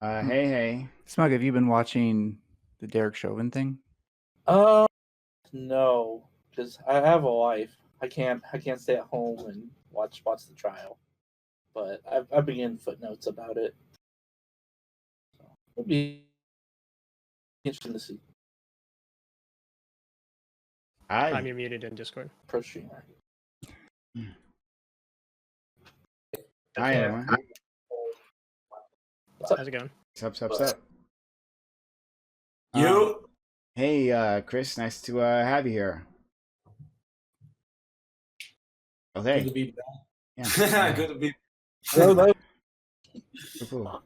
Hey. Smug, have you been watching the Derek Chauvin thing? No, because I have a life. I can't stay at home and watch the trial. But I've been getting footnotes about it. So it'll be interesting to see. Time you're muted in Discord. Pro streamer. Hi, everyone. How's it going? Sup. You? Hey, Chris, nice to have you here. Oh, hey. Good to be back. Yeah. Good to be. Cool.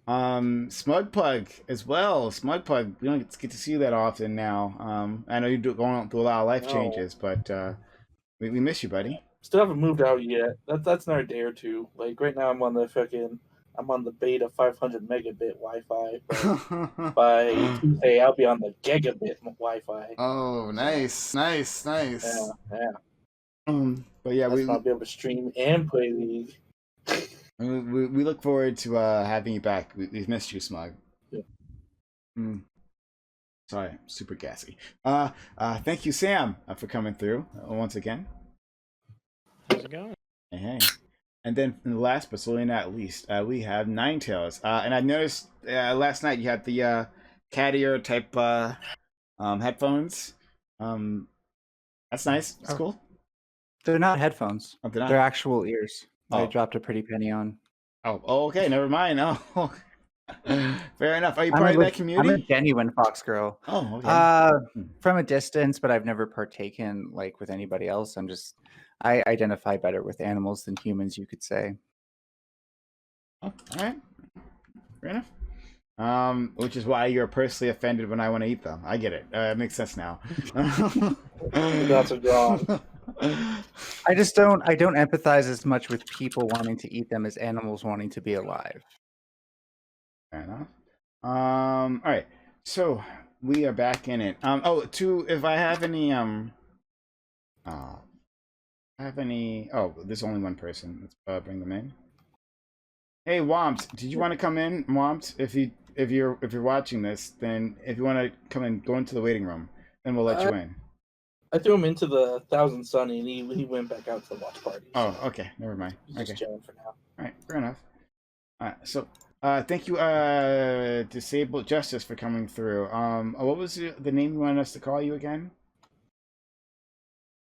Smugpug as well. Smugpug, we don't get to see you that often now. I know you're going through a lot of life changes, but we miss you, buddy. Still haven't moved out yet. That's another day or two. Like right now, I'm on the beta 500 megabit Wi-Fi. But by Tuesday, I'll be on the gigabit Wi-Fi. Oh, nice. Yeah. But yeah, I'll be able to stream and play League. We look forward to having you back. We've missed you, Smug. Yeah. Sorry, I'm super gassy. Thank you, Sam, for coming through once again. How's it going? Hey. And then, last but certainly not least, we have Ninetales. And I noticed last night you had the cat ear type headphones. That's nice. That's cool. They're not headphones. Oh, they're not? They're actual ears. Oh. I dropped a pretty penny on. Oh, okay. Never mind. Oh, fair enough. Are you part of that community? I'm a genuine fox girl. Oh, okay. From a distance, but I've never partaken with anybody else. I identify better with animals than humans, you could say. Oh, all right. Fair enough. Which is why you're personally offended when I want to eat them. I get it. It makes sense now. That's a draw. I don't empathize as much with people wanting to eat them as animals wanting to be alive. Fair enough. All right. So we are back in it. If I have any there's only one person. Let's bring them in. Hey, Wompt, did you want to come in, Wompt? If you're watching this, then if you want to come in, go into the waiting room, then we'll let you in. I threw him into the Thousand Sunny, and he went back out to the watch party. Oh, okay, never mind. He's just chilling for now. All right, fair enough. All right, so thank you, Disabled Justice, for coming through. What was the name you wanted us to call you again?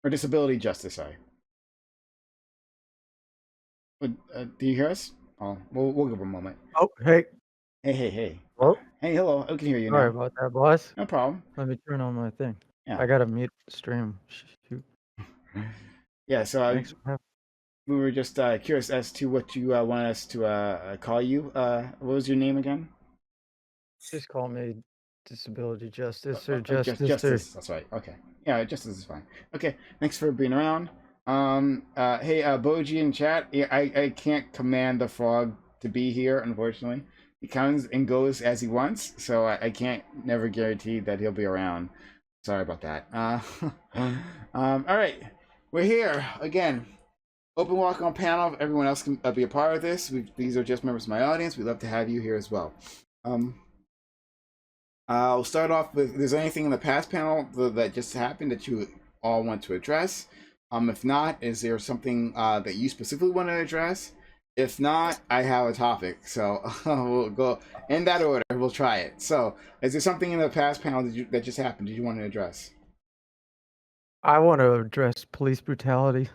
Or Disability Justice, sorry. Do you hear us? Oh, we'll give a moment. Oh, hey. Hey. Hello? Hey, hello. I can hear you now. Sorry about that, boss. No problem. Let me turn on my thing. Yeah. I gotta mute the stream. Shoot. Yeah, so Thanks for having we were just curious as to what you want us to call you. What was your name again? Just call me Disability Justice or Justice. Justice. That's right. Okay. Yeah, Justice is fine. Okay. Thanks for being around. Hey, Boji in chat. Yeah, I can't command the frog to be here, unfortunately. He comes and goes as he wants, so I can't never guarantee that he'll be around. Sorry about that. All right, we're here again. Open walk on panel. Everyone else can be a part of this. These are just members of my audience. We'd love to have you here as well. I'll start off with, is there anything in the past panel that just happened that you all want to address? If not, is there something that you specifically want to address? If not, I have a topic, so we'll go in that order. We'll try it. So, is there something in the past panel that just happened? Did you want to address? I want to address police brutality.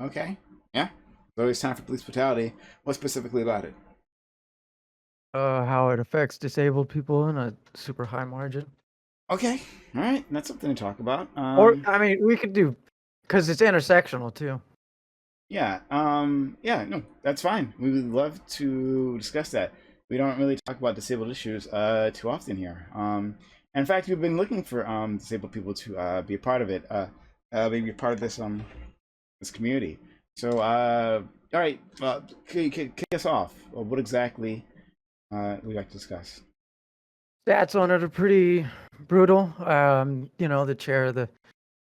Okay. Yeah. So it's time for police brutality. What specifically about it? How it affects disabled people in a super high margin. Okay. All right. That's something to talk about. Or I mean, we could do because it's intersectional too. Yeah. Yeah. No, that's fine. We would love to discuss that. We don't really talk about disabled issues too often here. In fact, we've been looking for disabled people to be a part of it. Maybe a part of this this community. So, all right. Kick us off. What exactly we'd like to discuss? Stats on it are pretty brutal. The chair of the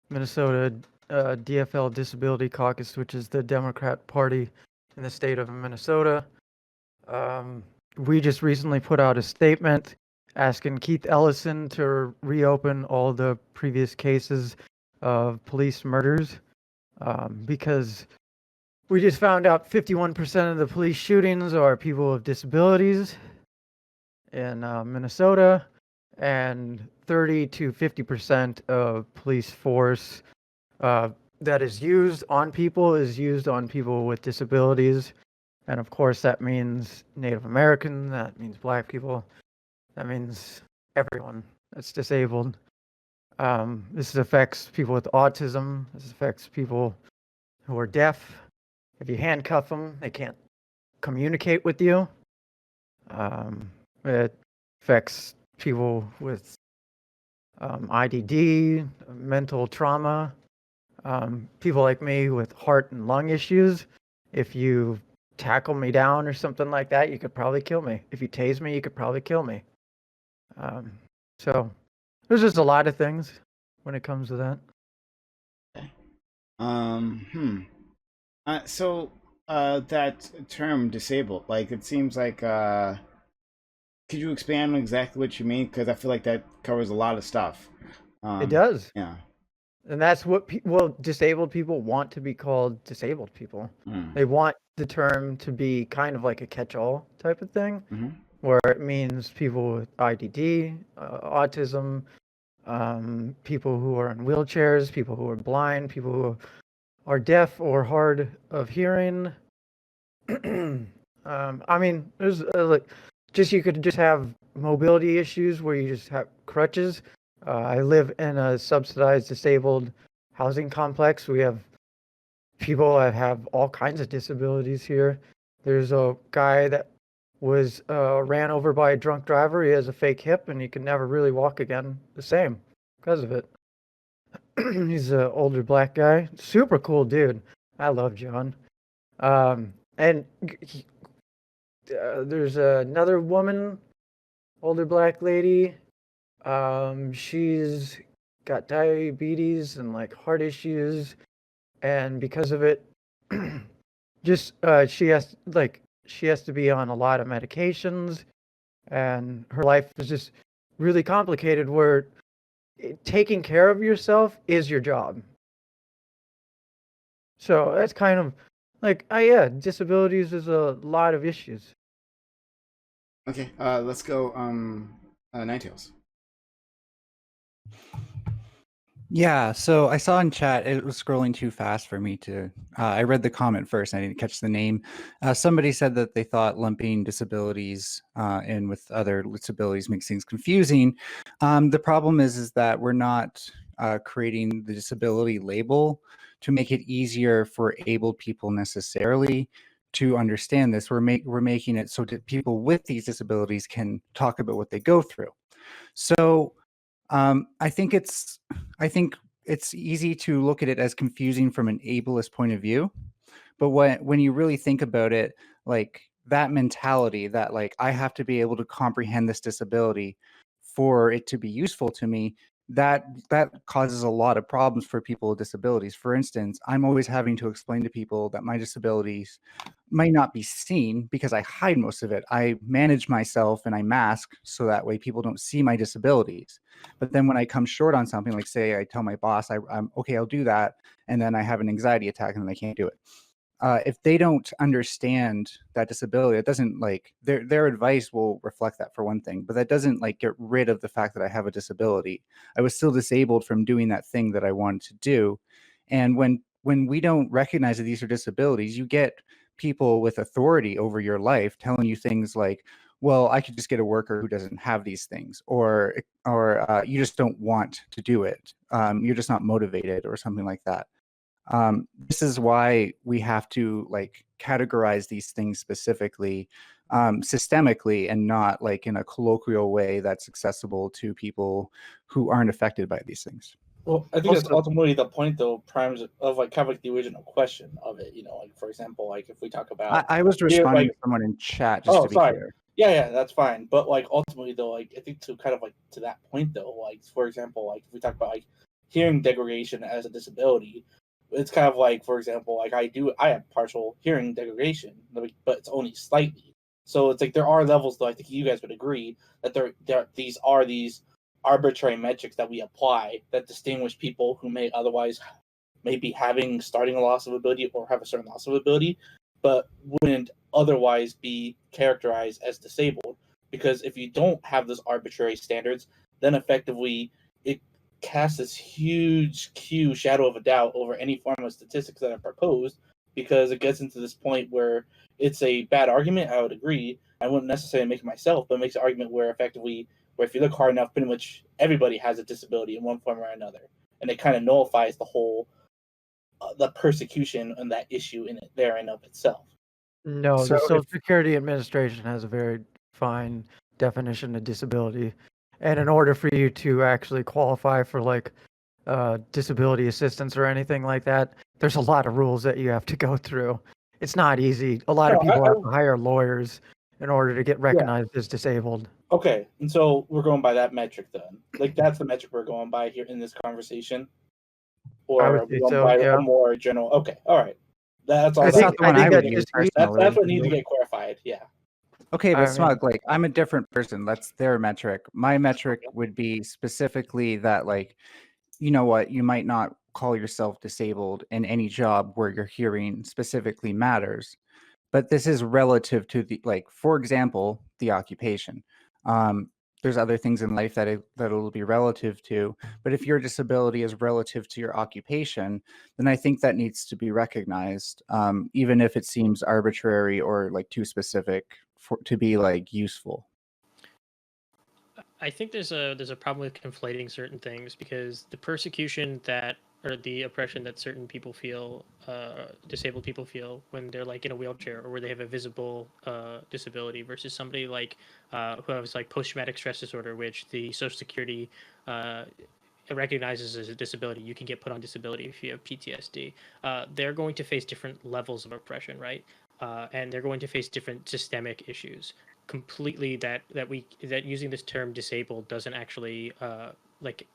Minnesota DFL Disability Caucus, which is the Democrat Party in the state of Minnesota, we just recently put out a statement asking Keith Ellison to reopen all the previous cases of police murders because we just found out 51% of the police shootings are people with disabilities in Minnesota, and 30 to 50% of police force that is used on people with disabilities. And of course, that means Native American, that means Black people, that means everyone that's disabled. This affects people with autism. This affects people who are deaf. If you handcuff them, they can't communicate with you. It affects people with IDD, mental trauma, people like me with heart and lung issues. If you tackle me down or something like that, you could probably kill me. If you tase me, you could probably kill me. So there's just a lot of things when it comes to that. So that term disabled, like it seems like could you expand on exactly what you mean? Because I feel like that covers a lot of stuff. It does. Yeah. And that's what disabled people want to be called disabled people. They want the term to be kind of like a catch-all type of thing, where it means people with IDD, autism, people who are in wheelchairs, people who are blind, people who are deaf or hard of hearing. I mean, there's you could just have mobility issues where you just have crutches. I live in a subsidized disabled housing complex. We have people that have all kinds of disabilities here. There's a guy that was ran over by a drunk driver. He has a fake hip and he can never really walk again the same because of it. He's an older Black guy. Super cool dude. I love John. And there's another woman, older Black lady. She's got diabetes and like heart issues, and because of it, just she has to be on a lot of medications, and her life is just really complicated. Where taking care of yourself is your job. So that's kind of like, disabilities is a lot of issues. Okay, let's go. Ninetales. Yeah, so I saw in chat, it was scrolling too fast for me to, I read the comment first, I didn't catch the name. Somebody said that they thought lumping disabilities in with other disabilities makes things confusing. The problem is that we're not creating the disability label to make it easier for able people necessarily to understand this. We're making it so that people with these disabilities can talk about what they go through. So I think it's easy to look at it as confusing from an ableist point of view, but when you really think about it, like that mentality that like I have to be able to comprehend this disability for it to be useful to me, that causes a lot of problems for people with disabilities. For instance, I'm always having to explain to people that my disabilities might not be seen because I hide most of it. I manage myself and I mask so that way people don't see my disabilities. But then when I come short on something, like say I tell my boss, I'm okay, I'll do that, and then I have an anxiety attack and then I can't do it. If they don't understand that disability, it doesn't like their advice will reflect that for one thing, but that doesn't like get rid of the fact that I have a disability. I was still disabled from doing that thing that I wanted to do. And when we don't recognize that these are disabilities, you get people with authority over your life telling you things like, well, I could just get a worker who doesn't have these things, or you just don't want to do it. You're just not motivated or something like that. This is why we have to like categorize these things specifically, systemically, and not like in a colloquial way that's accessible to people who aren't affected by these things. Well, I think that's ultimately the point, though, Primes, of like kind of like the original question of it. You know, like for example, like if we talk about, I was responding to someone in chat just to be clear. Yeah, that's fine. But like ultimately, though, like I think to kind of like to that point, though, like for example, like if we talk about like hearing degradation as a disability, it's kind of like, for example, like I have partial hearing degradation, but it's only slightly. So it's like there are levels, though. I think you guys would agree that these are these arbitrary metrics that we apply that distinguish people who may otherwise maybe having starting a loss of ability or have a certain loss of ability, but wouldn't otherwise be characterized as disabled. Because if you don't have those arbitrary standards, then effectively it casts this huge shadow of a doubt over any form of statistics that are proposed, because it gets into this point where it's a bad argument. I would agree. I wouldn't necessarily make it myself, but it makes an argument where effectively, where if you look hard enough, pretty much everybody has a disability in one form or another, and it kind of nullifies the whole the persecution and that issue in it there and of itself. No, So the if- Social Security Administration has a very fine definition of disability, and in order for you to actually qualify for like disability assistance or anything like that, there's a lot of rules that you have to go through. It's not easy. A lot of people have to hire lawyers in order to get recognized as disabled. Okay, and so we're going by that metric then. Like that's the metric we're going by here in this conversation, I or would are we say going so, by yeah. a more general? Okay, all right. That's all. That's not the one I would use personally. That's what needs to get clarified. Yeah. Okay, I but mean- Smug, like I'm a different person. That's their metric. My metric would be specifically that, like, you know what, you might not call yourself disabled in any job where your hearing specifically matters, but this is relative to the, like, for example, the occupation. There's other things in life that it'll be relative to, but if your disability is relative to your occupation, then I think that needs to be recognized, even if it seems arbitrary or like too specific to be like useful. I think there's a problem with conflating certain things, because the persecution that, or the oppression that certain people feel, disabled people feel when they're like in a wheelchair or where they have a visible disability, versus somebody like who has like post-traumatic stress disorder, which the Social Security it recognizes as a disability. You can get put on disability if you have PTSD. They're going to face different levels of oppression, right? And they're going to face different systemic issues. Completely that using this term disabled doesn't actually like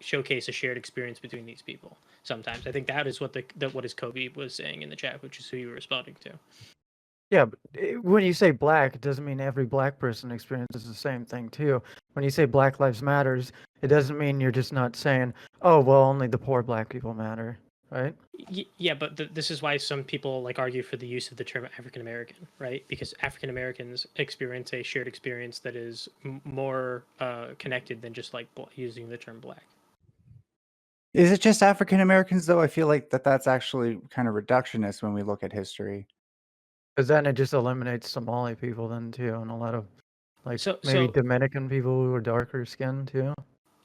showcase a shared experience between these people. Sometimes I think that is what what is Kobe was saying in the chat, which is who you were responding to. Yeah, but when you say black, it doesn't mean every black person experiences the same thing too. When you say Black Lives Matters, it doesn't mean you're just not saying, oh, well, only the poor black people matter, right? Yeah, but this is why some people like argue for the use of the term African American, right? Because African Americans experience a shared experience that is more connected than just like using the term black. Is it just African Americans though? I feel like that's actually kind of reductionist when we look at history. Because then it just eliminates Somali people then too, and a lot of like maybe Dominican people who are darker skinned too.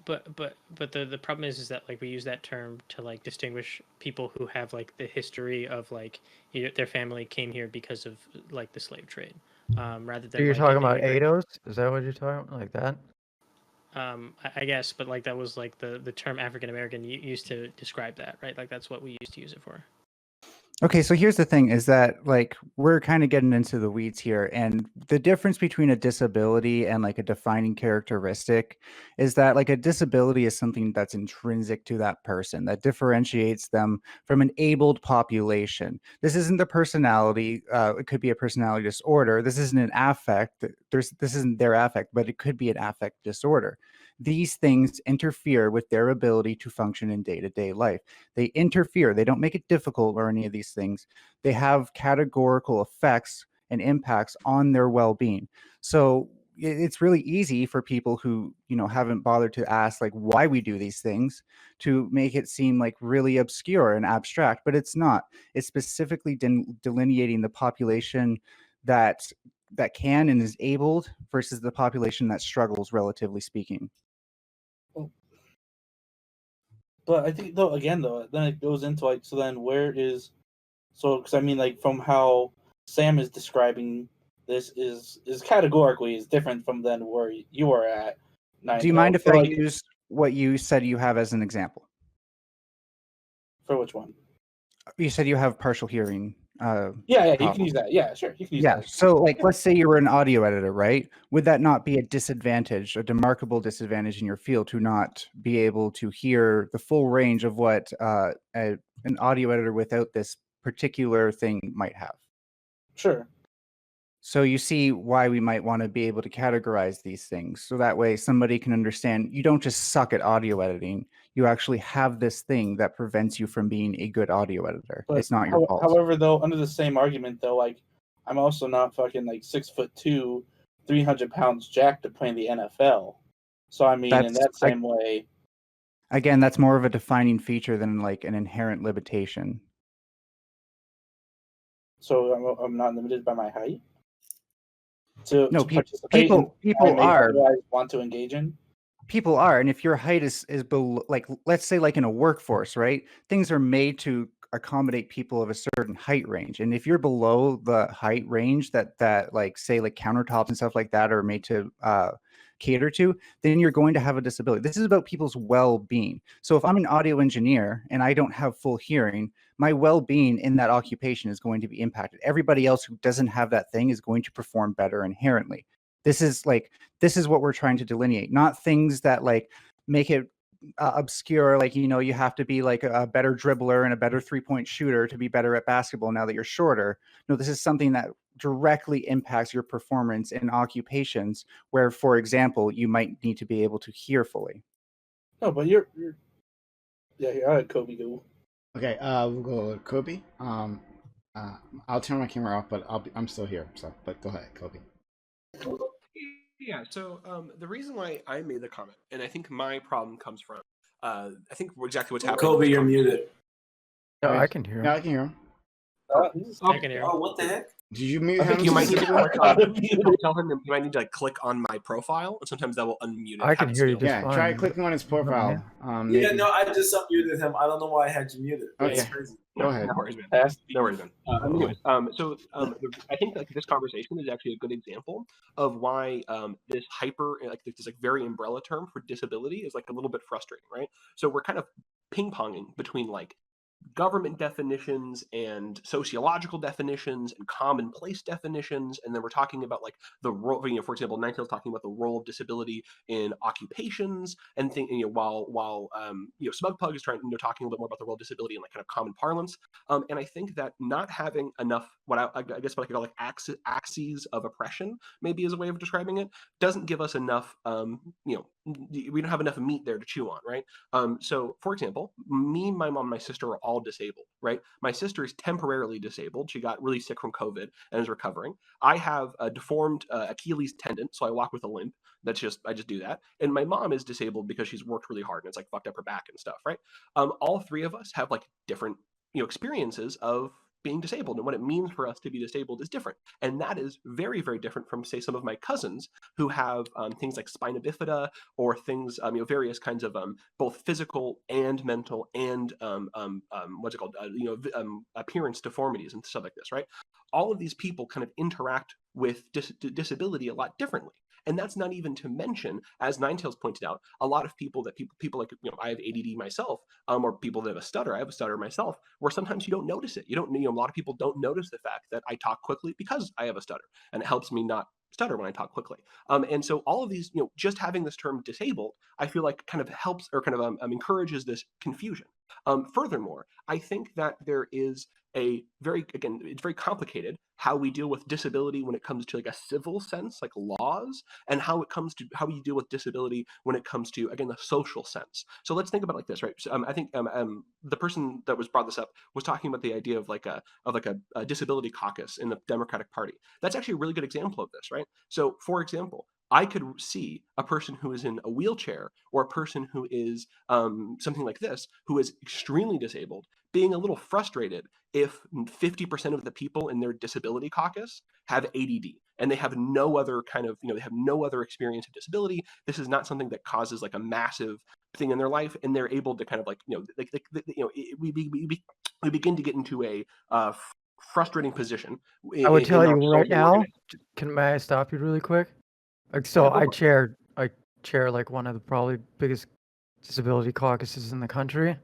But the problem is that like we use that term to like distinguish people who have like the history of like their family came here because of like the slave trade, rather than. So you're like, talking about ADOS? Is that what you're talking about? Like that? I guess, but like that was like the term African American used to describe that, right? Like that's what we used to use it for. Okay, so here's the thing is that like we're kind of getting into the weeds here, and the difference between a disability and like a defining characteristic is that like a disability is something that's intrinsic to that person that differentiates them from an abled population. This isn't the personality, it could be a personality disorder. This isn't an affect. This isn't their affect, but it could be an affect disorder. These things interfere with their ability to function in day-to-day life. They interfere. They don't make it difficult or any of these things. They have categorical effects and impacts on their well-being. So it's really easy for people who, you know, haven't bothered to ask like why we do these things to make it seem like really obscure and abstract, but it's not. It's specifically delineating the population that can and is abled versus the population that struggles, relatively speaking. But I think though again though then it goes into like, so then where is, so because I mean like from how Sam is describing this is categorically is different from then where you are at. Do you mind if I use what you said you have as an example? For which one? You said you have partial hearing. Yeah, you can use that. Yeah, sure, you can use that. So like, let's say you were an audio editor, right? Would that not be a disadvantage, a remarkable disadvantage in your field to not be able to hear the full range of what an audio editor without this particular thing might have? Sure. So you see why we might want to be able to categorize these things. So that way somebody can understand you don't just suck at audio editing. You actually have this thing that prevents you from being a good audio editor. But It's not your fault. however, though, under the same argument, though, like I'm also not fucking like 6'2", 300 pounds jacked to play in the NFL. So I mean, in that same way, Again, that's more of a defining feature than like an inherent limitation. so I'm not limited by my height. No, to participate in people I may are. otherwise want to engage in. People are, and if your height is below, like let's say like in a workforce, right? Things are made to accommodate people of a certain height range, and if you're below the height range that like say like countertops and stuff like that are made to cater to, then you're going to have a disability. This is about people's well-being. So if I'm an audio engineer and I don't have full hearing, my well-being in that occupation is going to be impacted. Everybody else who doesn't have that thing is going to perform better inherently. This is what we're trying to delineate, not things that like make it obscure, like, you know, you have to be like a better dribbler and a better 3-point shooter to be better at basketball now that you're shorter. No, this is something that directly impacts your performance in occupations where, for example, you might need to be able to hear fully. No, but you're yeah, all right, Kobe, go. Okay, we'll go with Kobe. I'll turn my camera off, but I'm still here. So, but go ahead, Kobe. Yeah, so the reason why I made the comment, and I think my problem comes from, I think exactly what's happening. Kobe, you're muted. No, I can hear No, him. I can hear him. I can hear him. Oh, what the heck? Did you mute I him? think you might need to specifically? tell him you might need to like, click on my profile, and sometimes that will unmute it. I can hear you just Yeah, fine. try clicking on his profile. Yeah, Maybe. no, I just unmuted him. I don't know why I had you muted. That's Okay. crazy. Go ahead. No worries, man. Pass. No worries, man. Anyways, I think like this conversation is actually a good example of why this this like very umbrella term for disability is like a little bit frustrating, right? So we're kind of ping-ponging between like government definitions and sociological definitions and commonplace definitions, and then we're talking about like the role. You know, for example, Ninetale's talking about the role of disability in occupations, and while Smugpug is talking a little bit more about the role of disability in like kind of common parlance. And I think that not having enough what I guess what I could call like axes of oppression, maybe is a way of describing it, doesn't give us enough. We don't have enough meat there to chew on, right? So, for example, me, my mom, and my sister are all disabled, right? My sister is temporarily disabled. She got really sick from COVID and is recovering. I have a deformed Achilles tendon, so I walk with a limp. I just do that. And my mom is disabled because she's worked really hard and it's like fucked up her back and stuff, right? All three of us have like different, experiences of being disabled, and what it means for us to be disabled is different, and that is very, very different from, say, some of my cousins who have things like spina bifida or things, various kinds of both physical and mental and appearance deformities and stuff like this, right? All of these people kind of interact with disability a lot differently. And that's not even to mention, as Ninetales pointed out, a lot of people like, I have ADD myself, or people that have a stutter. I have a stutter myself, where sometimes you don't notice it. A lot of people don't notice the fact that I talk quickly because I have a stutter, and it helps me not stutter when I talk quickly. And so all of these, just having this term disabled, I feel like kind of helps or kind of encourages this confusion. Furthermore, I think that there is it's very complicated how we deal with disability when it comes to like a civil sense, like laws, and how we deal with disability when it comes to, again, the social sense. So let's think about it like this, right? So, I think the person that was brought this up was talking about the idea of a disability caucus in the Democratic Party. That's actually a really good example of this, right? So, for example, I could see a person who is in a wheelchair or a person who is something like this, who is extremely disabled, being a little frustrated if 50% of the people in their disability caucus have ADD and they have no other kind of, they have no other experience of disability. This is not something that causes like a massive thing in their life, and they're able to kind of we begin to get into a frustrating position. I would tell you right now. May I stop you really quick? So I chair like one of the probably biggest disability caucuses in the country.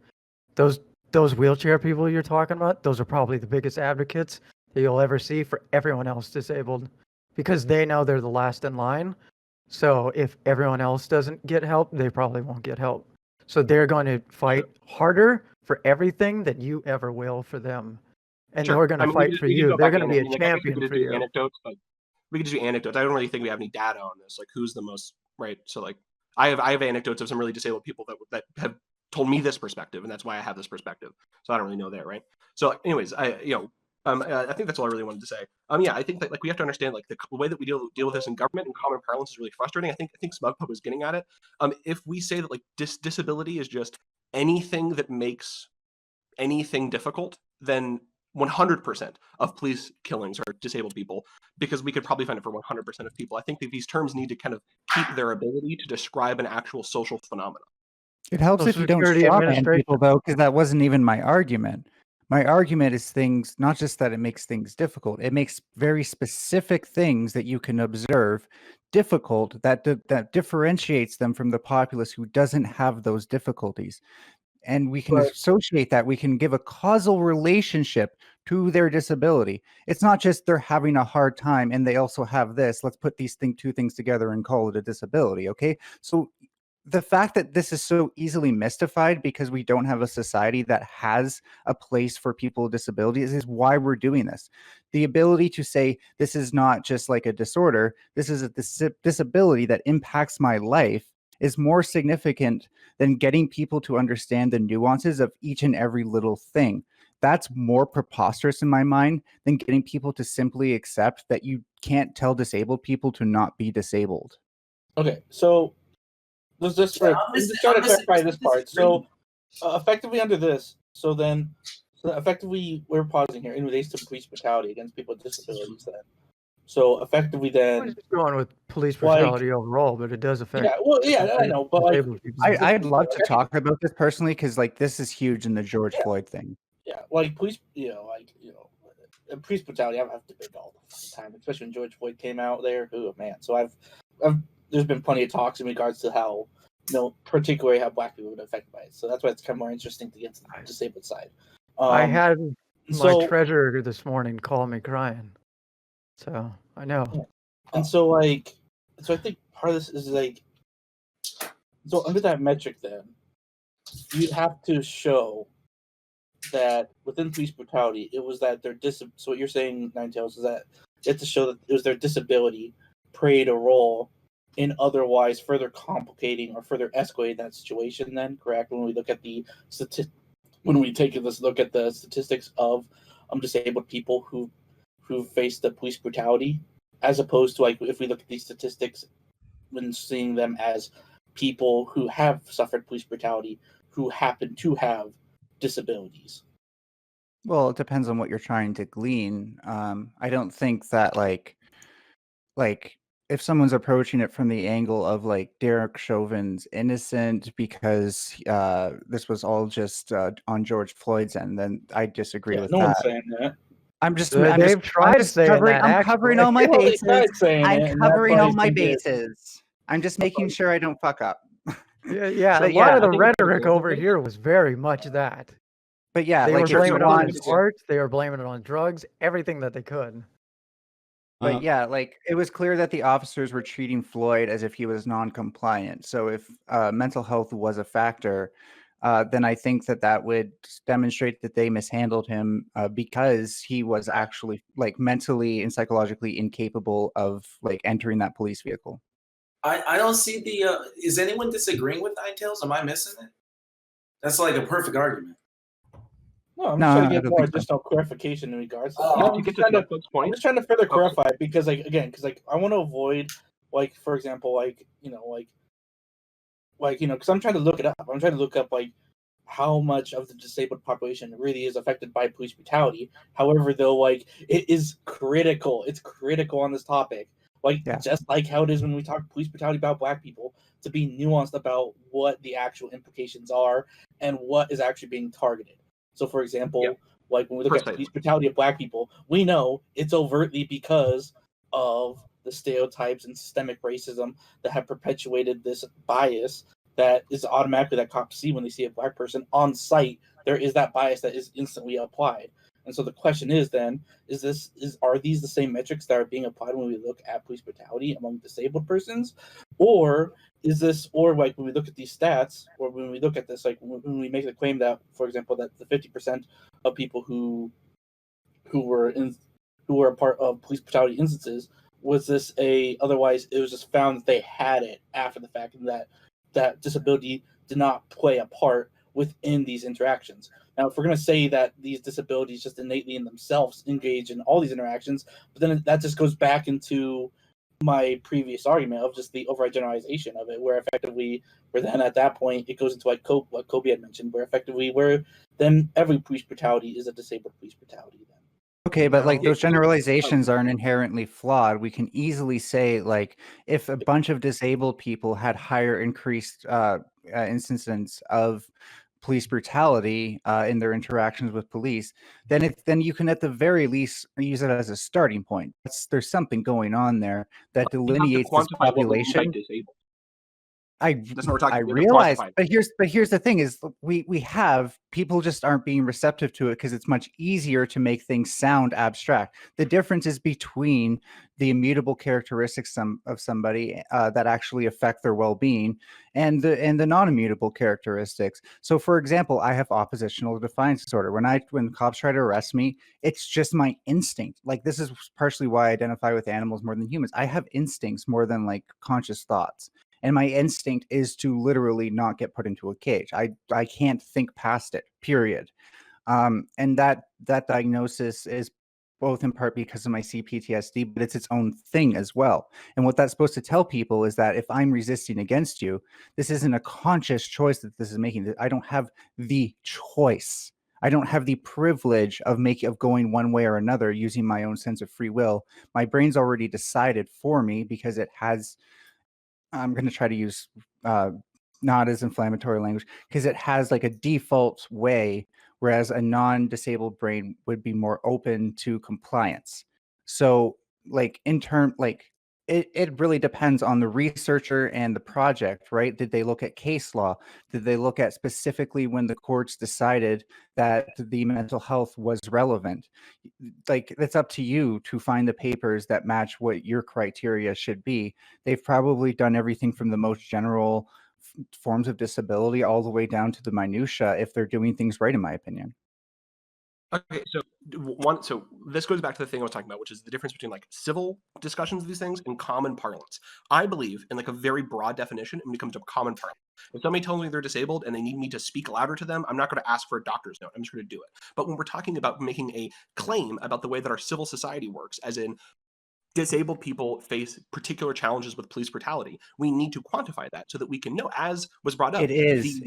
Those wheelchair people you're talking about, those are probably the biggest advocates that you'll ever see for everyone else disabled, because they know they're the last in line. So if everyone else doesn't get help, they probably won't get help. So they're going to fight harder for everything than you ever will for them. And they're going to fight for you. They're going to be a champion for you. Anecdotes, but we could just do anecdotes. I don't really think we have any data on this, like who's the most, right? So like I have anecdotes of some really disabled people that have told me this perspective, and that's why I have this perspective. So I don't really know that, right? So anyways, I think that's all I really wanted to say. Yeah, I think that like we have to understand like the way that we deal with this in government and common parlance is really frustrating. I think SmugPub was getting at it. If we say that like disability is just anything that makes anything difficult, then 100% of police killings are disabled people, because we could probably find it for 100% of people. I think that these terms need to kind of keep their ability to describe an actual social phenomenon. It helps Social if you don't Security straw man Administration. people, though, because that wasn't even my argument. My argument is things, not just that it makes things difficult, it makes very specific things that you can observe difficult, that differentiates them from the populace who doesn't have those difficulties. And we can But- associate that, we can give a causal relationship to their disability. It's not just they're having a hard time and they also have this. Let's put these two things together and call it a disability, okay? So the fact that this is so easily mystified because we don't have a society that has a place for people with disabilities is why we're doing this. The ability to say this is not just like a disorder, this is a disability that impacts my life is more significant than getting people to understand the nuances of each and every little thing. That's more preposterous in my mind than getting people to simply accept that you can't tell disabled people to not be disabled. Okay, so let's just Yeah, try to I'm missing clarify this part. So disagreeing. effectively under this, so effectively we're pausing here in relation to police brutality against people with disabilities. Then, so effectively I'm then, just going with police like- brutality overall, but it does affect. yeah, well, yeah, I know, but like, disabled people. I'd love to talk about this personally because like this is huge in the George Floyd thing. yeah, like police, police brutality. I've debated all the time, especially when George Floyd came out there. Oh man, so I've there's been plenty of talks in regards to how, particularly how black people would be affected by it. So that's why it's kind of more interesting to get to the disabled side. I had my so- treasurer this morning call me crying, so I know. And so I think part of this is like, so under that metric, then you'd have to show that within police brutality, it was that their So what you're saying, Nine Tails, is that you have to show that it was their disability played a role in otherwise further complicating or further escalating that situation. Then, correct? When we look at the when we take this look at the statistics of disabled people who face the police brutality, as opposed to like if we look at these statistics when seeing them as people who have suffered police brutality who happen to have disabilities. Well, it depends on what you're trying to glean. I don't think that like if someone's approaching it from the angle of like Derek Chauvin's innocent because this was all just on George Floyd's end, then I disagree with no that. one's saying that. They've tried to say covering, that. I'm covering all my Well, they bases. tried saying it, I'm and that's covering why all it's my been good. bases. I'm just making sure I don't fuck up. Yeah, But a lot of I the think it's rhetoric okay. over here was very much that. But yeah, They like were if you blaming it on want, the arts, they were blaming it on drugs, everything that they could. but yeah, like it was clear that the officers were treating Floyd as if he was non-compliant. So if mental health was a factor, then I think that would demonstrate that they mishandled him because he was actually like mentally and psychologically incapable of like entering that police vehicle. I don't see the. Is anyone disagreeing with Nine Tails? Am I missing it? That's like a perfect argument. No, I'm No, just trying I to get don't more think so. additional clarification in regards to Oh, that. To I'm get just to trying to Smugpub's I'm point, just trying to further clarify it because, like, again, I want to avoid, like, for example, because I'm trying to look it up. I'm trying to look up like how much of the disabled population really is affected by police brutality. However, though, like it is critical. It's critical on this topic. Like Yeah. just like how it is when we talk police brutality about black people, to be nuanced about what the actual implications are and what is actually being targeted. So, for example, Yeah. like when we look at Precisely. police brutality of black people, we know it's overtly because of the stereotypes and systemic racism that have perpetuated this bias that is automatically that cops see when they see a black person on site. There is that bias that is instantly applied. And so the question is then, are these the same metrics that are being applied when we look at police brutality among disabled persons? Or like when we look at these stats, or when we look at this, like when we make the claim that, for example, that the 50% of people who were a part of police brutality instances was this otherwise it was just found that they had it after the fact, and that disability did not play a part within these interactions. Now, if we're going to say that these disabilities just innately in themselves engage in all these interactions, but then that just goes back into my previous argument of just the overall generalization of it, where effectively, where then at that point it goes into like what Kobe had mentioned, where effectively, where then every police brutality is a disabled police brutality. Then. Okay, but like Yeah, those generalizations aren't inherently flawed. We can easily say, like, if a bunch of disabled people had higher increased instances of police brutality in their interactions with police, then you can at the very least use it as a starting point. There's something going on there that You have to delineates this quantify what we mean by population. disabled. I That's what we're talking I about. realize, Quantify. but here's the thing: is we have people just aren't being receptive to it because it's much easier to make things sound abstract. The difference is between the immutable characteristics of somebody that actually affect their well-being and the non-immutable characteristics. So, for example, I have oppositional defiance disorder. When cops try to arrest me, it's just my instinct. Like, this is partially why I identify with animals more than humans. I have instincts more than like conscious thoughts. And my instinct is to literally not get put into a cage. I can't think past it, period. And that diagnosis is both in part because of my CPTSD, but it's its own thing as well. And what that's supposed to tell people is that if I'm resisting against you, this isn't a conscious choice that this is making. I don't have the choice. I don't have the privilege of going one way or another using my own sense of free will. My brain's already decided for me because it has. I'm going to try to use not as inflammatory language because it has like a default way, whereas a non-disabled brain would be more open to compliance. So like it really depends on the researcher and the project, right? Did they look at case law? Did they look at specifically when the courts decided that the mental health was relevant? Like, it's up to you to find the papers that match what your criteria should be. They've probably done everything from the most general forms of disability all the way down to the minutia if they're doing things right, in my opinion. Okay, so this goes back to the thing I was talking about, which is the difference between like civil discussions of these things and common parlance. I believe in like a very broad definition when it comes to common parlance. If somebody tells me they're disabled and they need me to speak louder to them, I'm not going to ask for a doctor's note. I'm just going to do it. But when we're talking about making a claim about the way that our civil society works, as in disabled people face particular challenges with police brutality, we need to quantify that so that we can know, as was brought up. It is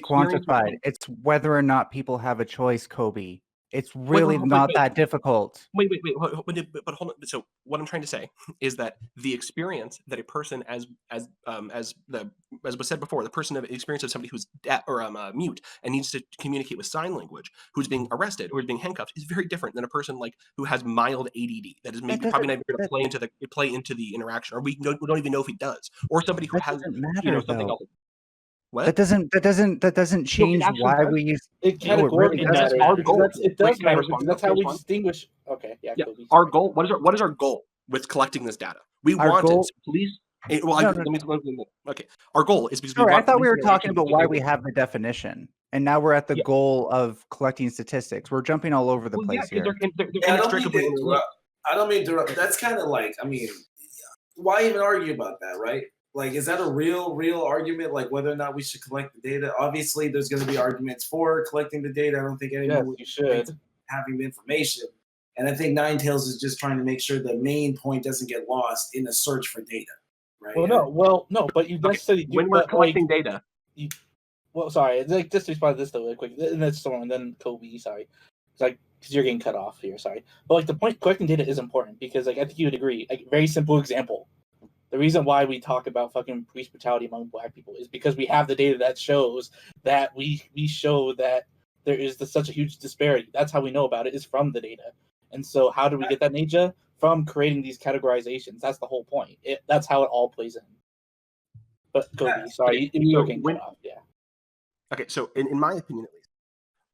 quantified. It's whether or not people have a choice, Kobe. It's really not that difficult. Wait, but hold on. So what I'm trying to say is that the experience that a person, as was said before, the person of experience of somebody who's deaf or mute and needs to communicate with sign language, who's being arrested or is being handcuffed, is very different than a person like who has mild ADD that is maybe probably not even going to play into the interaction, or we don't even know if he does, or somebody who has something else. What? That doesn't change why we use it. Categorically matters. It does matter. That's how we distinguish. Okay, yeah. Our goal. What is our goal with collecting this data? We wanted police. Okay. Our goal is because I thought we were talking about why we have the definition, and now we're at the goal of collecting statistics. We're jumping all over the place here. I don't mean to interrupt. That's kind of like, I mean, why even argue about that, right? Like, is that a real argument? Like, whether or not we should collect the data? Obviously, there's going to be arguments for collecting the data. I don't think anyone should having the information. And I think Ninetales is just trying to make sure the main point doesn't get lost in the search for data, right? Well, no, but you necessarily when we're collecting data. Sorry, like, just to respond to this though, really quick, and that's someone, and then Kobe. Sorry, because you're getting cut off here. Sorry, but like the point, collecting data is important because, like, I think you would agree. Like, very simple example. The reason why we talk about fucking police brutality among Black people is because we have the data that shows that we show that there is such a huge disparity. That's how we know about it, is from the data. And so how do we get that data? From creating these categorizations. That's the whole point. That's how it all plays in. But Kobe, sorry, you were getting cut off. Yeah. Okay, so in my opinion, at least,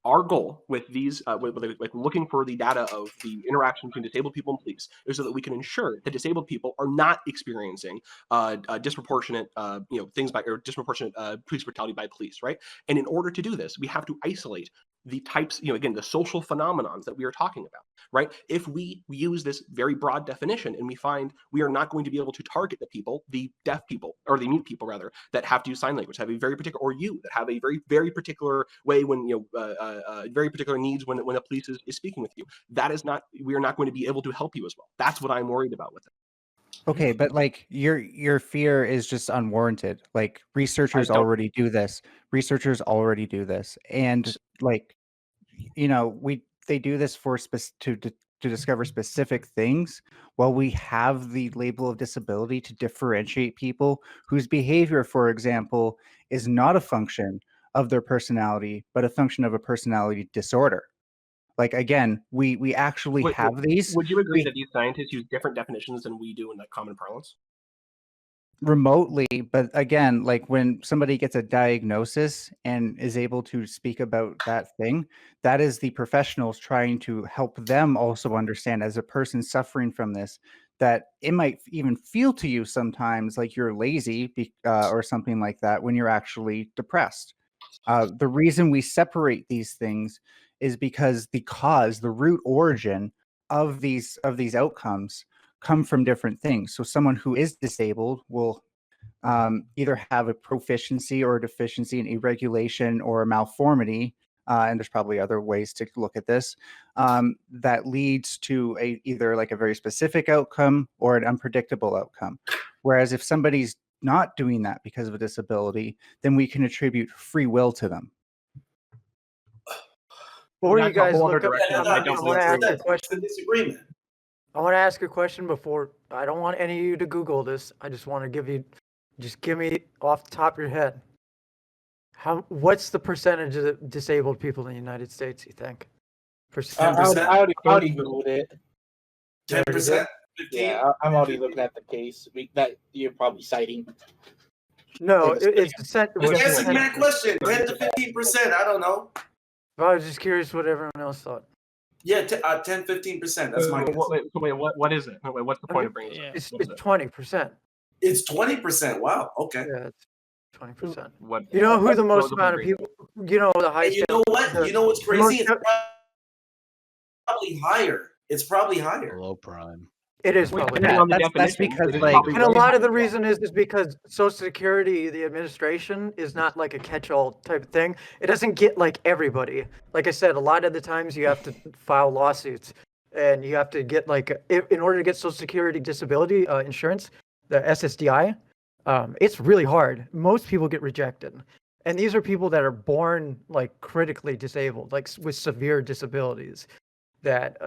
our goal with these, with looking for the data of the interaction between disabled people and police, is so that we can ensure that disabled people are not experiencing disproportionate, disproportionate police brutality by police, right? And in order to do this, we have to isolate the types, again, the social phenomenons that we are talking about, right? If we use this very broad definition and we find we are not going to be able to target the people, the deaf people, or the mute people rather, that have to use sign language, have a very particular, or you that have a very, very particular way when, very particular needs when the police is speaking with you, that is not, we are not going to be able to help you as well. That's what I'm worried about with it. Okay, but like your fear is just unwarranted. Like researchers don't- already do this. Researchers already do this, and like they do this for to discover specific things. While we have the label of disability to differentiate people whose behavior, for example, is not a function of their personality, but a function of a personality disorder. Like again, we actually have these. Would you agree that these scientists use different definitions than we do in like common parlance? Remotely, but again, like when somebody gets a diagnosis and is able to speak about that thing, that is the professionals trying to help them also understand, as a person suffering from this, that it might even feel to you sometimes like you're lazy or something like that when you're actually depressed. The reason we separate these things is because the root origin of these outcomes come from different things. So someone who is disabled will either have a proficiency or a deficiency, an irregulation or a malformity, and there's probably other ways to look at this, that leads to either like a very specific outcome or an unpredictable outcome. Whereas if somebody's not doing that because of a disability, then we can attribute free will to them. Before you That's a guys whole look other up, direction. I I don't want to ask a It's a question. disagreement. I want to ask a question before. I don't want any of you to Google this. I just want to give me off the top of your head. What's the percentage of disabled people in the United States, you think? I 10%? already Googled it. 10%? 15%? Yeah, I'm already looking at the case that you're probably citing. No, It was- it's a cent. Just What's answer the that question. 10 to 15%. I don't know. I was just curious what everyone else thought. Yeah, 10, 15%. That's my guess. What is it? Wait, what's the point of bringing it up? Yeah. It's What is it? 20%. It's 20%. Wow. Okay. Yeah, it's 20%. What? You know who the most the amount of point people? You know the highest. And you know what? You know what's the most- crazy? It's probably higher. It's probably higher. Below prime. It is Wait, probably. depending on the That's definition, because, it is like- probably And a way lot of the higher. reason is because Social Security, the administration, is not like a catch-all type of thing. It doesn't get like everybody. Like I said, a lot of the times you have to file lawsuits, and you have to get like in order to get Social Security disability insurance, the SSDI. It's really hard. Most people get rejected, and these are people that are born like critically disabled, like with severe disabilities, that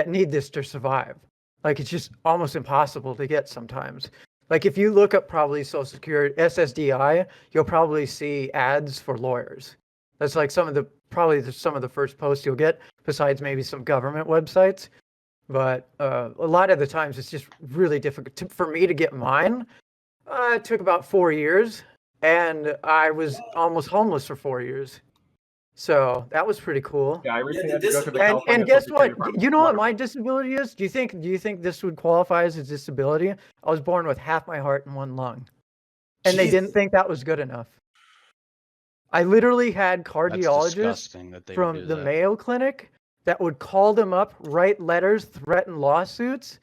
need this to survive. Like it's just almost impossible to get sometimes. Like if you look up probably Social Security SSDI, you'll probably see ads for lawyers. That's like some of the first posts you'll get, besides maybe some government websites. But a lot of the times it's just really difficult for me to get mine. It took about 4 years, and I was almost homeless for 4 years. So that was pretty cool. Yeah, I recently Yeah, had to go to the And California guess Social what? Security Department. You know what my disability is? Do you think this would qualify as a disability? I was born with half my heart and one lung, and they didn't Jesus. think that was good enough. I literally had That's cardiologists disgusting that they would do from the that. Mayo Clinic that would call them up, write letters, threaten lawsuits,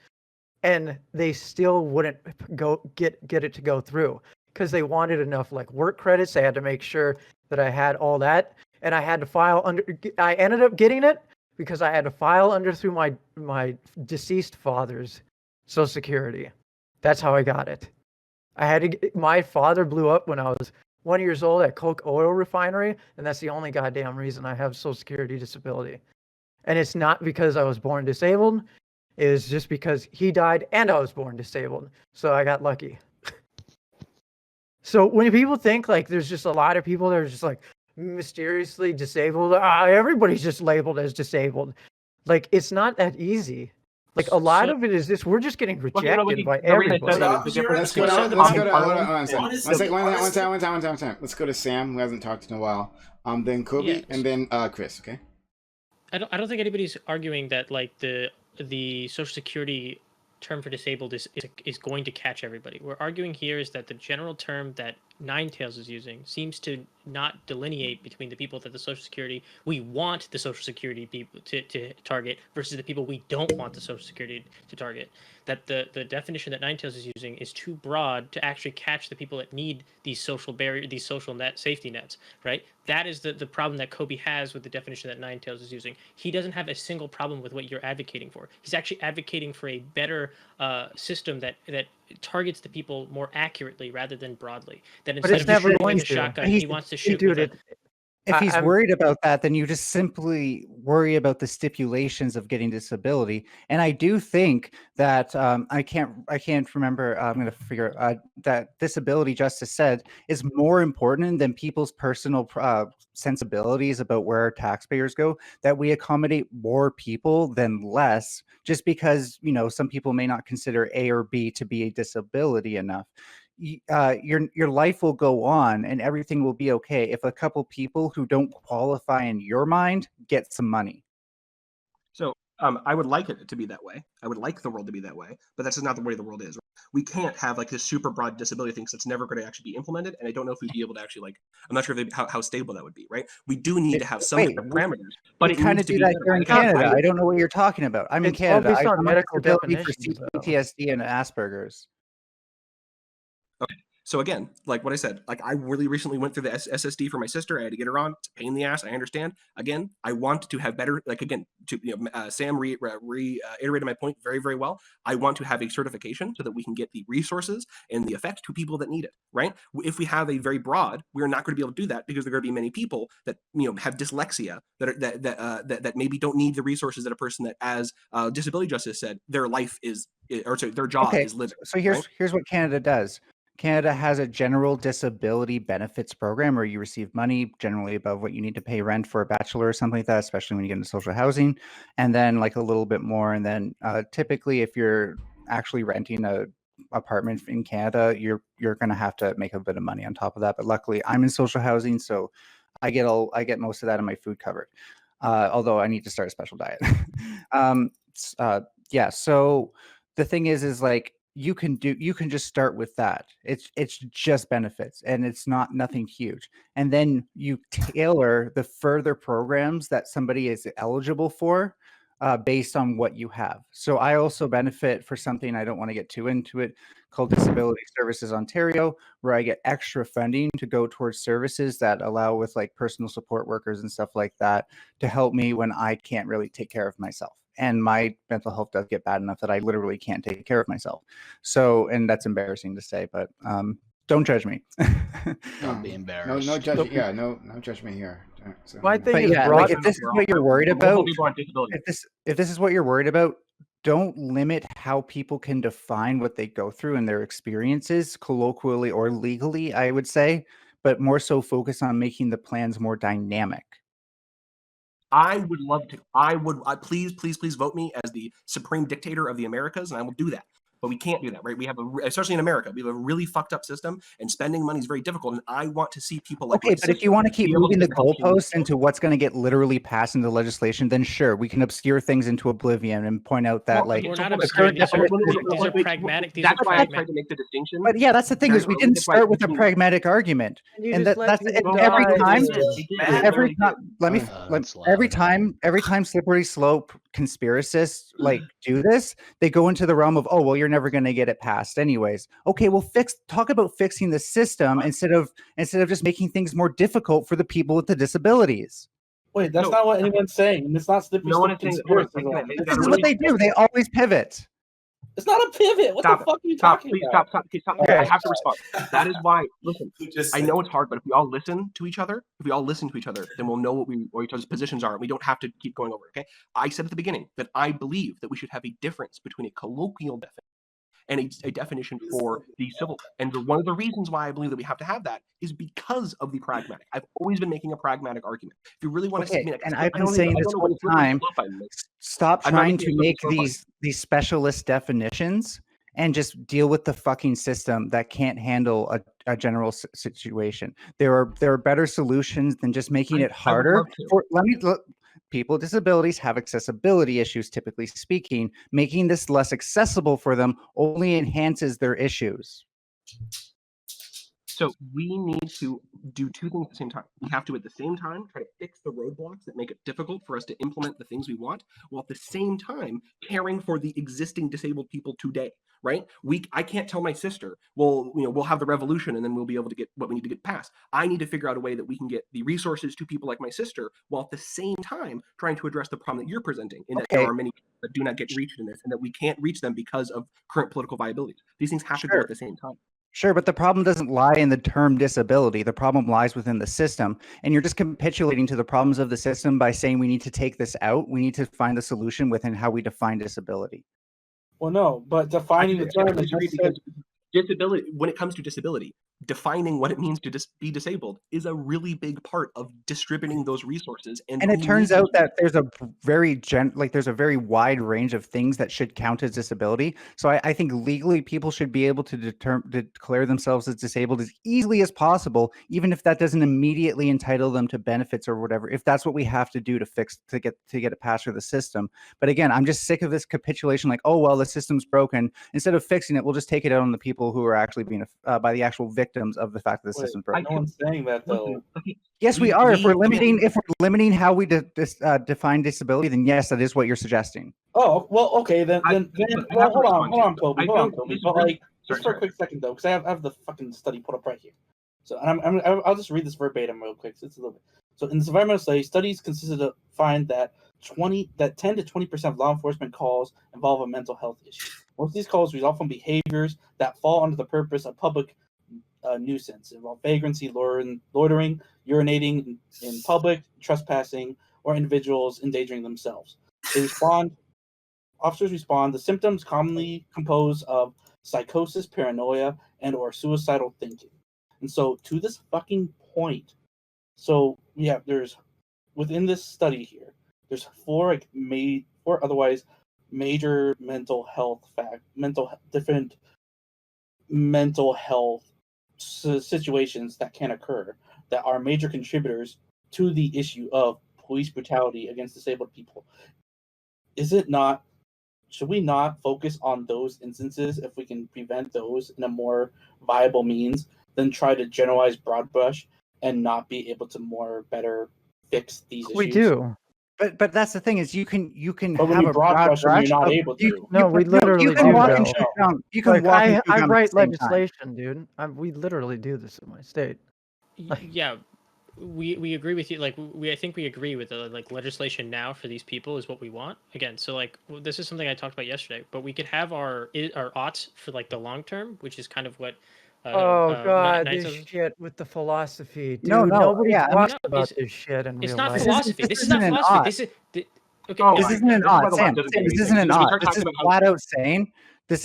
and they still wouldn't get it to go through because they wanted enough like work credits. They had to make sure that I had all that, and I had to file under. I ended up getting it because I had to file under through my deceased father's Social Security. That's how I got it. I had to. My father blew up when I was 1 year old at Coke Oil Refinery, and that's the only goddamn reason I have Social Security disability. And it's not because I was born disabled. It was just because he died and I was born disabled. So I got lucky. So when people think like there's just a lot of people that are just like mysteriously disabled, everybody's just labeled as disabled. Like it's not that easy. Like a lot of it is this: we're just getting rejected by everybody. Let's go to one time. Let's go to Sam, who hasn't talked in a while. Then Kobe, Yes. and then Chris. Okay. I don't think anybody's arguing that like the Social Security term for disabled is going to catch everybody. We're arguing here is that the general term that Ninetales is using seems to not delineate between the people that the Social Security we want the Social Security people to target versus the people we don't want the Social Security to target. That the definition that Ninetales is using is too broad to actually catch the people that need these social these social safety nets, right? That is the problem that Kobe has with the definition that Ninetales is using. He doesn't have a single problem with what you're advocating for. He's actually advocating for a better system that targets the people more accurately rather than broadly. That But instead it's of never shooting going with a to. shotgun, He's- he wants to Hey, shoot dude, with a, If he's I'm- worried about that, then you just simply worry about the stipulations of getting disability. And I do think that I can't remember. I'm going to figure that disability justice said is more important than people's personal sensibilities about where taxpayers go. That we accommodate more people than less, just because some people may not consider A or B to be a disability enough. Your life will go on and everything will be okay if a couple people who don't qualify in your mind get some money. So I would like it to be that way. I would like the world to be that way, but that's just not the way the world is. We can't have like this super broad disability thing, so it's never going to actually be implemented. And I don't know if we'd be able to actually I'm not sure if how stable that would be, right? We do need to have some Wait, kind of parameters, but we it kind needs of to do be that here in Canada. I don't know what you're talking about. I'm in It's all Canada. based on I'm medical disability for definitions, though. PTSD and Asperger's. So again, like what I said, like I really recently went through the SSD for my sister. I had to get her on. It's a pain in the ass. I understand. Again, I want to have better, like again, Sam reiterated my point very, very well. I want to have a certification so that we can get the resources and the effect to people that need it, right? If we have a very broad, we're not going to be able to do that because there are going to be many people that, have dyslexia that maybe don't need the resources that a person that, as disability justice said, their life is, or sorry, their job is living. So here's what Canada does. Canada has a general disability benefits program where you receive money generally above what you need to pay rent for a bachelor or something like that, especially when you get into social housing, and then like a little bit more. And then typically, if you're actually renting a apartment in Canada, you're going to have to make a bit of money on top of that. But luckily, I'm in social housing, so I get most of that in my food covered. Although I need to start a special diet. Yeah. So the thing is like, you can just start with that. It's just benefits and it's nothing huge. And then you tailor the further programs that somebody is eligible for based on what you have. So I also benefit for something, I don't want to get too into it, called Disability Services Ontario, where I get extra funding to go towards services that allow with like personal support workers and stuff like that to help me when I can't really take care of myself. And my mental health does get bad enough that I literally can't take care of myself. So, and that's embarrassing to say, but don't judge me. Don't be embarrassed. No judgment. Yeah, no judgment here. So, My thing But is yeah, broad. like if this is what you're worried about, People on disability. if this is what you're worried about, don't limit how people can define what they go through and their experiences colloquially or legally, I would say, but more so focus on making the plans more dynamic. I would love to. Please vote me as the supreme dictator of the Americas, and I will do that. But we can't do that, right? We have especially in America, we have a really fucked up system, and spending money is very difficult. And I want to see people like Okay, but if you want to keep moving the goalposts into what's going to get literally passed into legislation, then sure, we can obscure things into oblivion and point out that Well, like we're so not hold on. obscuring. These are Wait, pragmatic. These That's are why I pragmatic. tried to make the distinction. But yeah, that's the thing is we didn't That's why start with a between- pragmatic argument, You and just let that's people every die, time. dude. Every time, let me That's every loud. time slippery slope conspiracists like do this, they go into the realm of, oh well, you're never going to get it passed anyways. Okay, well talk about fixing the system instead of just making things more difficult for the people with the disabilities. Wait, that's No. not what anyone's saying. It's not slippery No one slope is saying. Hold on, conspiracy. I This gotta is what really- they do. They always pivot. It's not a pivot. What Stop the fuck are you Stop, talking please about? stop. Okay. I have to respond. That is why. Listen, Who just I said know it's hard, but if we all listen to each other, then we'll know what each other's positions are, and we don't have to keep going over it. Okay? I said at the beginning that I believe that we should have a difference between a colloquial definition and a definition for the civil. And one of the reasons why I believe that we have to have that is because of the pragmatic. I've always been making a pragmatic argument. If you really want to Okay, see, and I've been saying this whole time, stop I'm not trying making to a make slippery slope these specialist definitions and just deal with the fucking system that can't handle a general situation. There are better solutions than just making it I would harder. love to. people with disabilities have accessibility issues, typically speaking. Making this less accessible for them only enhances their issues. So we need to do two things at the same time. We have to, at the same time, try to fix the roadblocks that make it difficult for us to implement the things we want, while at the same time caring for the existing disabled people today. Right? I can't tell my sister, well, we'll have the revolution and then we'll be able to get what we need to get passed. I need to figure out a way that we can get the resources to people like my sister, while at the same time trying to address the problem that you're presenting, in that there are many people that do not get reached in this, and that we can't reach them because of current political viabilities. These things have to go at the same time. Sure, but the problem doesn't lie in the term disability. The problem lies within the system. And you're just capitulating to the problems of the system by saying we need to take this out. We need to find a solution within how we define disability. Well, no, but defining the term is because disability, when it comes to disability, defining what it means to be disabled is a really big part of distributing those resources. And it turns out that there's a very there's a very wide range of things that should count as disability. So I think legally people should be able to declare themselves as disabled as easily as possible, even if that doesn't immediately entitle them to benefits or whatever, if that's what we have to do to get it passed through the system. But again, I'm just sick of this capitulation, like, oh, well, the system's broken. Instead of fixing it, we'll just take it out on the people who are actually being by the actual victims of the fact that the system's broken. No one's saying that, though. Yes, we are. If we're limiting how we define disability, then yes, that is what you're suggesting. Oh, well, okay, then well, hold on, Toby. But like, just for a quick second though, because I have the fucking study put up right here. So I'll just read this verbatim real quick. It's a little bit. So in this environmental study, studies consisted to find that 10 to 20% of law enforcement calls involve a mental health issue. Most of these calls result from behaviors that fall under the purpose of public nuisance, involve vagrancy, loitering, urinating in public, trespassing, or individuals endangering themselves. Officers respond. The symptoms commonly compose of psychosis, paranoia, and or suicidal thinking. And so to this fucking point, so yeah, there's within this study here, there's four otherwise major different mental health situations that can occur that are major contributors to the issue of police brutality against disabled people. Should we not focus on those instances if we can prevent those in a more viable means than try to generalize broad brush and not be able to better fix these issues? We do. But that's the thing is you can But have a broad brush. You're not able to. We literally you can do. walk and shoot down. You can walk and shoot down I at the write same time. legislation, dude. We literally do this in my state. Yeah, we agree with you. Like I think we agree with the legislation now for these people is what we want. Again, so this is something I talked about yesterday. But we could have our oughts for the long term, which is kind of what. God, this shit with the philosophy, dude. Nobody talks about this shit in real life. It's not philosophy. This is not philosophy. This isn't an ought, Sam. This isn't an ought. This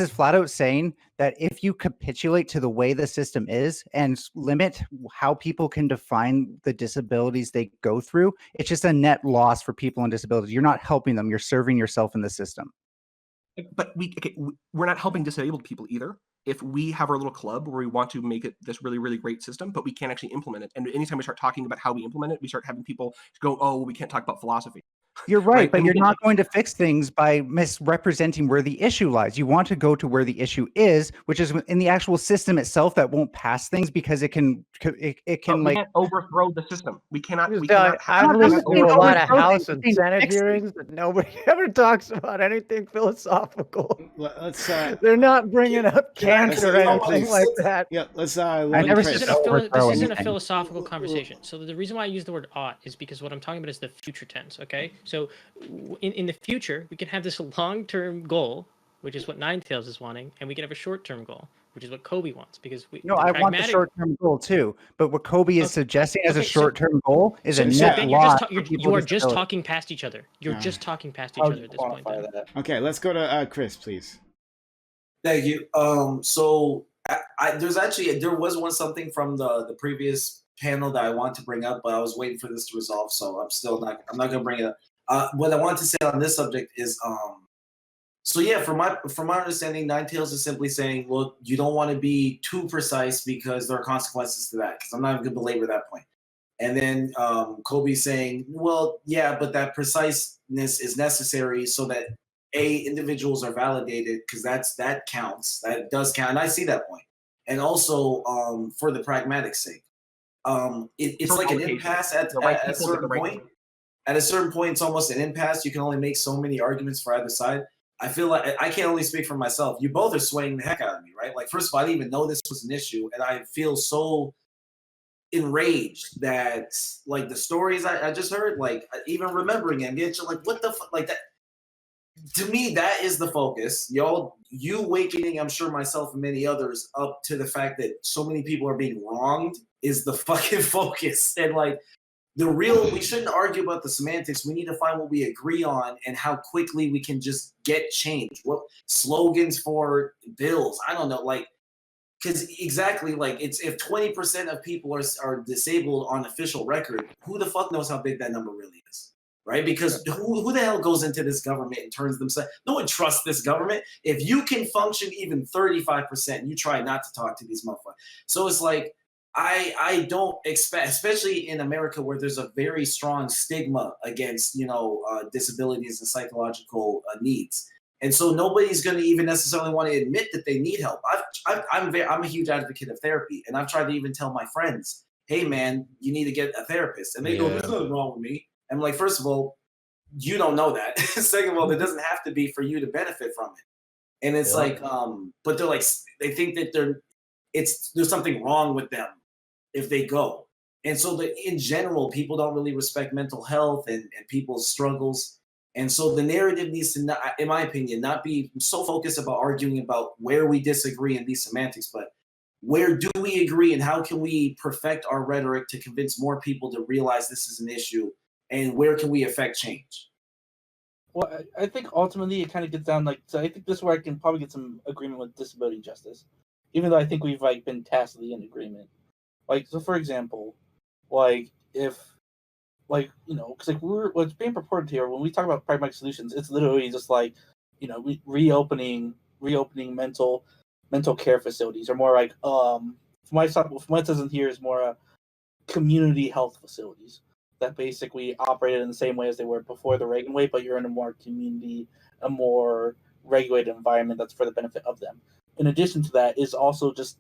is flat out saying that if you capitulate to the way the system is and limit how people can define the disabilities they go through, it's just a net loss for people with disabilities. You're not helping them. You're serving yourself in the system. But we're not helping disabled people either. If we have our little club where we want to make it this really, really great system, but we can't actually implement it. And anytime we start talking about how we implement it, we start having people go, oh, well, we can't talk about philosophy. You're right, but you're not going to fix things by misrepresenting where the issue lies. You want to go to where the issue is, which is in the actual system itself that won't pass things because it can we can't overthrow the system. We cannot. I've listened to a lot of House and Senate hearings that nobody ever talks about anything philosophical. They're not bringing up cancer or anything like that. Yeah, let's. This isn't a philosophical conversation. So the reason why I use the word ought is because what I'm talking about is the future tense. Okay. So in the future, we can have this long-term goal, which is what Ninetales is wanting, and we can have a short-term goal, which is what Kobe wants. Because I want the short-term goal too. But what Kobe is suggesting as a short-term goal is a net loss. You are just talking past each other. You're just talking past each other at this point. Okay, let's go to Chris, please. Thank you. So there was something from the previous panel that I want to bring up, but I was waiting for this to resolve, so I'm not going to bring it up. What I want to say on this subject is, so yeah, from my understanding, Ninetales is simply saying, look, you don't want to be too precise because there are consequences to that. Because I'm not even going to belabor that point. And then Kobe saying, well, yeah, but that preciseness is necessary so that individuals are validated, because that counts. That does count. And I see that point. And also for the pragmatic sake. It's For like an allocation. impasse at The right a people get the certain right point. At a certain point, it's almost an impasse. You can only make so many arguments for either side. I feel like I can't only speak for myself. You both are swaying the heck out of me, right? Like, first of all, I didn't even know this was an issue, and I feel so enraged that, like, the stories I just heard, like, even remembering it, it's like, what the fuck, like that. To me, that is the focus. You awakening, I'm sure myself and many others, up to the fact that so many people are being wronged is the fucking focus. And like, we shouldn't argue about the semantics. We need to find what we agree on and how quickly we can just get change. What slogans for bills? I don't know, like, because exactly, like, it's if 20% of people are disabled on official record, who the fuck knows how big that number really is, right? Because who the hell goes into this government and turns themselves? No one trusts this government. If you can function even 35%, you try not to talk to these motherfuckers. So it's like, I don't expect, especially in America where there's a very strong stigma against, disabilities and psychological needs. And so nobody's going to even necessarily want to admit that they need help. I'm a huge advocate of therapy, and I've tried to even tell my friends, hey, man, you need to get a therapist. And they go, there's nothing wrong with me. I'm like, first of all, you don't know that. Second of all, it doesn't have to be for you to benefit from it. And it's like, but they're like, they think that there's something wrong with them if they go. And so in general, people don't really respect mental health and people's struggles. And so the narrative needs to, not, in my opinion, not be so focused about arguing about where we disagree in these semantics, but where do we agree and how can we perfect our rhetoric to convince more people to realize this is an issue, and where can we affect change? Well, I think ultimately it kind of gets down, like, so I think this is where I can probably get some agreement with disability justice, even though I think we've like been tacitly in agreement. Like, so for example, like if, like, because like what's being purported here when we talk about pragmatic solutions, it's literally just like, reopening mental care facilities, or more like from what it says in here is more community health facilities that basically operated in the same way as they were before the Reagan wave, but you're in a more regulated environment that's for the benefit of them. In addition to that is also just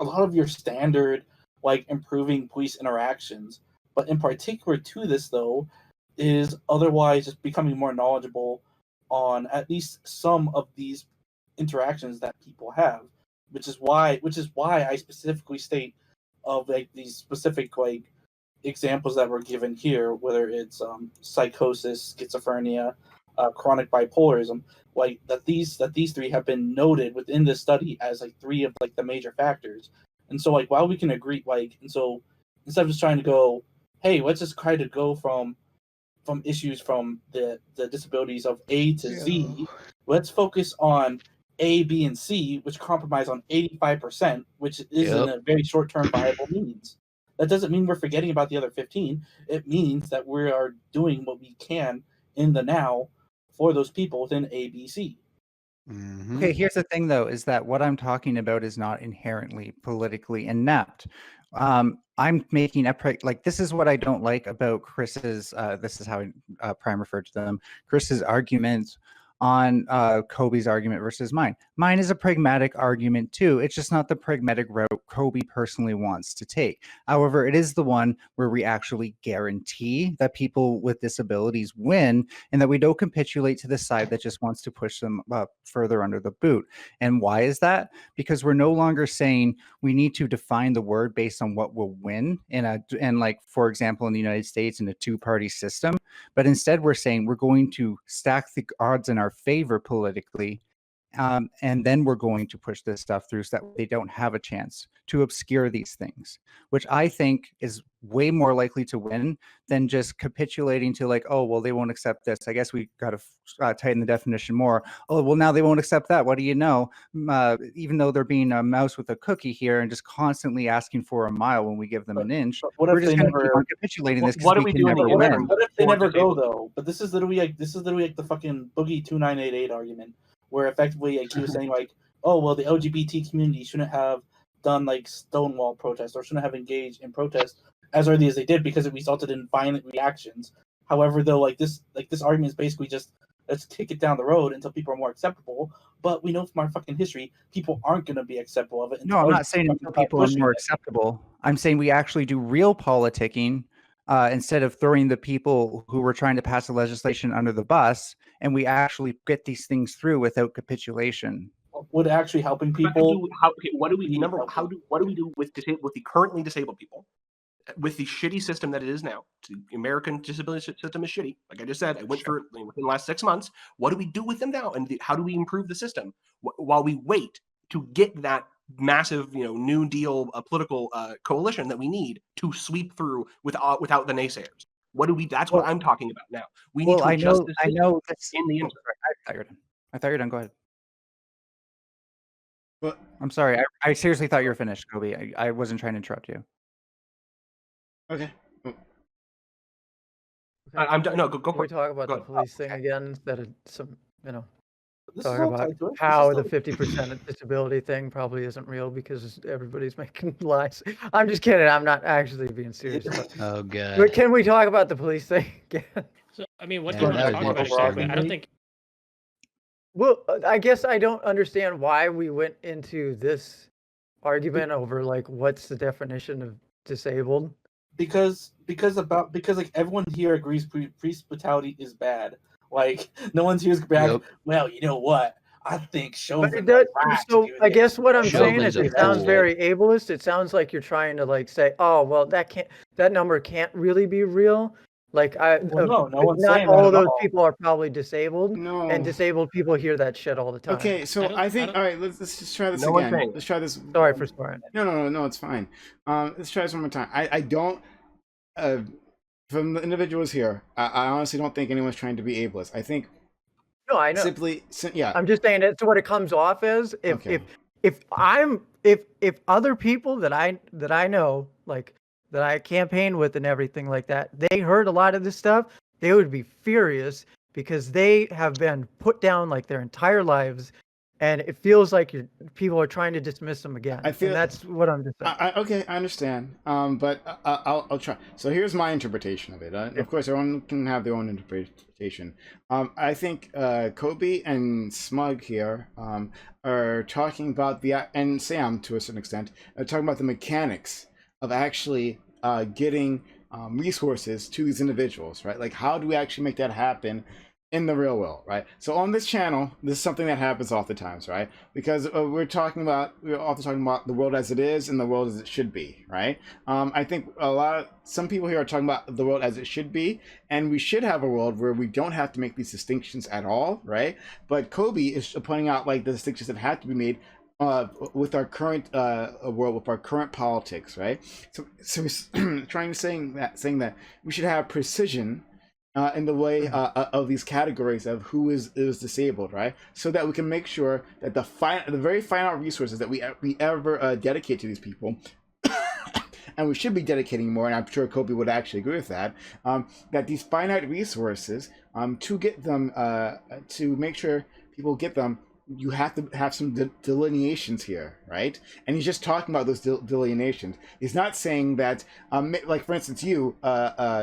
a lot of your standard, like, improving police interactions. But in particular to this, though, is otherwise just becoming more knowledgeable on at least some of these interactions that people have, which is why I specifically state of like these specific like examples that were given here, whether it's psychosis, schizophrenia, chronic bipolarism, like that these three have been noted within this study as like three of like the major factors. And so like while we can agree, like, and so instead of just trying to go, hey, let's just try to go from issues from the disabilities of A to Z, let's focus on A, B, and C, which compromise on 85%, which isn't a very short-term viable means. That doesn't mean we're forgetting about the other 15. It means that we are doing what we can in the now for those people within A, B, C. Okay, here's the thing, though, is that what I'm talking about is not inherently politically inept. I'm making like, this is what I don't like about Chris's, this is how Prime referred to them, Chris's argument on Kobe's argument versus mine. Mine is a pragmatic argument too. It's just not the pragmatic route Kobe personally wants to take. However, it is the one where we actually guarantee that people with disabilities win, and that we don't capitulate to the side that just wants to push them further under the boot. And why is that? Because we're no longer saying we need to define the word based on what will win and like, for example, in the United States in a two-party system, but instead we're saying we're going to stack the odds in our favor politically, and then we're going to push this stuff through so that they don't have a chance to obscure these things, which I think is way more likely to win than just capitulating to like, oh, well, they won't accept this. I guess we got to tighten the definition more. Oh, well, now they won't accept that. What do you know? Even though they're being a mouse with a cookie here and just constantly asking for a mile when we give them an inch, we're just going to keep on capitulating this because we can never win. What if they never go, though? But this is literally like the fucking Boogie 2988 argument, where effectively like he was saying like, oh, well, the LGBT community shouldn't have done like Stonewall protests or shouldn't have engaged in protests as early as they did because it resulted in violent reactions. However, though, like this argument is basically just let's kick it down the road until people are more acceptable. But we know from our fucking history, people aren't going to be acceptable of it. No, I'm not saying until people are more acceptable. I'm saying we actually do real politicking instead of throwing the people who were trying to pass the legislation under the bus, and we actually get these things through without capitulation. Would actually helping people. What do we do with the currently disabled people? With the shitty system that it is now, the American disability system is shitty. Like I just said, I went through it within the last 6 months. What do we do with them now? And how do we improve the system while we wait to get that massive, New Deal political coalition that we need to sweep through without the naysayers? What do we? That's what I'm talking about now. We need to adjust this. I know that's in the interim. I thought you were done. Go ahead. But I'm sorry. I seriously thought you were finished, Kobe. I wasn't trying to interrupt you. okay. I'm done. No, go Can for we it. talk about Go the ahead. police thing again instead of some, This talk is all about tied to it. how This the is 50% disability thing probably isn't real because everybody's making lies. I'm just kidding. I'm not actually being serious. Oh god. But can we talk about the police thing again? So, I mean, what Yeah, do you want that to talk would about be exactly? I don't interesting. think. Well, I guess I don't understand why we went into this argument over like what's the definition of disabled. because like everyone here agrees police brutality is bad. Like no one's here is bad. Yep. Well, you know what? I think But Chauvin it does, was right to so do I this. guess what I'm saying Chauvin's is a it sounds fool. very ableist. It sounds like you're trying to like say, oh well, that number can't really be real. Like Well, no one's not saying all that of at those all. people are probably disabled, No. and disabled people hear that shit all the time. Okay, so don't- I I think don't- all right. Let's just try this No one's again. saying Let's try this. Sorry for swearing. No, it's fine. Let's try this one more time. I don't. From the individuals here, I honestly don't think anyone's trying to be ableist. I think No, I know. yeah. I'm just saying that's what it comes off as. Okay. If other people that I know, like that I campaign with and everything like that, they heard a lot of this stuff, they would be furious because they have been put down like their entire lives, and it feels like people are trying to dismiss them again. I feel- and that's what I'm just saying. Okay, I understand. But I'll try. So here's my interpretation of it. Of course, everyone can have their own interpretation. I think Kobe and Smug here are talking about and Sam to a certain extent are talking about the mechanics of actually getting resources to these individuals, right? Like, how do we actually make that happen in the real world, right? So on this channel, this is something that happens oftentimes, right? Because we're often talking about the world as it is and the world as it should be, right? I think some people here are talking about the world as it should be, and we should have a world where we don't have to make these distinctions at all, right? But Kobe is pointing out like the distinctions that have to be made with our current world, with our current politics, right? So he's trying to saying that we should have precision in the way of these categories of who is disabled, right? So that we can make sure that the very finite resources that we ever dedicate to these people, and we should be dedicating more, and I'm sure Kobe would actually agree with that, that these finite resources, to get them, to make sure people get them, you have to have some delineations here, right? And he's just talking about those delineations. He's not saying that, like for instance, you,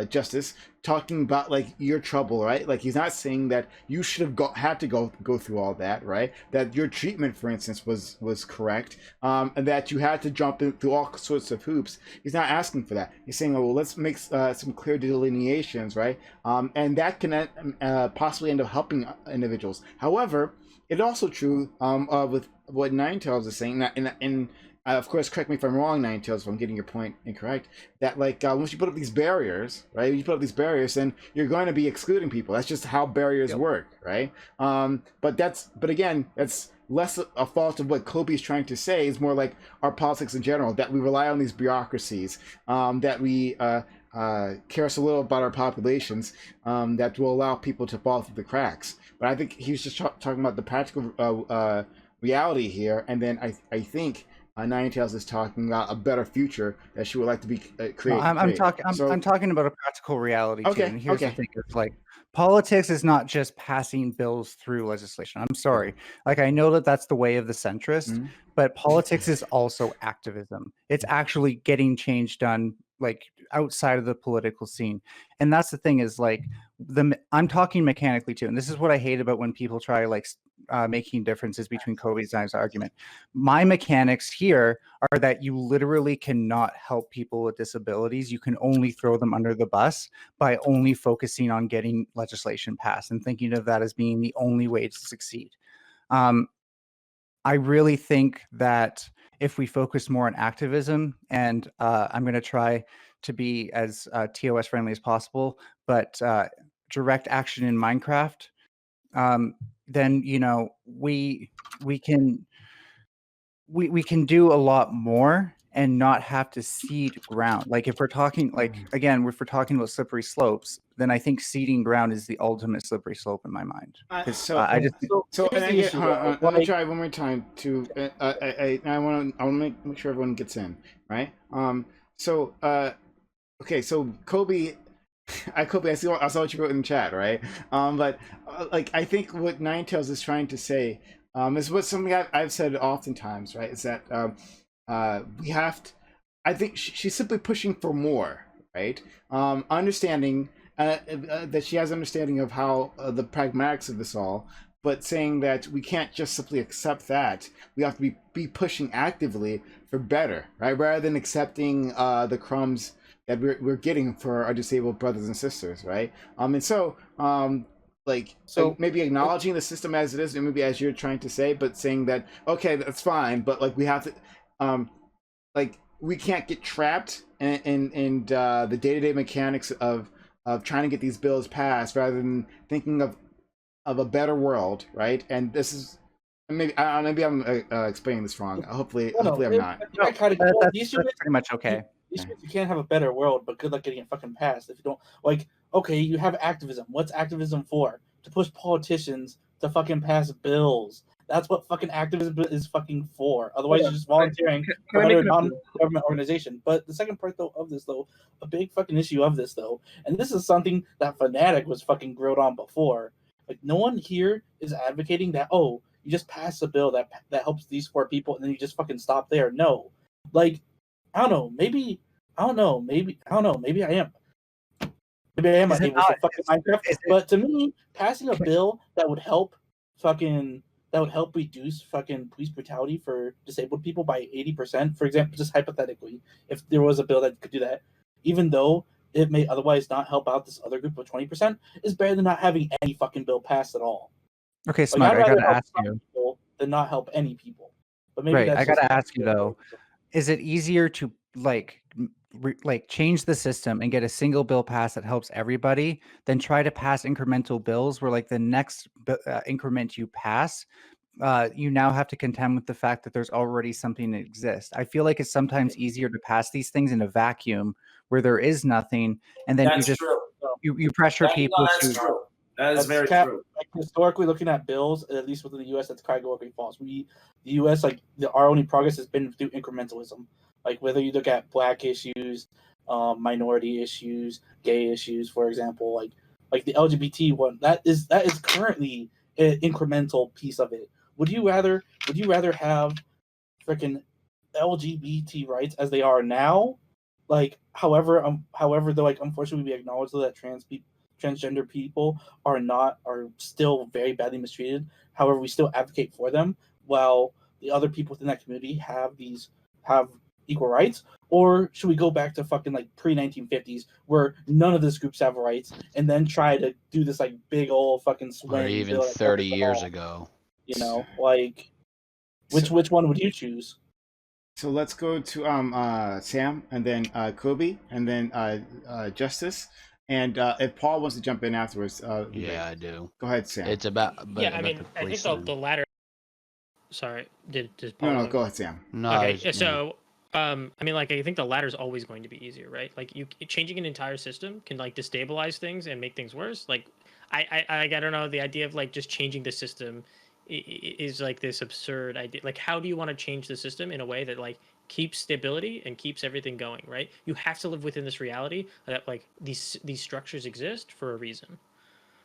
Justice, talking about like your trouble, right? Like he's not saying that you should have had to go through all that, right? That your treatment, for instance, was correct, and that you had to jump through all sorts of hoops. He's not asking for that. He's saying, well, let's make some clear delineations, right? And that can possibly end up helping individuals. However, it's also true with what Ninetales is saying. And of course, correct me if I'm wrong, Ninetales, if I'm getting your point incorrect. That like once you put up these barriers, right? You put up these barriers, then you're going to be excluding people. That's just how barriers work, right? But again, that's less a fault of what Kobe is trying to say. Is more like our politics in general, that we rely on these bureaucracies, that we care so little about our populations, that will allow people to fall through the cracks. But I think he's just talking about the practical reality here, and then I think Ninetales is talking about a better future that she would like to be create. I'm talking about a practical reality too. And here's the thing: it's like politics is not just passing bills through legislation. I'm sorry, like I know that that's the way of the centrist, but politics is also activism. It's actually getting change done, like outside of the political scene. And that's the thing is like I'm talking mechanically too. And this is what I hate about when people try like making differences between Kobe's and I's argument. My mechanics here are that you literally cannot help people with disabilities. You can only throw them under the bus by only focusing on getting legislation passed and thinking of that as being the only way to succeed. I really think that if we focus more on activism, and I'm going to try to be as TOS friendly as possible, but direct action in Minecraft, then we can do a lot more and not have to seed ground. Like if we're talking, like again, if we're talking about slippery slopes, then I think seeding ground is the ultimate slippery slope in my mind. I just So here's and the issue, though. let me try one more time to I want to make sure everyone gets in, right? Okay, so Kobe, Kobe, I saw what you wrote in the chat, right? But like I think what Ninetales is trying to say is what something I've said oftentimes, right? Is that we have to. I think she's simply pushing for more, right? Understanding that she has understanding of how the pragmatics of this all, but saying that we can't just simply accept that. We have to be pushing actively for better, right? Rather than accepting the crumbs that we're getting for our disabled brothers and sisters, right? Like maybe acknowledging the system as it is, and maybe as you're trying to say, but saying that okay, that's fine, but like we have to, like we can't get trapped in the day-to-day mechanics of trying to get these bills passed, rather than thinking of a better world, right? And this is maybe I'm explaining this wrong. Hopefully I'm not. That's pretty much okay. You can't have a better world, but good luck getting it fucking passed if you don't. Like, okay, you have activism. What's activism for? To push politicians to fucking pass bills. That's what fucking activism is fucking for. Otherwise, you're just volunteering for another non-government organization. But the second part of this, a big fucking issue of this, though, and this is something that Fanatic was fucking grilled on before. Like, no one here is advocating that, oh, you just pass a bill that helps these poor people, and then you just fucking stop there. No. Like, I don't know. Maybe I am. Maybe I am able to fucking Minecraft. But to me, passing a bill that would help reduce fucking police brutality for disabled people by 80%, for example, just hypothetically, if there was a bill that could do that, even though it may otherwise not help out this other group of 20%, is better than not having any fucking bill passed at all. Okay, Smug, I gotta ask you. Than not help any people. But maybe I gotta ask you though, is it easier to like change the system and get a single bill passed that helps everybody than try to pass incremental bills where like the next increment you pass, you now have to contend with the fact that there's already something that exists? I feel like it's sometimes easier to pass these things in a vacuum where there is nothing, and then you pressure people to. True. That's very true. Like, historically, looking at bills, at least within the U.S., that's categorically false. The U.S., like our only progress has been through incrementalism. Like whether you look at Black issues, minority issues, gay issues, for example, like the LGBT one, that is currently an incremental piece of it. Would you rather have freaking LGBT rights as they are now? Like, however, though, like unfortunately we acknowledge that transgender people are still very badly mistreated. However, we still advocate for them, while the other people within that community have equal rights. Or should we go back to fucking like pre-1950s where none of these groups have rights, and then try to do this like big old fucking swing? Or even 30 years ago. You know, like which one would you choose? So let's go to Sam, and then Kobe, and then Justice. And if Paul wants to jump in afterwards, yeah, I do. Go ahead, Sam. It's about. I mean, I think the latter. Sorry, did Paul? No, go ahead, Sam. No. Okay, so I mean, like, I think the latter is always going to be easier, right? Like, changing an entire system can like destabilize things and make things worse. Like, I don't know, the idea of like just changing the system is like this absurd idea. Like, how do you want to change the system in a way that like keeps stability and keeps everything going, right? You have to live within this reality that like these structures exist for a reason.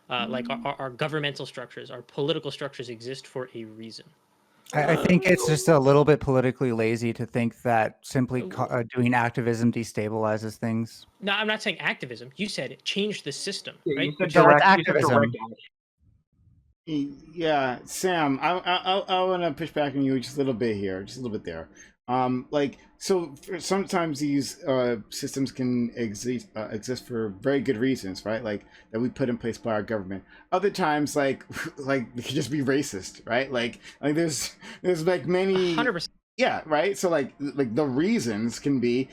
Like our governmental structures, our political structures exist for a reason. I think it's just a little bit politically lazy to think that simply doing activism destabilizes things. No, I'm not saying activism. You said change the system, Yeah, right? you said Yeah, that's direct. You said activism. direct action. Yeah, Sam, I want to push back on you just a little bit here, just a little bit there. Like, so sometimes these systems can exist for very good reasons, right? Like that we put in place by our government. Other times, like they could just be racist, right? Like there's like many. 100%. Yeah, right. So like the reasons can be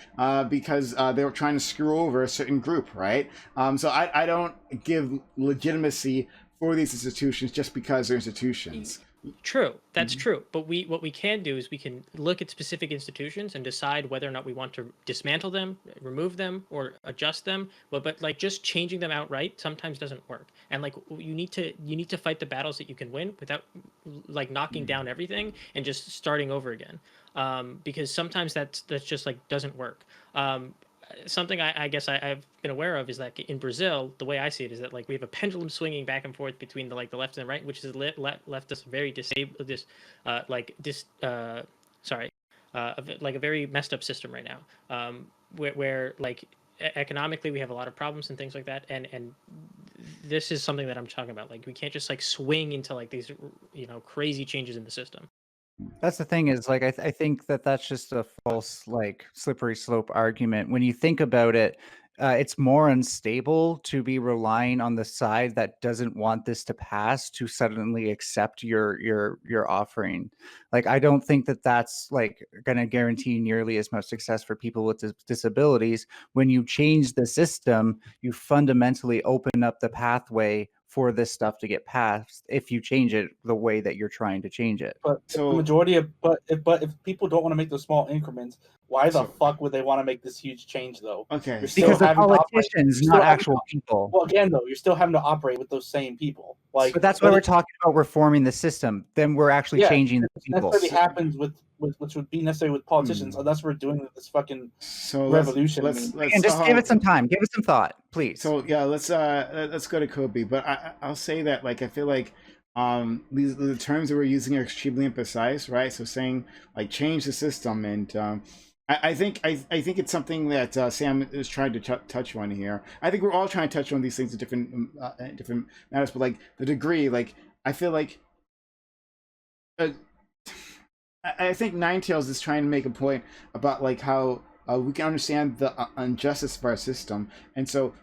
because they were trying to screw over a certain group, right? So I don't give legitimacy for these institutions just because they're institutions. True, that's true. But what we can do is we can look at specific institutions and decide whether or not we want to dismantle them, remove them, or adjust them. But like just changing them outright sometimes doesn't work. And like you need to fight the battles that you can win without like knocking down everything and just starting over again. Because sometimes that's just like doesn't work. Something I guess I've been aware of is that in Brazil, the way I see it is that like we have a pendulum swinging back and forth between the left and the right, which has left us very disabled, like a very messed up system right now, where like economically we have a lot of problems and things like that, and this is something that I'm talking about. Like we can't just like swing into like these crazy changes in the system. That's the thing is like I think that that's just a false like slippery slope argument. When you think about it, it's more unstable to be relying on the side that doesn't want this to pass to suddenly accept your offering. Like I don't think that that's like going to guarantee nearly as much success for people with disabilities. When you change the system, you fundamentally open up the pathway for this stuff to get passed if you change it the way that you're trying to change it. But So- the majority of if people don't want to make those small increments, why the fuck would they want to make this huge change though? Okay. You're still Because they're having to operate- politicians, you're not still having actual to- people. Well, again though, you're still having to operate with those same people. Like, But that's why we're talking about reforming the system. Then we're actually Yeah, changing the people. necessarily happens with which would be necessary with politicians unless we're doing this fucking So revolution. Let's And just give it some time. Give it some thought, please. So yeah, let's go to Kobe. But I'll say that like I feel like the terms that we're using are extremely imprecise, right? So saying like change the system, and I think it's something that Sam is trying to touch on here. I think we're all trying to touch on these things in different matters, but like the degree, like I feel like. I think Ninetales is trying to make a point about like how we can understand the injustice of our system, and so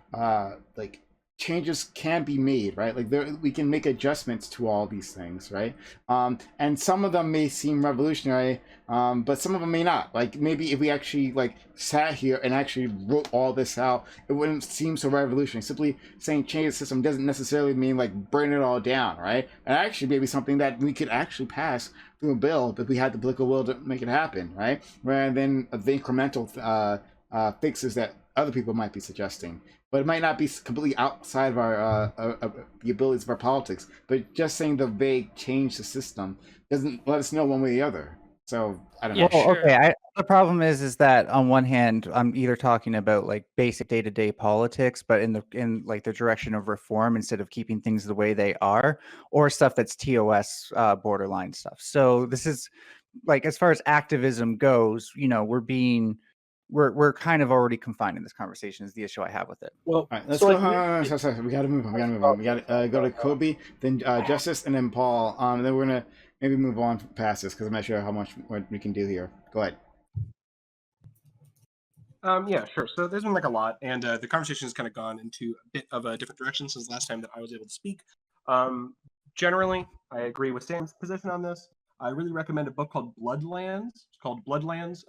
like changes can be made, right? Like we can make adjustments to all these things, right? And some of them may seem revolutionary, but some of them may not. Like maybe if we actually like sat here and actually wrote all this out, it wouldn't seem so revolutionary. Simply saying change the system doesn't necessarily mean like burn it all down, right? And actually maybe something that we could actually pass through a bill if we had the political will to make it happen, right? Rather than the incremental fixes that other people might be suggesting. But it might not be completely outside of our the abilities of our politics. But just saying the vague change the system doesn't let us know one way or the other. So I don't know. Well, Sure. okay. The problem is that on one hand, I'm either talking about like basic day-to-day politics, but in like the direction of reform instead of keeping things the way they are, or stuff that's TOS borderline stuff. So this is like as far as activism goes, we're kind of already confined in this conversation is the issue I have with it. well. All right, let's so, go. like, Sorry, we gotta move on. We gotta go to Kobe, then Justice, and then Paul. Then we're gonna maybe move on past this because I'm not sure how much more we can do here. Go ahead. Yeah, sure. So there's been like a lot, and the conversation has kind of gone into a bit of a different direction since last time that I was able to speak. Generally, I agree with Sam's position on this. I really recommend a book called Bloodlands. It's called Bloodlands,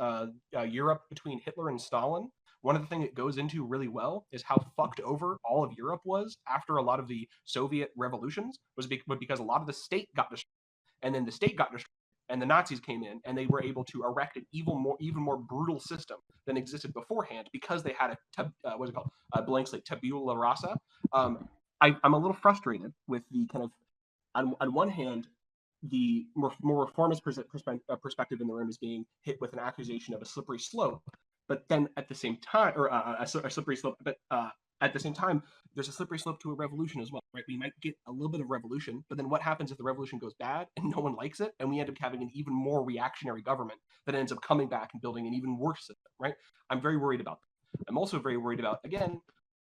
Europe between Hitler and Stalin. One of the things it goes into really well is how fucked over all of Europe was after a lot of the Soviet revolutions was because a lot of the state got destroyed, and then the state got destroyed, and the Nazis came in, and they were able to erect an even more brutal system than existed beforehand because they had a blank slate, tabula rasa. I'm a little frustrated with the kind of on one hand, the more reformist perspective in the room is being hit with an accusation of a slippery slope, but then at the same time, or a slippery slope, but at the same time, there's a slippery slope to a revolution as well. right? We might get a little bit of revolution, but then what happens if the revolution goes bad and no one likes it, and we end up having an even more reactionary government that ends up coming back and building an even worse system, right? I'm very worried about that. I'm also very worried about, again,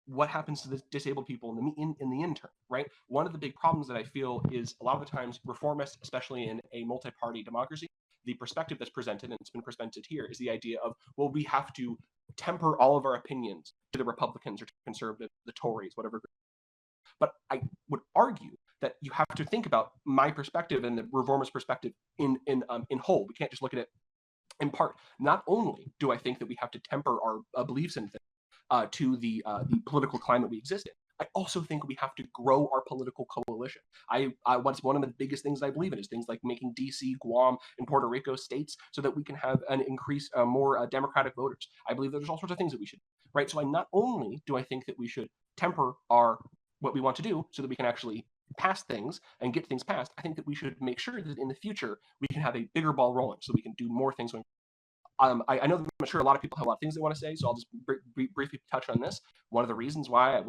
what happens to the disabled people in the interim, right? One of the big problems that I feel is a lot of the times reformists, especially in a multi-party democracy, the perspective that's presented, and it's been presented here, is the idea of, well, we have to temper all of our opinions to the Republicans or to conservatives, the Tories, whatever. But I would argue that you have to think about my perspective and the reformist perspective in whole. We can't just look at it in part. Not only do I think that we have to temper our beliefs in things to the political climate we exist in, I also think we have to grow our political coalition. What's one of the biggest things I believe in is things like making DC, Guam, and Puerto Rico states so that we can have an increase more Democratic voters. I believe that there's all sorts of things that we should, right? So not only do I think that we should temper what we want to do so that we can actually pass things and get things passed, I think that we should make sure that in the future we can have a bigger ball rolling so we can do more things. I know that I'm sure a lot of people have a lot of things they want to say, so I'll just briefly touch on this. One of the reasons why I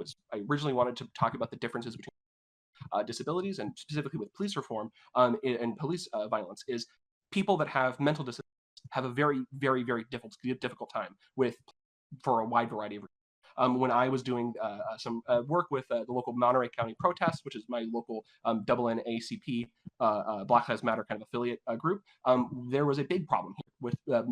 originally wanted to talk about the differences between disabilities and specifically with police reform and police violence is people that have mental disabilities have a very, very, very difficult time for a wide variety of reasons. When I was doing some work with the local Monterey County Protest, which is my local NAACP Black Lives Matter kind of affiliate group, there was a big problem here.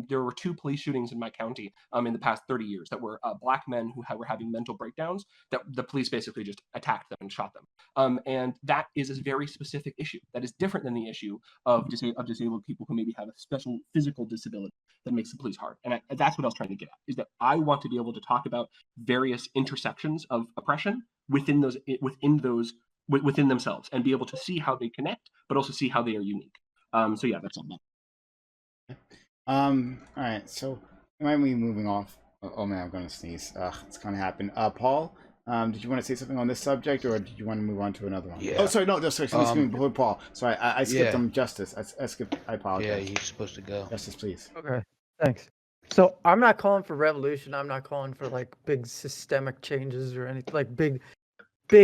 There were 2 police shootings in my county in the past 30 years that were black men who were having mental breakdowns that the police basically just attacked them and shot them. And that is a very specific issue. That is different than the issue of disabled people who maybe have a special physical disability that makes the police hard. And that's what I was trying to get at, is that I want to be able to talk about various intersections of oppression within themselves and be able to see how they connect, but also see how they are unique. So yeah, that's all about. All right, so might be moving off. Oh man, I'm gonna sneeze. It's gonna happen. Paul, did you want to say something on this subject, or did you want to move on to another one? Yeah. Oh, sorry, no, excuse me, before Paul. Sorry, I skipped Yeah. Justice. I skipped. I apologize. Yeah, you're supposed to go. Justice, please. Okay, thanks. So I'm not calling for revolution. I'm not calling for like big systemic changes or anything like big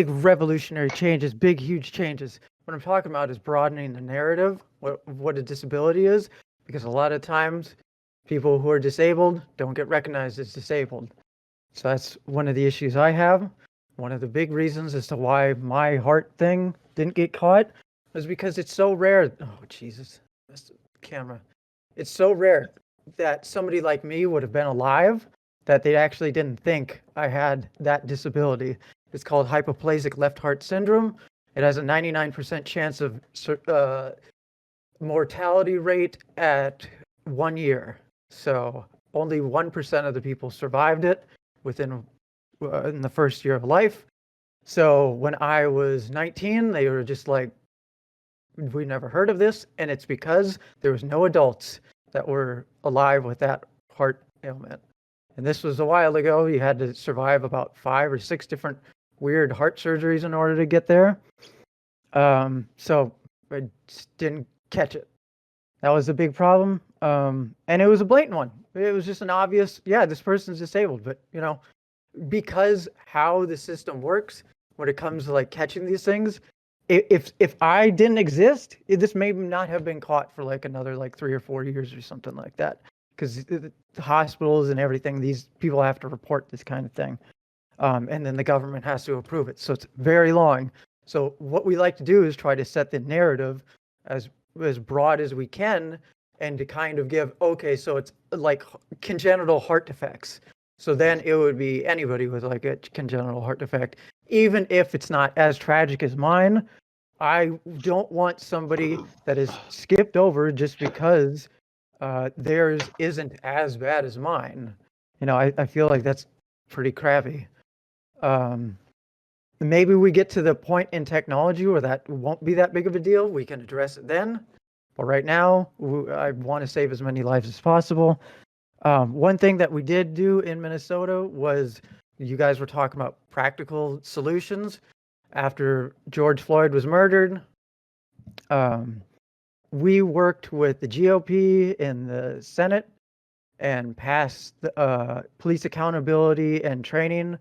revolutionary changes, big huge changes. What I'm talking about is broadening the narrative, what a disability is, because a lot of times people who are disabled don't get recognized as disabled. So that's one of the issues I have. One of the big reasons as to why my heart thing didn't get caught was because it's so rare. Oh, Jesus, that's the camera. It's so rare that somebody like me would have been alive that they actually didn't think I had that disability. It's called hypoplasic left heart syndrome. It has a 99% chance of mortality rate at 1 year. So only 1% of the people survived it within in the first year of life. So when I was 19, they were just like, we never heard of this. And it's because there was no adults that were alive with that heart ailment. And this was a while ago. You had to survive about 5 or 6 different weird heart surgeries in order to get there. So I just didn't catch it. That was a big problem. And it was a blatant one. It was just an obvious, yeah, this person's disabled. But, you know, because how the system works when it comes to like catching these things, if I didn't exist, this may not have been caught for like another like 3 or 4 years or something like that. Because the hospitals and everything, these people have to report this kind of thing. And then the government has to approve it. So it's very long. So what we like to do is try to set the narrative as broad as we can and to kind of give, okay, so it's like congenital heart defects. So then it would be anybody with like a congenital heart defect. Even if it's not as tragic as mine, I don't want somebody that is skipped over just because theirs isn't as bad as mine. You know, I feel like that's pretty crappy. Maybe we get to the point in technology where that won't be that big of a deal. We can address it then. But right now, I want to save as many lives as possible. One thing that we did do in Minnesota was you guys were talking about practical solutions after George Floyd was murdered. We worked with the GOP in the Senate and passed the police accountability and training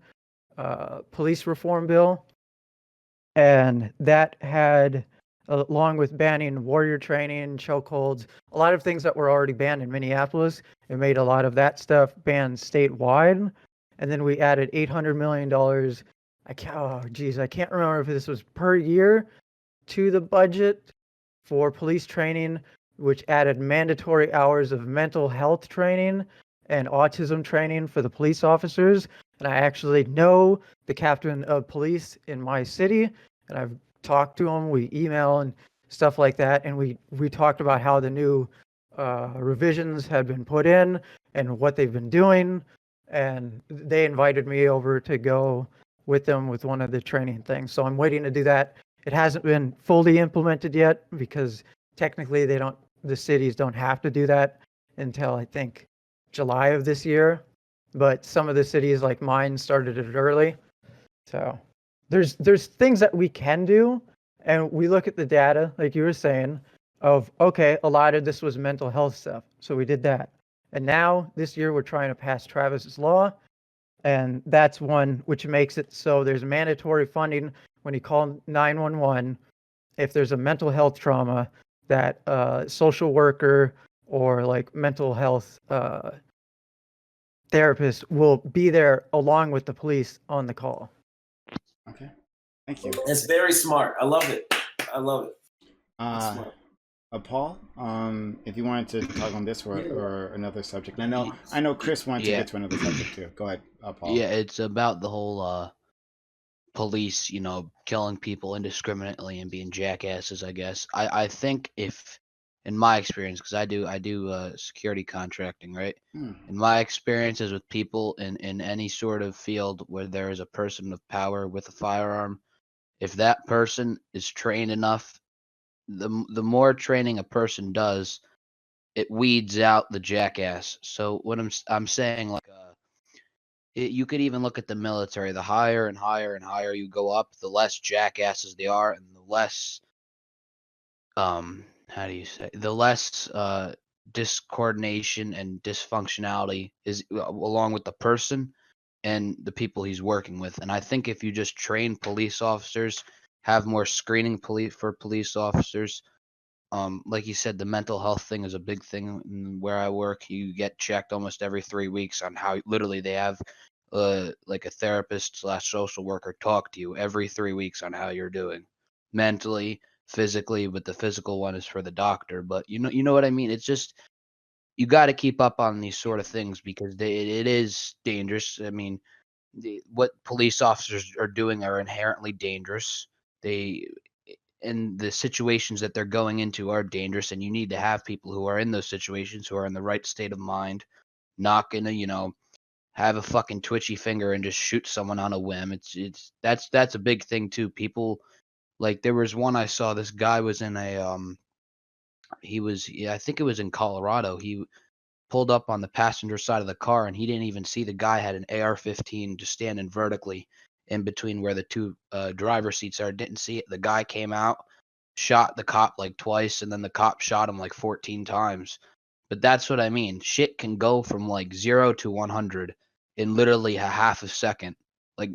police reform bill. and that had, along with banning warrior training, chokeholds, a lot of things that were already banned in Minneapolis. It made a lot of that stuff banned statewide, and then we added $800 million. I can't remember if this was per year to the budget for police training, which added mandatory hours of mental health training and autism training for the police officers. And I actually know the captain of police in my city, and I've talked to him. We email and stuff like that, and we talked about how the new revisions had been put in and what they've been doing. And they invited me over to go with them with one of the training things. So I'm waiting to do that. It hasn't been fully implemented yet because technically the cities don't have to do that until I think July of this year. But some of the cities like mine started it early. So there's things that we can do, and we look at the data, like you were saying, of okay, a lot of this was mental health stuff. So we did that. And now this year we're trying to pass Travis's law. And that's one which makes it so there's mandatory funding when you call 911 if there's a mental health trauma, that social worker or like mental health therapist will be there along with the police on the call. Okay, thank you. It's very smart. I love it. I love it. That's smart. Paul, if you wanted to talk on this or another subject, I know Chris wanted to get to another subject too. Go ahead, Paul. Yeah, it's about the whole police, killing people indiscriminately and being jackasses, I guess. I think if, in my experience, because I do security contracting, right? In my experiences with people in any sort of field where there is a person of power with a firearm, if that person is trained enough, the more training a person does, it weeds out the jackass. So what I'm saying, like, you could even look at the military. The higher and higher and higher you go up, the less jackasses they are, and the less the less discoordination and dysfunctionality is along with the person and the people he's working with. And I think if you just train police officers, have more screening for police officers, like you said, the mental health thing is a big thing where I work. You get checked almost every 3 weeks on how literally they have like a therapist / social worker talk to you every 3 weeks on how you're doing mentally, physically, but the physical one is for the doctor. But you know what I mean? It's just, you got to keep up on these sort of things because it is dangerous. I mean, what police officers are doing are inherently dangerous. And the situations that they're going into are dangerous, and you need to have people who are in those situations who are in the right state of mind, not gonna, have a fucking twitchy finger and just shoot someone on a whim. That's a big thing too. People, like, there was one I saw, this guy was in a I think it was in Colorado. He pulled up on the passenger side of the car and he didn't even see the guy had an AR-15 just standing vertically in between where the two driver seats are. Didn't see it. The guy came out, shot the cop like twice, and then the cop shot him like 14 times. But that's what I mean. Shit can go from like 0 to 100 in literally a half a second. Like,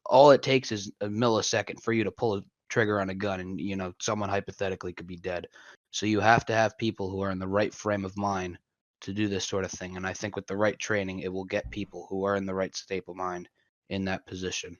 all it takes is a millisecond for you to pull a trigger on a gun and, someone hypothetically could be dead. So you have to have people who are in the right frame of mind to do this sort of thing. And I think with the right training, it will get people who are in the right state of mind in that position.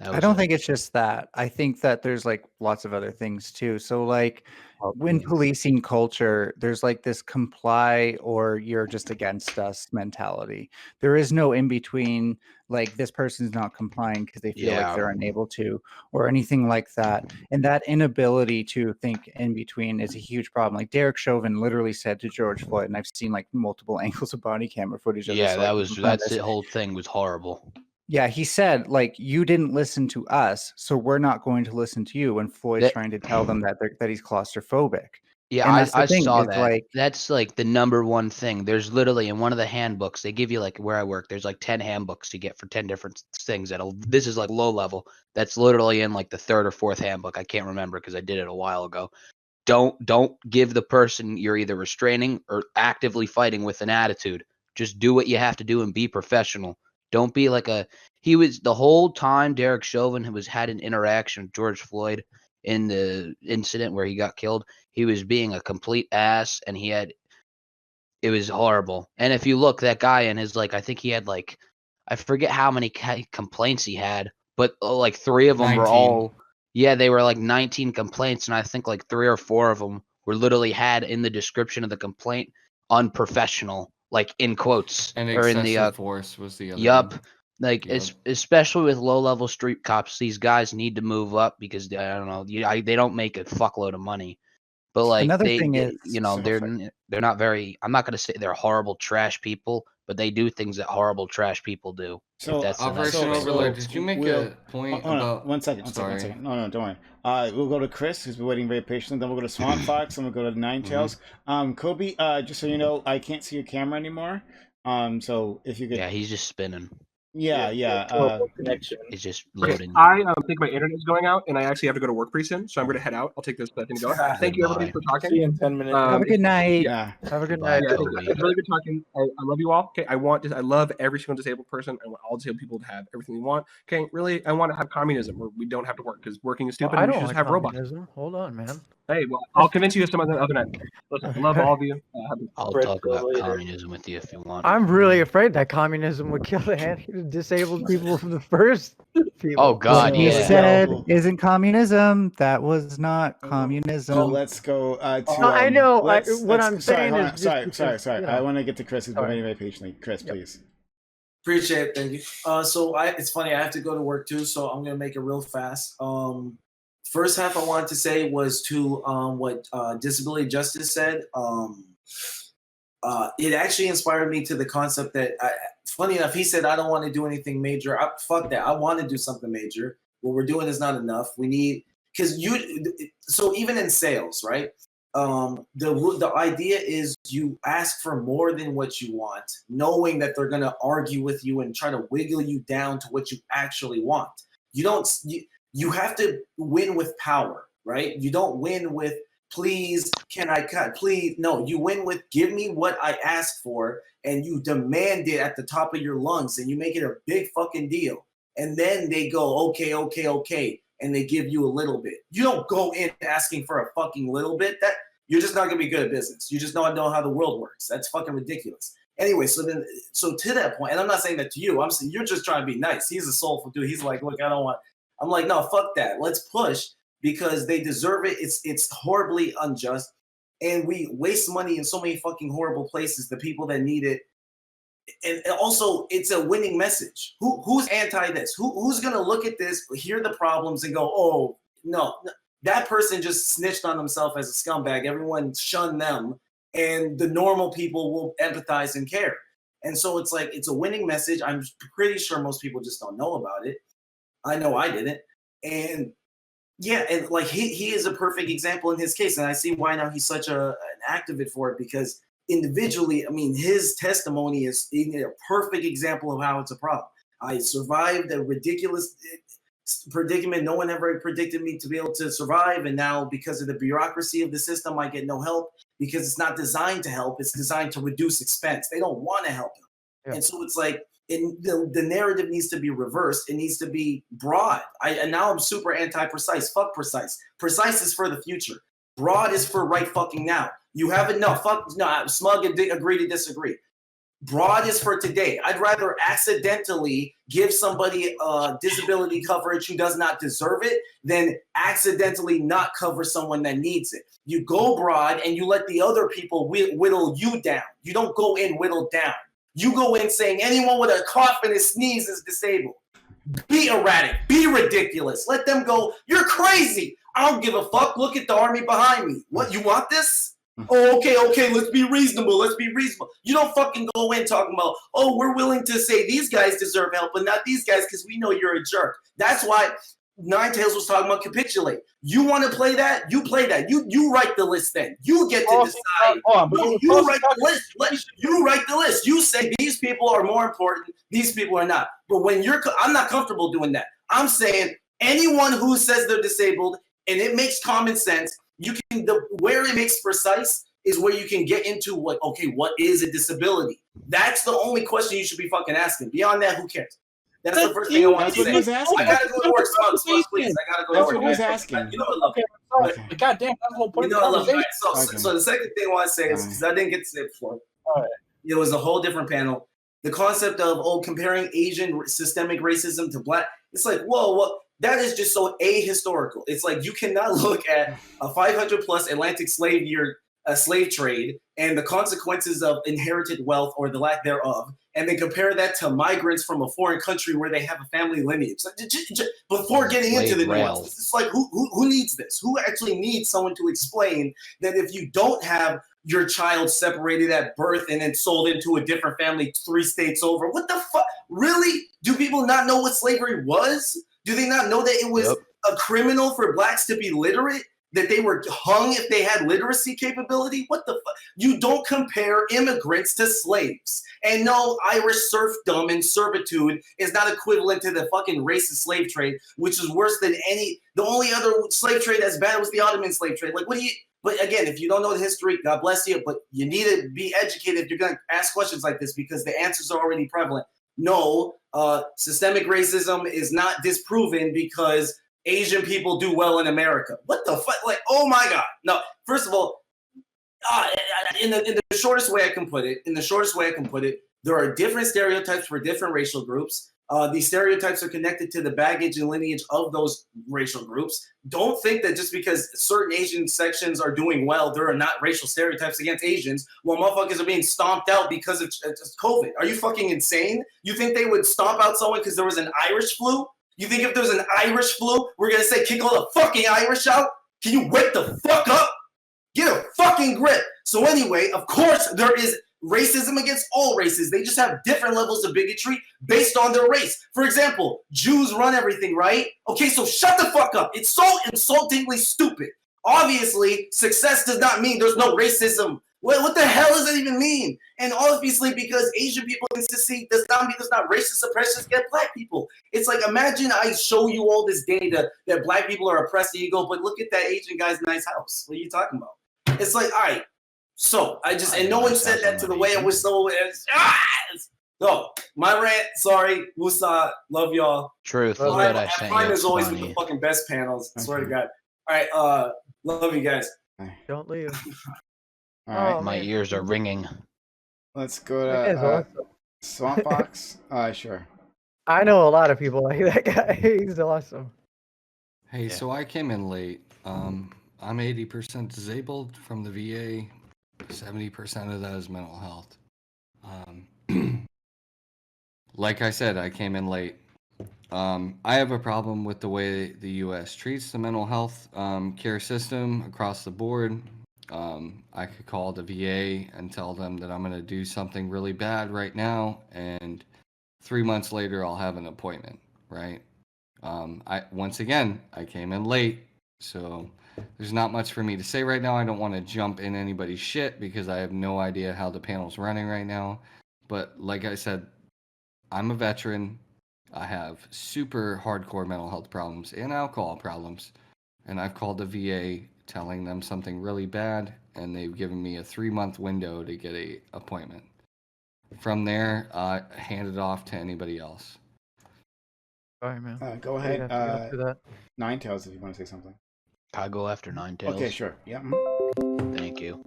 I don't think it's just that. I think that there's like lots of other things too. So like when policing culture, there's like this comply or you're just against us mentality. There is no in between, like this person's not complying because they feel like they're unable to or anything like that. And that inability to think in between is a huge problem. Like Derek Chauvin literally said to George Floyd, and I've seen like multiple angles of body camera footage of this. Yeah, that's the whole thing was horrible. Yeah, he said, like, you didn't listen to us, so we're not going to listen to you. When Floyd's trying to tell them that he's claustrophobic. Yeah, I saw that. Like, that's like the number one thing. There's literally in one of the handbooks, they give you, like, where I work, there's like 10 handbooks you get for 10 different things. This is like low level. That's literally in like the 3rd or 4th handbook. I can't remember because I did it a while ago. Don't give the person you're either restraining or actively fighting with an attitude. Just do what you have to do and be professional. Don't be like a. He was the whole time Derek Chauvin had an interaction with George Floyd in the incident where he got killed. He was being a complete ass, and it was horrible. And if you look, that guy and his I think he had I forget how many complaints he had, but like 3 of them were 19. all. Yeah, they were like 19 complaints, and I think like 3 or 4 of them were literally had in the description of the complaint unprofessional, like in quotes And or in excessive the force was the other yup. one. Like Yep. especially with low-level street cops, these guys need to move up because I don't know, they don't make a fuckload of money. But like Another thing is, they're not very. I'm not gonna say they're horrible trash people, but they do things that horrible trash people do. So, if that's the nice Operation way to Overlord, put it. did you make we'll- a point Hold on, about? one second. No, don't worry. We'll go to Chris, who's been waiting very patiently. Then we'll go to Swamp Fox, and we'll go to Nine Tails. Kobe, just so you know, I can't see your camera anymore. So if you could, Yeah, he's just spinning. yeah. Horrible connection. It's just Okay, loading. I think my internet is going out, and I actually have to go to work pretty soon, so I'm going to head out. I'll take this thing to go. Thank you, everybody, for See talking. you in 10 minutes. have a good night. Yeah. Have a good Bye, night. Yeah, Kobe. it's really good talking. I love you all. Okay, I love every single disabled person. I want all disabled people to have everything they want. Okay, really, I want to have communism where we don't have to work because working is Well, stupid. I and we don't should just like have robots. communism. Hold on, man. Hey, well, I'll convince you of some other night. Listen, I love all of you. I'll Brett, talk go about later. communism with you if you want. I'm really afraid that communism would kill the disabled people from the first people. Oh God, What you yeah. said Cool. isn't communism. That was not communism. So let's go to. No, I know. What I'm saying is just sorry. because, you I know. want to get to Chris, who's been Sorry. waiting very patiently. Chris, Yep. please. Appreciate it, thank you. It's funny, I have to go to work too, so I'm gonna make it real fast. First half I wanted to say was to what Disability Justice said. It actually inspired me to the concept that, funny enough, he said, I don't want to do anything major. Fuck that. I want to do something major. What we're doing is not enough. We need, so even in sales, right? The idea is you ask for more than what you want, knowing that they're going to argue with you and try to wiggle you down to what you actually want. You have to win with power, right? You don't win with, please, can I cut? Please, no, you win with, give me what I asked for, and you demand it at the top of your lungs, and you make it a big fucking deal. And then they go, okay, and they give you a little bit. You don't go in asking for a fucking little bit. That you're just not gonna be good at business. You just don't know how the world works. That's fucking ridiculous. Anyway, so to that point, and I'm not saying that to you, I'm saying you're just trying to be nice. He's a soulful dude. He's like, look, I don't want. I'm like, no, fuck that. Let's push because they deserve it. It's horribly unjust, and we waste money in so many fucking horrible places. The people that need it, and also it's a winning message. Who's anti this? Who's gonna look at this, hear the problems, and go, oh no, that person just snitched on himself as a scumbag. Everyone shun them, and the normal people will empathize and care. And so it's like it's a winning message. I'm pretty sure most people just don't know about it. I know I didn't. And yeah, and like he is a perfect example in his case. And I see why now he's such an advocate for it, because individually, I mean, his testimony is a perfect example of how it's a problem. I survived a ridiculous predicament. No one ever predicted me to be able to survive. And now because of the bureaucracy of the system, I get no help because it's not designed to help. It's designed to reduce expense. They don't want to help him. Yeah. And so it's like, the narrative needs to be reversed. It needs to be broad. And now I'm super anti-precise. Fuck precise. Precise is for the future. Broad is for right fucking now. You haven't, smug and agree to disagree. Broad is for today. I'd rather accidentally give somebody disability coverage who does not deserve it than accidentally not cover someone that needs it. You go broad and you let the other people whittle you down. You don't go in whittled down. You go in saying anyone with a cough and a sneeze is disabled. Be erratic. Be ridiculous. Let them go, you're crazy. I don't give a fuck. Look at the army behind me. What, you want this? Oh, okay, let's be reasonable. You don't fucking go in talking about, oh, we're willing to say these guys deserve help, but not these guys because we know you're a jerk. That's why Nine Tails was talking about capitulate. You want to play that? You play that. You write the list then. You get to decide. You write the list. You write the list. You say these people are more important. These people are not. But when I'm not comfortable doing that. I'm saying anyone who says they're disabled and it makes common sense, you can, where it makes precise is where you can get into what is a disability? That's the only question you should be fucking asking. Beyond that, who cares? That's the first thing I want That's to what say. he was asking. I gotta go to work, Smugs, please. I gotta go to That's work. what he was asking. You know what, love. Okay, Okay. but goddamn, that's the whole point You of know the what, love. conversation. Okay. So the second thing I want to say is, because I didn't get to say it before, it was a whole different panel. The concept of comparing Asian systemic racism to black, it's like, whoa, what? That is just so ahistorical. It's like you cannot look at a 500 plus Atlantic slave trade and the consequences of inherited wealth or the lack thereof, and then compare that to migrants from a foreign country where they have a family lineage. Like, before getting into the nuance, it's like who needs this? Who actually needs someone to explain that if you don't have your child separated at birth and then sold into a different family 3 states over, what the fuck? Really? Do people not know what slavery was? Do they not know that it was a criminal for blacks to be literate? That they were hung if they had literacy capability? What the fuck? You don't compare immigrants to slaves. And no, Irish serfdom and servitude is not equivalent to the fucking racist slave trade, which is worse than the only other slave trade as bad was the Ottoman slave trade. Like, what do you, but again, if you don't know the history, God bless you, but you need to be educated if you're going to ask questions like this because the answers are already prevalent. No, systemic racism is not disproven because Asian people do well in America. What the fuck? Like, oh my God. No, first of all, in the shortest way I can put it, there are different stereotypes for different racial groups. These stereotypes are connected to the baggage and lineage of those racial groups. Don't think that just because certain Asian sections are doing well, there are not racial stereotypes against Asians while motherfuckers are being stomped out because of COVID. Are you fucking insane? You think they would stomp out someone because there was an Irish flu? You think if there's an Irish flu, we're going to say kick all the fucking Irish out? Can you wake the fuck up? Get a fucking grip. So anyway, of course there is racism against all races. They just have different levels of bigotry based on their race. For example, Jews run everything, right? Okay, so shut the fuck up. It's so insultingly stupid. Obviously, success does not mean there's no racism. What the hell does that even mean? And obviously, because Asian people can succeed does not mean there's not racist suppression against black people. It's like, imagine I show you all this data that black people are oppressed, and you go, but look at that Asian guy's nice house. What are you talking about? It's like, all right. So and no one said that to the way it was so. No, my rant. Sorry, Musa. Love y'all. Truth. Prime is always with the fucking best panels. I swear to God. All right. Love you guys. Don't leave. All right. Oh, My man. ears are ringing. Let's go That guy's to awesome. Swampbox. Sure. I know a lot of people like that guy. He's awesome. Hey, so I came in late. I'm 80% disabled from the VA. 70% of that is mental health. Like I said, I came in late. I have a problem with the way the U.S. treats the mental health care system across the board. I could call the VA and tell them that I'm going to do something really bad right now, and 3 months later I'll have an appointment, right? Once again, I came in late, so there's not much for me to say right now. I don't want to jump in anybody's shit because I have no idea how the panel's running right now. But like I said, I'm a veteran. I have super hardcore mental health problems and alcohol problems. And I've called the VA telling them something really bad, and they've given me a 3-month window to get a appointment. From there, hand it off to anybody else. All right, man. Go You'd ahead. have to get through that. Ninetales, if you want to say something. I go after Nine Tails. Okay, sure. Yeah. Thank you.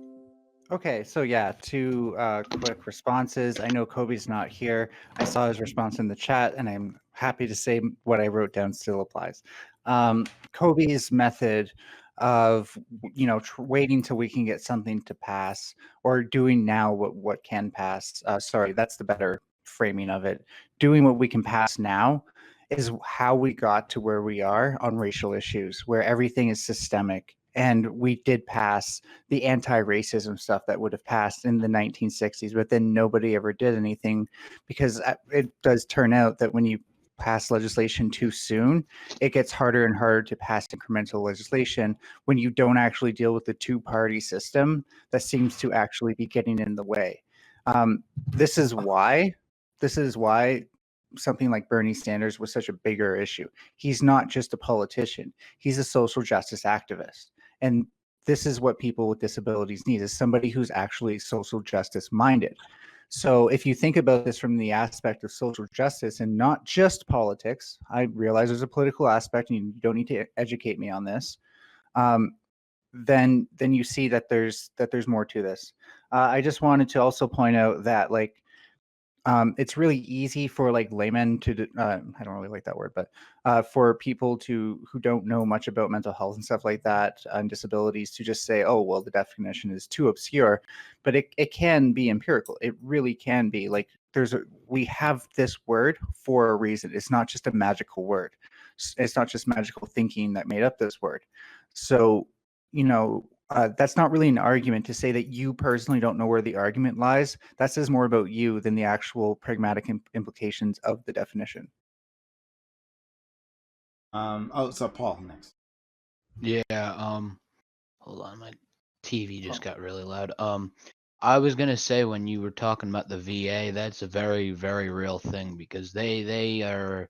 Okay, so yeah, 2 quick responses. I know Kobe's not here. I saw his response in the chat, and I'm happy to say what I wrote down still applies. Kobe's method of, waiting till we can get something to pass, or doing now what can pass. Sorry, that's the better framing of it. Doing what we can pass now is how we got to where we are on racial issues, where everything is systemic. And we did pass the anti-racism stuff that would have passed in the 1960s, but then nobody ever did anything, because it does turn out that when you pass legislation too soon, it gets harder and harder to pass incremental legislation when you don't actually deal with the 2-party system that seems to actually be getting in the way. This is why something like Bernie Sanders was such a bigger issue. He's not just a politician. He's a social justice activist. And this is what people with disabilities need, is somebody who's actually social justice minded. So if you think about this from the aspect of social justice and not just politics, I realize there's a political aspect, and you don't need to educate me on this. Then you see that there's more to this. I just wanted to also point out that it's really easy for laymen to I don't really like that word, but for people who don't know much about mental health and stuff like that and disabilities to just say, oh well, the definition is too obscure. But it can be empirical. It really can be. We have this word for a reason. It's not just a magical word. It's not just magical thinking that made up this word. So that's not really an argument to say that you personally don't know where the argument lies. That says more about you than the actual pragmatic implications of the definition. So Paul next. Yeah. Hold on, my TV just got really loud. I was gonna say, when you were talking about the VA, that's a very, very real thing, because they are,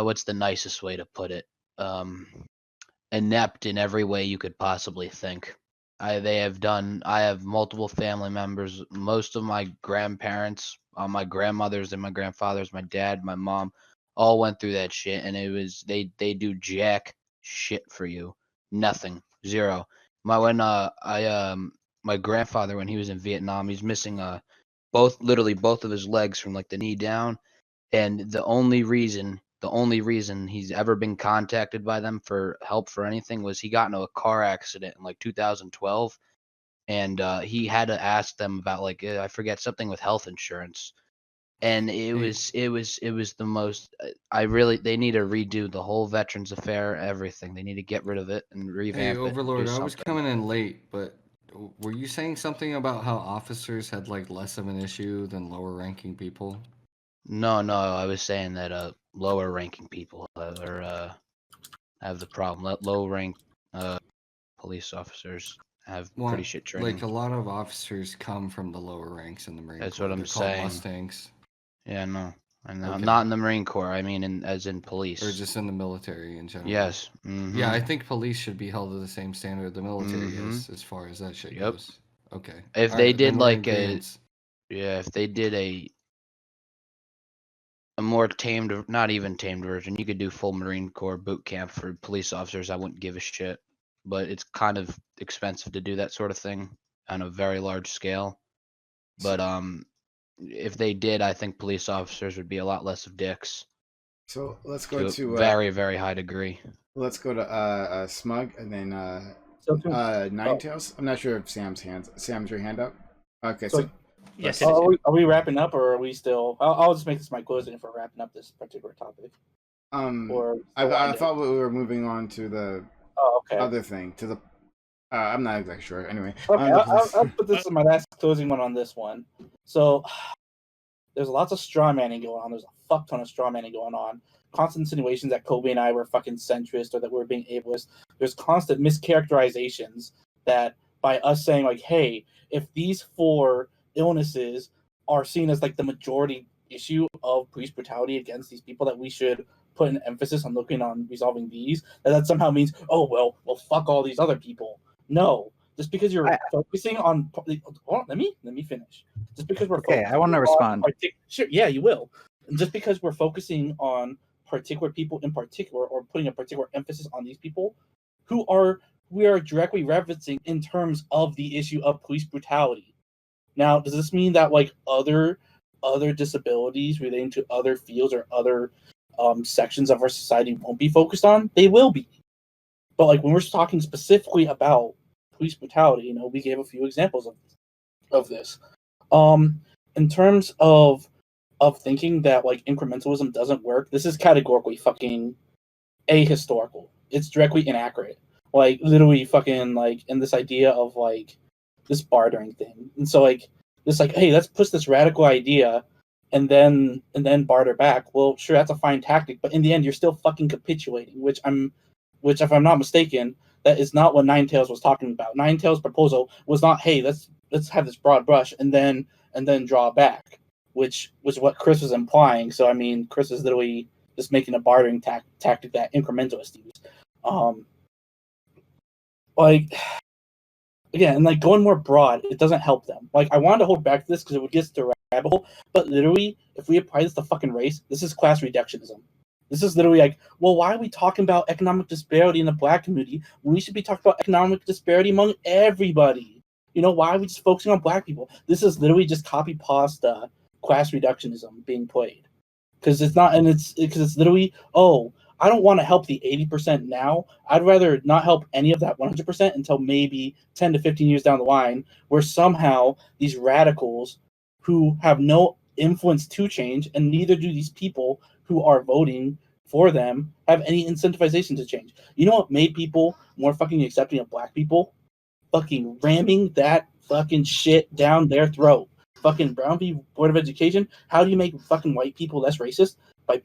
what's the nicest way to put it? Inept in every way you could possibly think. I have multiple family members. Most of my grandparents, my grandmothers and my grandfathers, my dad, my mom, all went through that shit, and it was they do jack shit for you. Nothing. Zero. My grandfather, when he was in Vietnam, he's missing literally both of his legs from the knee down, and the only reason he's ever been contacted by them for help for anything was he got into a car accident in 2012, and he had to ask them about I forget, something with health insurance, and it was the most. They need to redo the whole Veterans Affair, everything. They need to get rid of it and revamp Hey, it. and Overlord, do I was something. coming in late, but were you saying something about how officers had less of an issue than lower ranking people? No, I was saying that lower ranking people have the problem. Low rank police officers have pretty shit training. A lot of officers come from the lower ranks in the Marine That's Corps. what I'm They're called saying. Mustangs. Yeah, no. And Okay. not in the Marine Corps. I mean, as in police. Or just in the military in general. Yes. Mm-hmm. Yeah, I think police should be held to the same standard the military Mhm. is, as far as that shit goes. Okay. If All they right, did then we're in agreeance. if they did a more tamed, not even tamed version, you could do full Marine Corps boot camp for police officers. I wouldn't give a shit, but it's kind of expensive to do that sort of thing on a very large scale. But if they did, I think police officers would be a lot less of dicks. So let's go to a very, very high degree. Let's go to Smug, and then Ninetales. I'm not sure if Sam's your hand up. Okay, so yes, are we wrapping up, or are we still? I'll just make this my closing for wrapping up this particular topic. I thought we were moving on to the other thing, to the. I'm not exactly sure. Anyway, okay, I'll put this as my last closing one on this one. So there's lots of straw manning going on. There's a fuck ton of straw manning going on. Constant insinuations that Kobe and I were fucking centrist, or that we're being ableist. There's constant mischaracterizations that by us saying hey, if these 4 illnesses are seen as the majority issue of police brutality against these people, that we should put an emphasis on looking on resolving these. That somehow means, oh well, fuck all these other people. No, just because you're focusing on. Let me finish. Just because we're I want to respond. Sure, yeah, you will. Just because we're focusing on particular people in particular, or putting a particular emphasis on these people, we are directly referencing in terms of the issue of police brutality. Now, does this mean that other disabilities relating to other fields or other sections of our society won't be focused on? They will be. But when we're talking specifically about police brutality, we gave a few examples of this. In terms of thinking that incrementalism doesn't work, this is categorically fucking ahistorical. It's directly inaccurate. Literally fucking in this idea of this bartering thing. And so this hey, let's push this radical idea and then barter back. Well, sure, that's a fine tactic, but in the end you're still fucking capitulating, which if I'm not mistaken, that is not what Ninetales was talking about. Ninetales' proposal was not, hey, let's have this broad brush and then draw back, which was what Chris was implying. So I mean, Chris is literally just making a bartering tactic that incrementalists use. again, and like going more broad, it doesn't help them. Like I wanted to hold back to this because it would get us to a rabbit hole, but literally, if we apply this to fucking race, this is class reductionism. This is literally like, well, why are we talking about economic disparity in the black community when we should be talking about economic disparity among everybody? You know, why are we just focusing on black people? This is literally just copy pasta class reductionism being played. Because it's not, and it's because it's literally, oh, I don't want to help the 80% now. I'd rather not help any of that 100% until maybe 10 to 15 years down the line, where somehow these radicals who have no influence to change, and neither do these people who are voting for them have any incentivization to change. You know what made people more fucking accepting of black people? Fucking ramming that fucking shit down their throat. Fucking Brown v. Board of Education. How do you make fucking white people less racist? By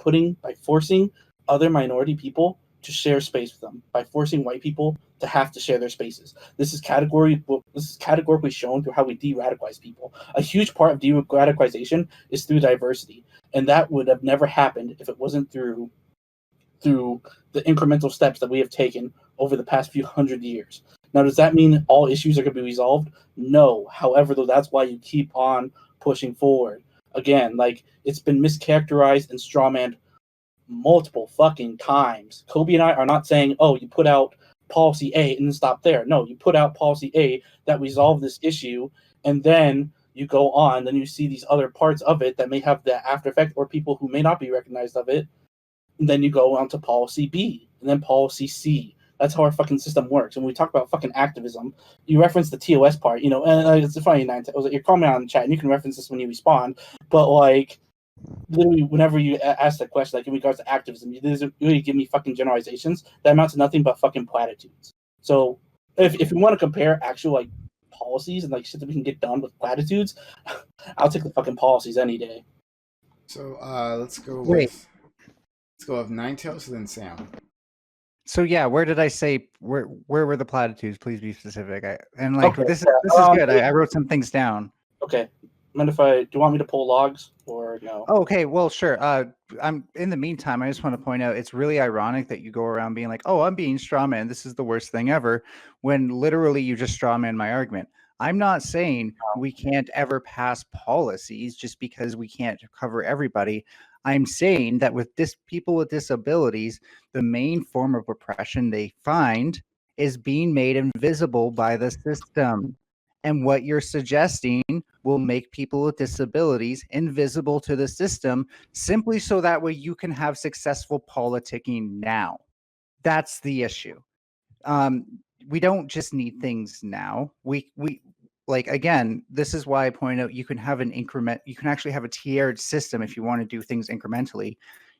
forcing other minority people to share space with them. By forcing white people to have to share their spaces. This is categorically shown through how we de-radicalize people. A huge part of de-radicalization is through diversity, and that would have never happened if it wasn't through the incremental steps that we have taken over the past few hundred years. Now, does that mean all issues are going to be resolved? No. However, though, that's why you keep on pushing forward. Again, like, it's been mischaracterized and strawmanned multiple fucking times. Kobe and I are not saying, oh, you put out policy A and then stop there. No, you put out policy A that resolved this issue, and then you go on, then you see these other parts of it that may have the after effect, or people who may not be recognized of it, and then you go on to policy B, and then policy C. That's how our fucking system works. And when we talk about fucking activism, you reference the TOS part, you know, and it's funny, you're calling me on the chat, and you can reference this when you respond, but like, literally, whenever you ask that question, like in regards to activism, you really give me fucking generalizations that amount to nothing but fucking platitudes. So if you want to compare actual like policies and like shit that we can get done with platitudes, I'll take the fucking policies any day. So let's go with Ninetales and then Sam. So yeah, where did I say where were the platitudes? Please be specific. This is good. I wrote some things down. Okay. Mind if do you want me to pull logs or no? Oh, okay, well, sure. I'm in the meantime, I just want to point out it's really ironic that you go around being like, oh, I'm being strawman. This is the worst thing ever, when literally you just strawman my argument. I'm not saying we can't ever pass policies just because we can't cover everybody. I'm saying that with people with disabilities, the main form of oppression they find is being made invisible by the system. And what you're suggesting will make people with disabilities invisible to the system, simply so that way you can have successful politicking now. That's the issue. We don't just need things now. We like, again, this is why I point out you can have an increment. You can actually have a tiered system if you want to do things incrementally.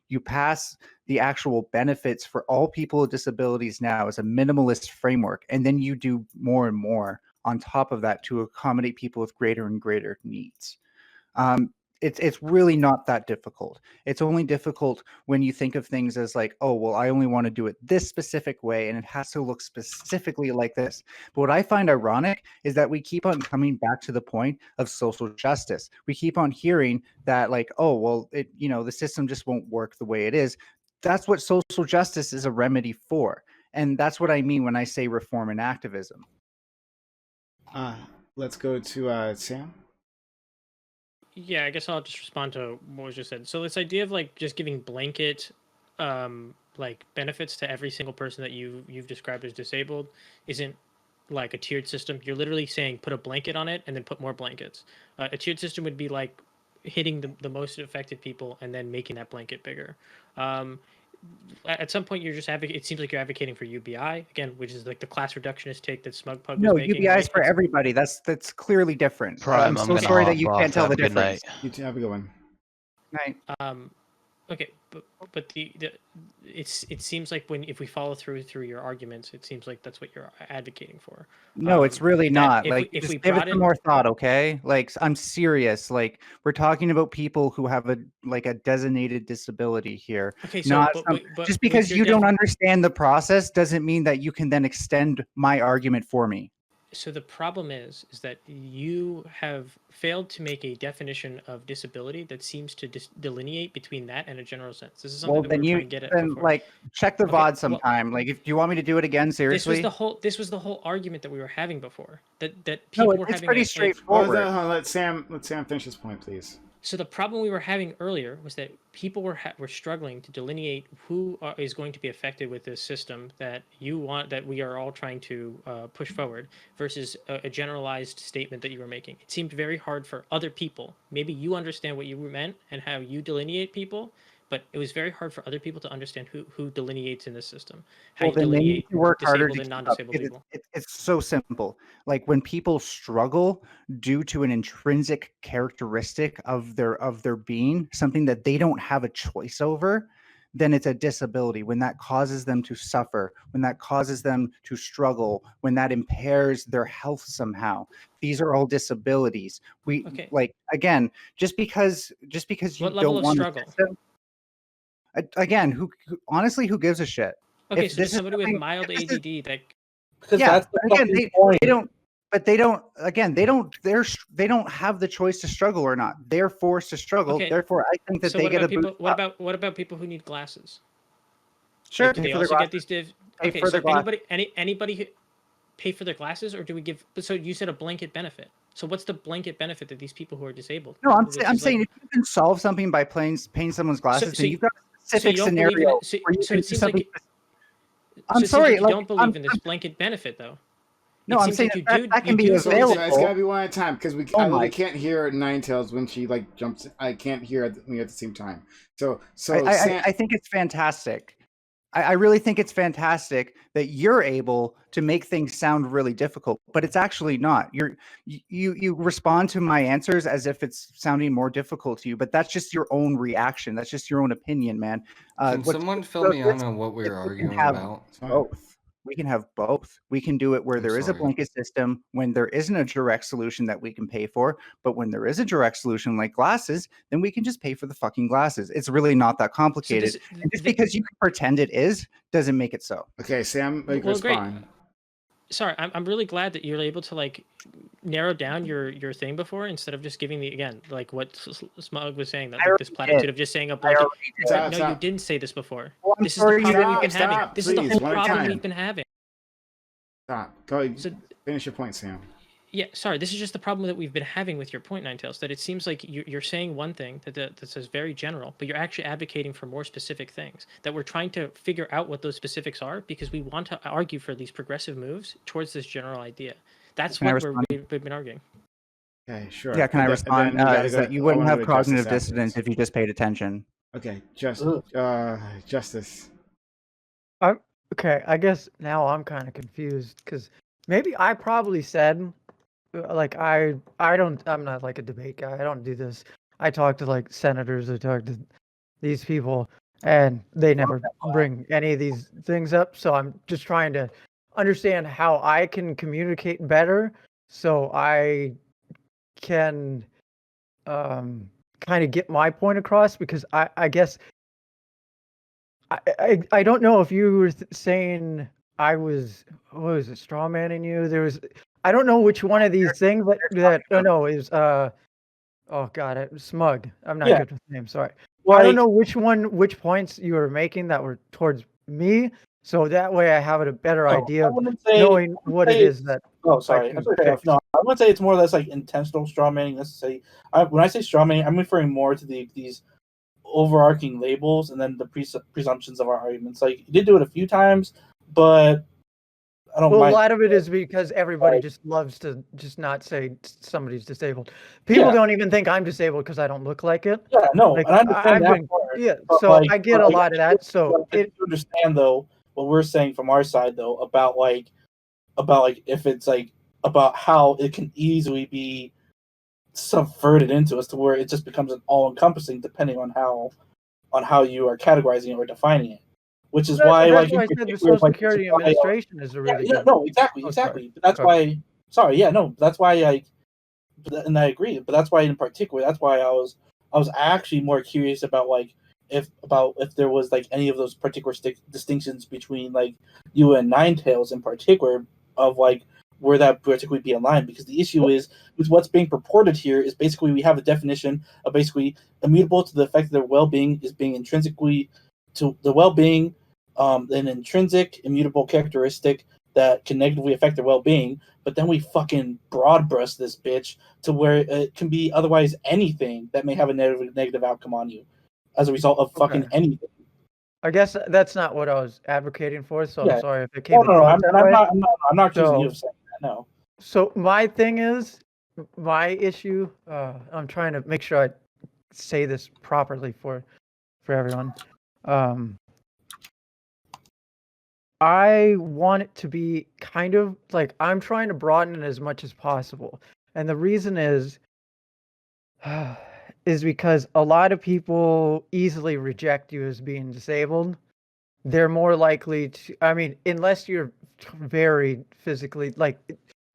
You pass the actual benefits for all people with disabilities now as a minimalist framework, and then you do more and more on top of that to accommodate people with greater and greater needs. It's really not that difficult. It's only difficult when you think of things as like, oh, well, I only want to do it this specific way, and it has to look specifically like this. But what I find ironic is that we keep on coming back to the point of social justice. We keep on hearing that like, oh, well, the system just won't work the way it is. That's what social justice is a remedy for. And that's what I mean when I say reform and activism. Let's go to Sam. Yeah, I guess I'll just respond to what was just said. So this idea of like just giving blanket like benefits to every single person that you've described as disabled isn't like a tiered system. You're literally saying put a blanket on it and then put more blankets. A tiered system would be like hitting the most affected people and then making that blanket bigger. At some point, you're just it seems like you're advocating for UBI again, which is like the class reductionist take that Smug Pug was making. UBI is for everybody. That's clearly different. Prime, I'm so sorry that you can't tell the difference. You two have a good one. Night. Okay, but it seems like if we follow through your arguments, it seems like that's what you're advocating for. No, it's really not. If we give it some more thought, okay? Like, I'm serious. Like, we're talking about people who have a designated disability here. Okay, so just because you don't understand the process doesn't mean that you can then extend my argument for me. So the problem is that you have failed to make a definition of disability that seems to delineate between that and a general sense. This is something Well, that then we were you trying to get at then before. like check the Okay, VOD well, sometime. Like, if do you want me to do it again? this was Seriously? the whole argument that we were having before. That people No, were it's having pretty a straightforward. Let Sam finish his point, please. So the problem we were having earlier was that people were struggling to delineate who is going to be affected with this system that we are all trying to push forward versus a generalized statement that you were making. It seemed very hard for other people. Maybe you understand what you meant and how you delineate people, but it was very hard for other people to understand who delineates in this system. How Well, you then they need delineate to work harder disabled to and keep up. non-disabled people. It's so simple. Like, when people struggle due to an intrinsic characteristic of their being, something that they don't have a choice over, then it's a disability. When that causes them to suffer, when that causes them to struggle, when that impairs their health somehow, these are all disabilities. We Okay. like, again, just because you What level don't of want struggle? again, honestly, who gives a shit? Okay, If so this just is somebody with something- mild if this is- ADD that Because yeah, that's the but again, fucking point. they don't have the choice to struggle or not. They're forced to struggle. Okay, Therefore, I think that so they what get a about people? boost What up. about people who need glasses? Sure, Like, do pay they for their also get glasses. these Pay okay, for so their glasses. anybody who pay for their glasses, or do we give? So you said a blanket benefit. So what's the blanket benefit that these people who are disabled? No, I'm which is saying like, if you can solve something by paying someone's glasses, so then you've got a so you specific don't believe in scenario it. So, where you so can it do seems something. like I'm so it seems sorry, like you like, don't believe in this blanket benefit, though. no, It I'm seems saying like you that can be do So believe it's available. gotta be one at a time because Oh I my- really can't hear Ninetales when she like jumps. I can't hear me at the same time. So Sam, I think it's fantastic. I really think it's fantastic that you're able to make things sound really difficult, but it's actually not. You respond to my answers as if it's sounding more difficult to you, but that's just your own reaction. That's just your own opinion, man. Can someone fill me in on what we were arguing about? Both. We can have both. We can do it where I'm there is a sorry. blanket system, when there isn't a direct solution that we can pay for. But when there is a direct solution like glasses, then we can just pay for the fucking glasses. It's really not that complicated. And just because you can pretend it is, doesn't make it so. okay, Sam, Well, great. respond. Sorry, I'm really glad that you're able to like narrow down your thing before, instead of just giving the, again, like what Smug was saying, that I like this already platitude did. of just saying a I blanket. already did. Stop, No, you stop. didn't say this before. Well, I'm This is the sorry, problem you- we've been having. Stop, This is the please, whole one at a problem time. we've been having. Stop. Go. So Finish your point, Sam. yeah, sorry, this is just the problem that we've been having with your point, Ninetales, that it seems like you're saying one thing that says very general, but you're actually advocating for more specific things, that we're trying to figure out what those specifics are because we want to argue for these progressive moves towards this general idea. That's Can I what respond? we've been arguing. Okay, sure. Yeah, can I And respond? then we gotta Is go- that you I wouldn't wanna have go to Justice cognitive afterwards. dissonance if you just paid attention. Okay, Ugh. Justice. Okay, I guess now I'm kind of confused because maybe I probably said like I'm not like a debate guy. I don't do this. I talk to like senators. I talk to these people, and they never bring any of these things up. So I'm just trying to understand how I can communicate better, so I can kind of get my point across. Because I guess I don't know if you were saying I was, what was it, straw manning you? There was, I don't know which one of these things that oh no is oh god, it was Smug. I'm not Yeah. good with names. Sorry. I Like, don't know which points you were making that were towards me, so that way I have a better idea I of wouldn't say. knowing what it say- is that. Oh, sorry. can I'm sorry to cut you off. fix. No, I wouldn't say it's more or less like intentional straw manning. Necessarily, when I say straw manning, I'm referring more to these overarching labels and then the presumptions of our arguments. Like, you did do it a few times, but I don't Well, a mind. lot of it is because everybody just loves to just not say somebody's disabled. People Yeah. don't even think I'm disabled because I don't look like it. Yeah, no, Like, and I understand I've that been, part. yeah. but, So like, I get a lot of that. So I do understand though what we're saying from our side though about if it's like about how it can easily be subverted into us to where it just becomes an all-encompassing depending on how you are categorizing it or defining it. Which is why, that's like, why I in said the particular, Social like, Security this is why, Administration is a really yeah, good. no, exactly. Oh, sorry. But that's Sorry. why. Sorry, yeah, no, that's why and I agree. But that's why, in particular, that's why I was actually more curious about if there was like any of those particular distinctions between like you and Ninetales in particular of like where that particularly be in line, because the issue is with what's being purported here is basically we have a definition of basically immutable to the effect that their well-being is being intrinsically to the well-being, an intrinsic immutable characteristic that can negatively affect their well-being. But then we fucking broad brush this bitch to where it can be otherwise anything that may have a negative outcome on you as a result of fucking Okay. anything. I guess that's not what I was advocating for, so Yeah. I'm sorry if it came No, across that way. I'm not accusing you So- of saying that. No. So my thing is, my issue. I'm trying to make sure I say this properly for everyone. I want it to be kind of like I'm trying to broaden it as much as possible, and the reason is because a lot of people easily reject you as being disabled. They're more likely to. I mean, unless you're very physically like.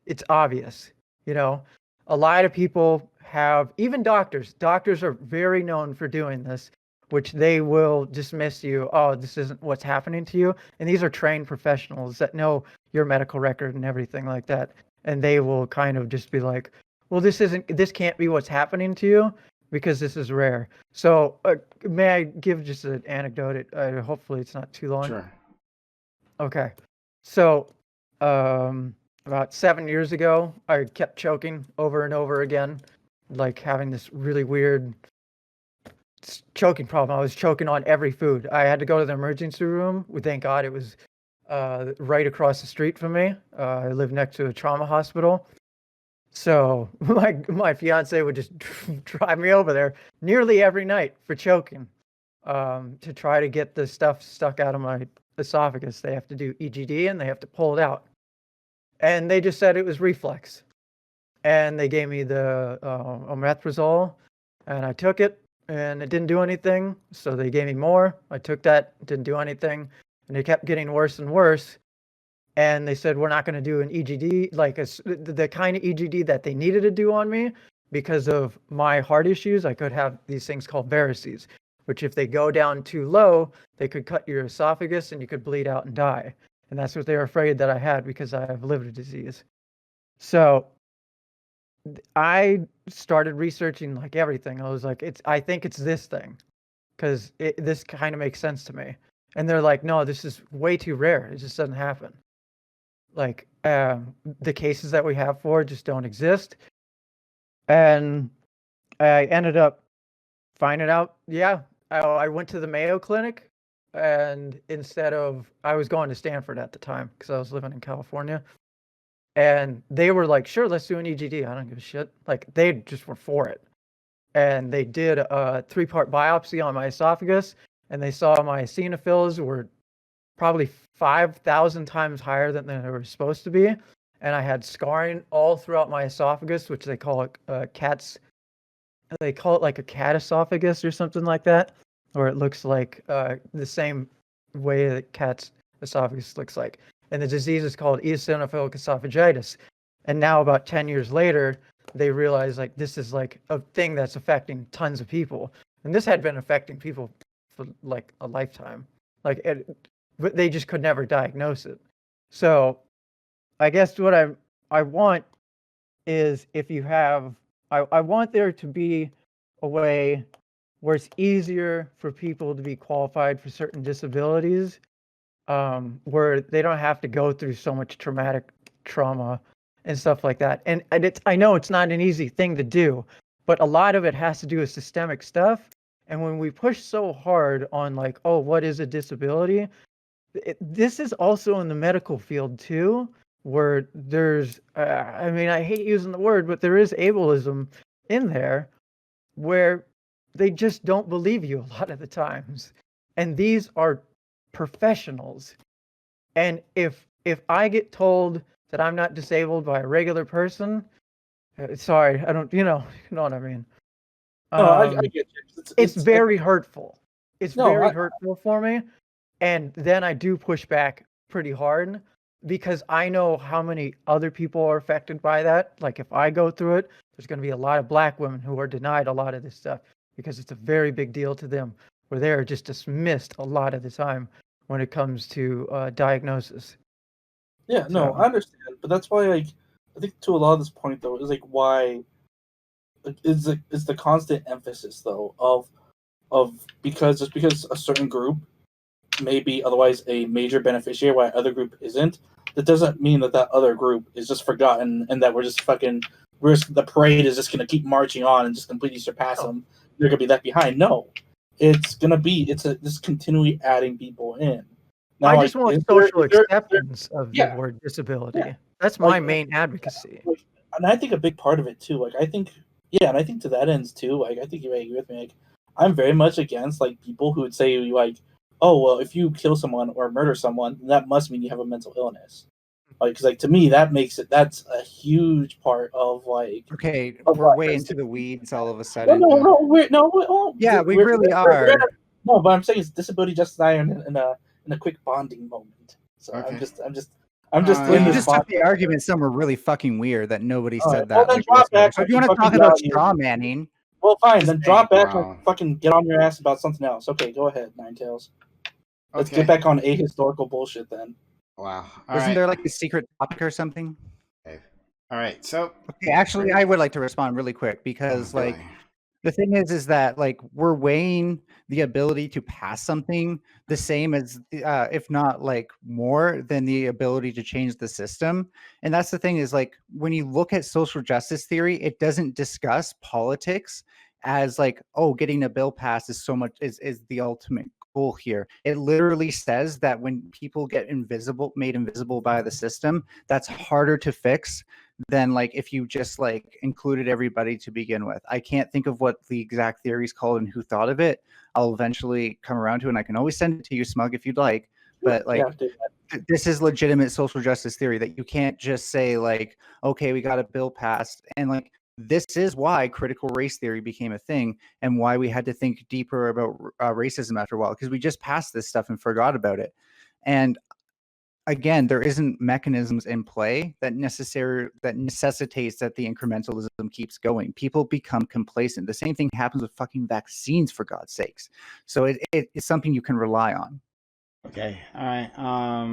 It's obvious, you know. A lot of people have, even doctors. Doctors are very known for doing this, which they will dismiss you. Oh, this isn't what's happening to you. And these are trained professionals that know your medical record and everything like that. And they will kind of just be like, well, this can't be what's happening to you because this is rare. So may I give just an anecdote? Hopefully it's not too long. Sure. Okay. So, about 7 years ago, I kept choking over and over again, like having this really weird choking problem. I was choking on every food. I had to go to the emergency room. Thank God it was right across the street from me. I live next to a trauma hospital. So my fiance would just drive me over there nearly every night for choking, to try to get the stuff stuck out of my esophagus. They have to do EGD and they have to pull it out. And they just said it was reflex. And they gave me the omeprazole, and I took it, and it didn't do anything. So they gave me more. I took that, didn't do anything, and it kept getting worse and worse. And they said, we're not going to do an EGD, like the kind of EGD that they needed to do on me because of my heart issues. I could have these things called varices, which if they go down too low, they could cut your esophagus and you could bleed out and die. And that's what they were afraid that I had because I have liver disease. So I started researching like everything. I was like, I think it's this thing because this kind of makes sense to me. And they're like, no, this is way too rare. It just doesn't happen. Like the cases that we have for it just don't exist. And I ended up finding out, yeah, I went to the Mayo Clinic. And I was going to Stanford at the time because I was living in California. And they were like, sure, let's do an EGD. I don't give a shit. Like, they just were for it. And they did a 3-part biopsy on my esophagus. And they saw my eosinophils were probably 5,000 times higher than they were supposed to be. And I had scarring all throughout my esophagus, which they call it they call it like a cat esophagus or something like that. Or it looks like the same way that cat's esophagus looks like. And the disease is called Eosinophilic Esophagitis. And now about 10 years later, they realize like this is like a thing that's affecting tons of people. And this had been affecting people for like a lifetime. But they just could never diagnose it. So I guess what I want is if you have, I want there to be a way where it's easier for people to be qualified for certain disabilities, where they don't have to go through so much traumatic trauma and stuff like that. And I know it's not an easy thing to do, but a lot of it has to do with systemic stuff. And when we push so hard on like, oh, what is a disability? This is also in the medical field too, where there's, I mean, I hate using the word, but there is ableism in there where they just don't believe you a lot of the times. And these are professionals. And if I get told that I'm not disabled by a regular person, sorry, I don't, you know what I mean. No, I get you. It's very hurtful. It's No, very I- hurtful for me. And then I do push back pretty hard because I know how many other people are affected by that. Like if I go through it, there's going to be a lot of Black women who are denied a lot of this stuff because it's a very big deal to them, where they're just dismissed a lot of the time when it comes to diagnosis. Yeah, no, So- I understand. but that's why like I think to a lot of this point though is like why is the constant emphasis though of because just because a certain group may be otherwise a major beneficiary while other group isn't, that doesn't mean that other group is just forgotten and that the parade is just going to keep marching on and just completely surpass them. They're going to be left behind. No, it's just continually adding people in. Now, I just want social acceptance of the word disability. Yeah. That's my main advocacy. And I think a big part of it too, like I think to that ends too, like I think you may agree with me, like I'm very much against like people who would say like, oh well, if you kill someone or murder someone, that must mean you have a mental illness. Like, because like to me that's a huge part of like. Okay, of we're like, way into the weeds all of a sudden. Yeah, we really are. No, but I'm saying it's disability justice in a quick bonding moment. So Okay. I'm just You in this just took the argument somewhere really fucking weird that nobody said well, that. then Like, drop back. so if you want to talk about straw manning, well, fine. Then drop back wow. and fucking get on your ass about something else. Okay, go ahead, Ninetales. Let's Okay. get back on ahistorical bullshit then. Wow. Wasn't there like a secret topic or something? Okay. All right. So. Okay, actually, I would like to respond really quick because like. The thing is that like we're weighing the ability to pass something the same as, if not like more than the ability to change the system. And that's the thing is like when you look at social justice theory, it doesn't discuss politics as like, oh, getting a bill passed is so much is the ultimate goal here. It literally says that when people get made invisible by the system, that's harder to fix than like if you just like included everybody to begin with. I can't think of what the exact theory is called and who thought of it. I'll eventually come around to it, and I can always send it to you, Smug, if you'd like. But like this is legitimate social justice theory that you can't just say like, okay, we got a bill passed, and like this is why critical race theory became a thing and why we had to think deeper about racism after a while, because we just passed this stuff and forgot about it. And again, there isn't mechanisms in play that necessitates that the incrementalism keeps going. People become complacent. The same thing happens with fucking vaccines, for God's sakes. So it's something you can rely on. Okay. All right. All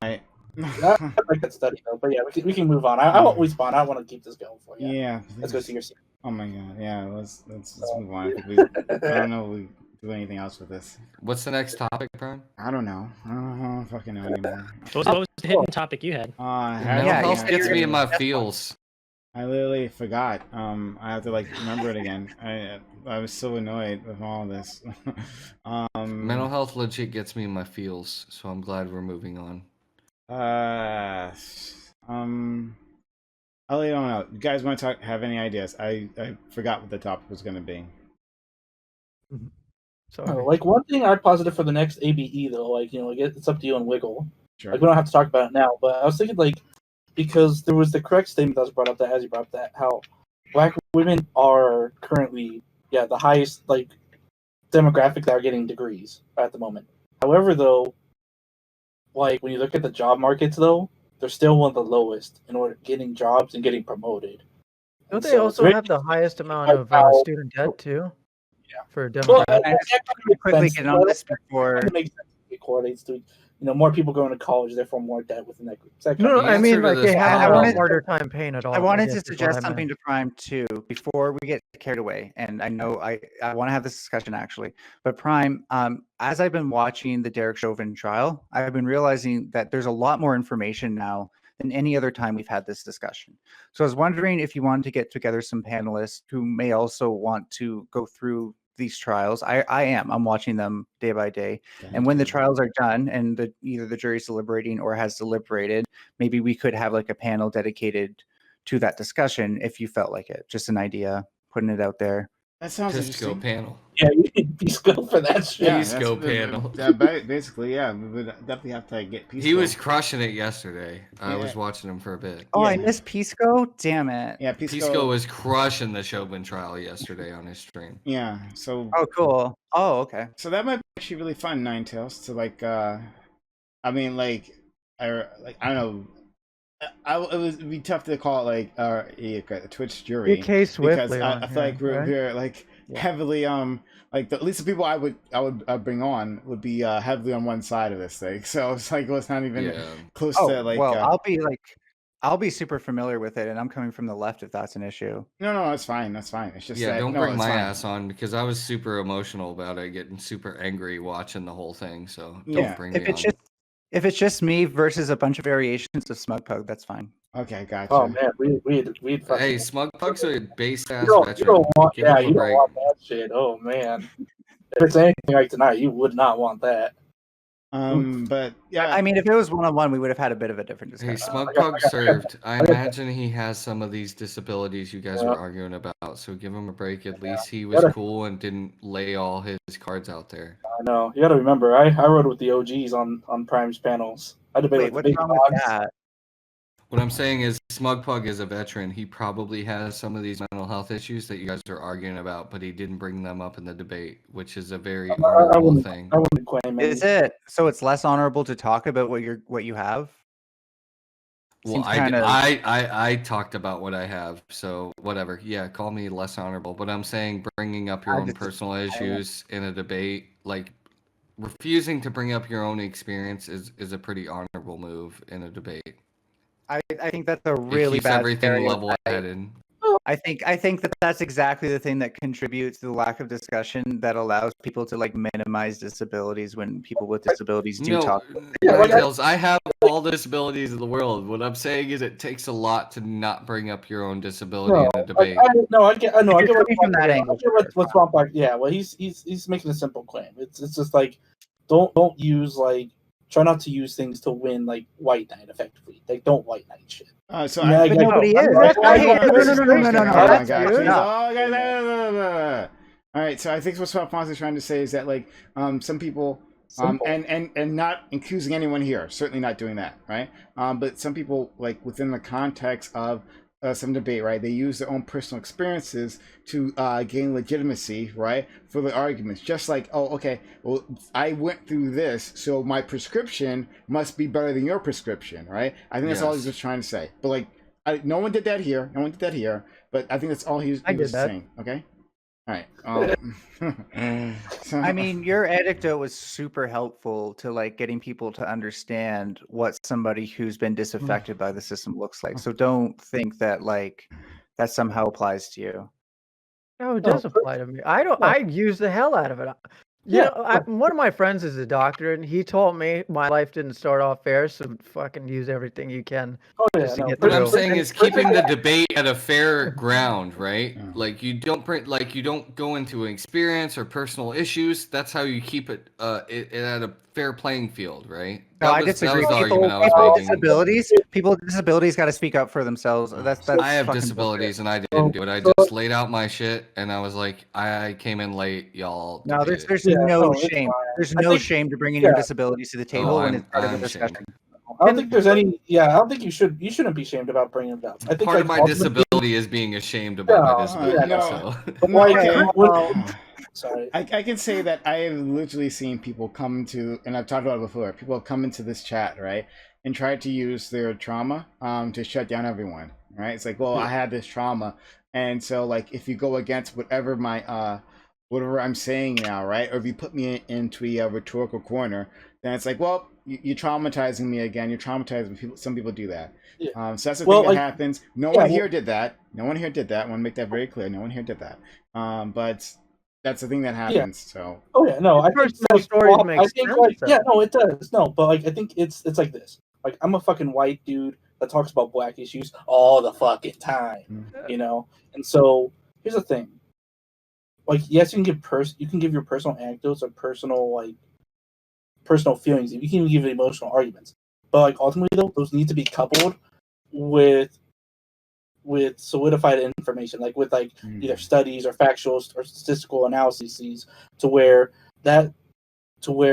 right. I like that study though, but yeah, we can move on. I won't respond. I want to keep this going for you. Yeah. Let's go see your scene. Oh my god. Yeah. Let's move on. I don't know if we do anything else with this. What's the next topic, Prime? I don't know. I don't fucking know anymore. What was the hidden topic you had? Mental health gets me in my feels. I literally forgot. I have to like remember it again. I was so annoyed with all this. Mental health legit gets me in my feels, so I'm glad we're moving on. I really don't know. You guys want to talk? Have any ideas? I forgot what the topic was going to be. Sorry. Like one thing I'm positive for the next ABE though, like it's up to you and Wiggle. Sure. Like we don't have to talk about it now, but I was thinking like because there was the correct statement that was brought up that as you brought up that how Black women are currently the highest like demographic that are getting degrees at the moment. However, though, like when you look at the job markets though, they're still one of the lowest in order getting jobs and getting promoted. Don't they also have the highest amount of student debt too? Yeah. For demographics. Quickly get on this before. It makes sense. It correlates to more people going to college, therefore more debt within that group. No, I mean like they have a harder time paying it all. I wanted to suggest something to Prime too before we get carried away, and I know I want to have this discussion actually. But Prime, as I've been watching the Derek Chauvin trial, I've been realizing that there's a lot more information now than any other time we've had this discussion. So I was wondering if you wanted to get together some panelists who may also want to go through these trials. I'm watching them day by day. And when the trials are done and either the jury's deliberating or has deliberated, maybe we could have like a panel dedicated to that discussion if you felt like it. Just an idea, putting it out there. That sounds Pisco interesting. panel. Yeah, you need Pisco for that shit. Yeah, Pisco panel. Basically, yeah, we would definitely have to get Pisco. He was crushing it yesterday. I was watching him for a bit. Oh, I missed Pisco? Damn it. Yeah, Pisco was crushing the Chauvin trial yesterday on his stream. Yeah, so. Oh, cool. Oh, okay. So that might be actually really fun, Ninetales, to like, I mean, like, I don't know. It'd be tough to call it like a Twitch Be jury Case because Swiftly I on feel here, like we're, right? we're like Yeah. heavily like at least the people I would bring on would be heavily on one side of this thing. So it's like it's not even Yeah. close Oh to like well, I'll be super familiar with it, and I'm coming from the left if that's an issue. no, that's fine. That's fine. It's just Yeah, that don't no, bring it's my fine. ass on because I was super emotional about it, getting super angry watching the whole thing. So don't Yeah. bring If me it's on. if it's just me versus a bunch of variations of Smug Pug, that's fine. Okay, gotcha. Oh man, we'd fucking. Hey, Smug Pug's a based ass you don't veteran. want, Give yeah, him a you don't break. want that shit. Oh man, if it's anything like tonight, you would not want that. But yeah, I mean, if it was one-on-one, we would have had a bit of a different Hey, discussion. Smug I got- Pug served. I imagine he has some of these disabilities you guys Yeah. were arguing about. So give him a break. At least he was Gotta- cool and didn't lay all his cards out there. I know. You got to remember, I rode with the OGs on Prime's panels. I debated Wait, with the what's big wrong with dogs. that? What I'm saying is, Smug Pug is a veteran. He probably has some of these mental health issues that you guys are arguing about, but he didn't bring them up in the debate, which is a very I honorable wouldn't, thing. I wouldn't claim Is any. it so? It's less honorable to talk about what you have. Well, Seems I, kind of. I talked about what I have, so whatever. Yeah, call me less honorable, but I'm saying bringing up your I own just- personal issues in a debate, like refusing to bring up your own experience is a pretty honorable move in a debate. I think that's a It really keeps bad everything stereotype. level-headed. I think that that's exactly the thing that contributes to the lack of discussion that allows people to like minimize disabilities when people with disabilities do No, talk. Ninetales, I have all the disabilities in the world. What I'm saying is it takes a lot to not bring up your own disability No, in a debate. I get You're what's coming from that yeah, angle, I get sure, what's wrong. By, yeah, well, he's making a simple claim. It's just like don't use like try not to use things to win like white knight effectively. Like don't white knight shit. so Yeah, I, But I- nobody I- is. I- I hate I- no, Oh my That's god! good. All right, so I think what Swap is trying to say is that like some people Simple. and not accusing anyone here, certainly not doing that, right? But some people like within the context of some debate, right? They use their own personal experiences to gain legitimacy, right, for the arguments. Just like, oh, okay, well, I went through this, so my prescription must be better than your prescription, right? I think that's all he's Yes. just trying to say. But like, no one did that here. No one did that here. But I think that's all he was I did that. saying. Okay. All right. So, I mean, your anecdote was super helpful to like getting people to understand what somebody who's been disaffected by the system looks like. So don't think that like that somehow applies to you. No, it does apply to me. I use the hell out of it. You Yeah, know, one of my friends is a doctor, and he told me my life didn't start off fair, so fucking use everything you can. Oh yeah, just to no. get What I'm through. saying is keeping the debate at a fair ground, right? Yeah. Like you don't go into an experience or personal issues. That's how you keep it it at a fair playing field, right? No, I That disagree. was the People argument I was with making. people with disabilities got to speak up for themselves. That's I have fucking disabilities bullshit. and I didn't do it. I just laid out my shit and I was like, I came in late, y'all. No, debate there's it. Yeah, no no, it's shame. fine. There's I no think- shame to bringing your yeah. disabilities to the table when I'm- it's part of I'm a discussion. ashamed. I don't think there's any. Yeah, I don't think you shouldn't be ashamed about bringing it up. I think Part of like, my ultimately- disability is being ashamed about my Yeah, disability. no. So But like, Okay. sorry. I can say that I have literally seen people come to, and I've talked about it before, people have come into this chat, right, and tried to use their trauma to shut down everyone, right? It's like, well, I had this trauma, and so, like, if you go against whatever my, whatever I'm saying now, right, or if you put me into a rhetorical corner, then it's like, well, you're traumatizing me again, you're traumatizing me. People, some people do that. Yeah. So that's the Well, thing that like- happens. No yeah, one well- here did that. No one here did that. I want to make that very clear. No one here did that. But that's the thing that happens. So Oh yeah, no, I think Personal like, stories well, make I think sense, like though. yeah, no, it does. No, but like I think it's like this. Like I'm a fucking white dude that talks about black issues all the fucking time, you know. And so here's the thing. Like yes, you can give your personal anecdotes or personal feelings. You can even give emotional arguments. But like ultimately though, those need to be coupled with solidified information, like with like either studies or factual or statistical analyses to where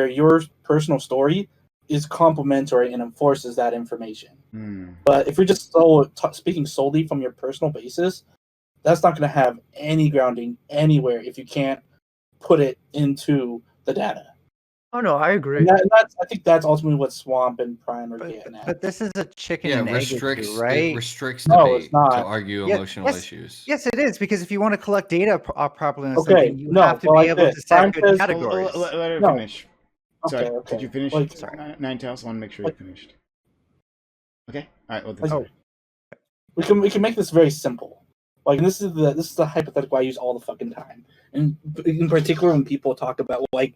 your personal story is complementary and enforces that information. But if you're just speaking solely from your personal basis, that's not going to have any grounding anywhere if you can't put it into the data. Oh no, I agree. And I think that's ultimately what Swamp and Prime are getting at. But this is a chicken Yeah, and egg restricts issue, right? it restricts No, it's debate not. to argue Yeah, emotional yes, issues. Yes, it is, because if you want to collect data properly on Okay, something, you no, have to but be like able this, to set Prime good says- categories. Let her No. finish. Sorry, Okay, did you finish? like- Sorry. Ninetales, I want to make sure Like- you finished. Okay, all right. Well, Like- sorry. we can make this very simple. Like this is the hypothetical I use all the fucking time, and in particular when people talk about like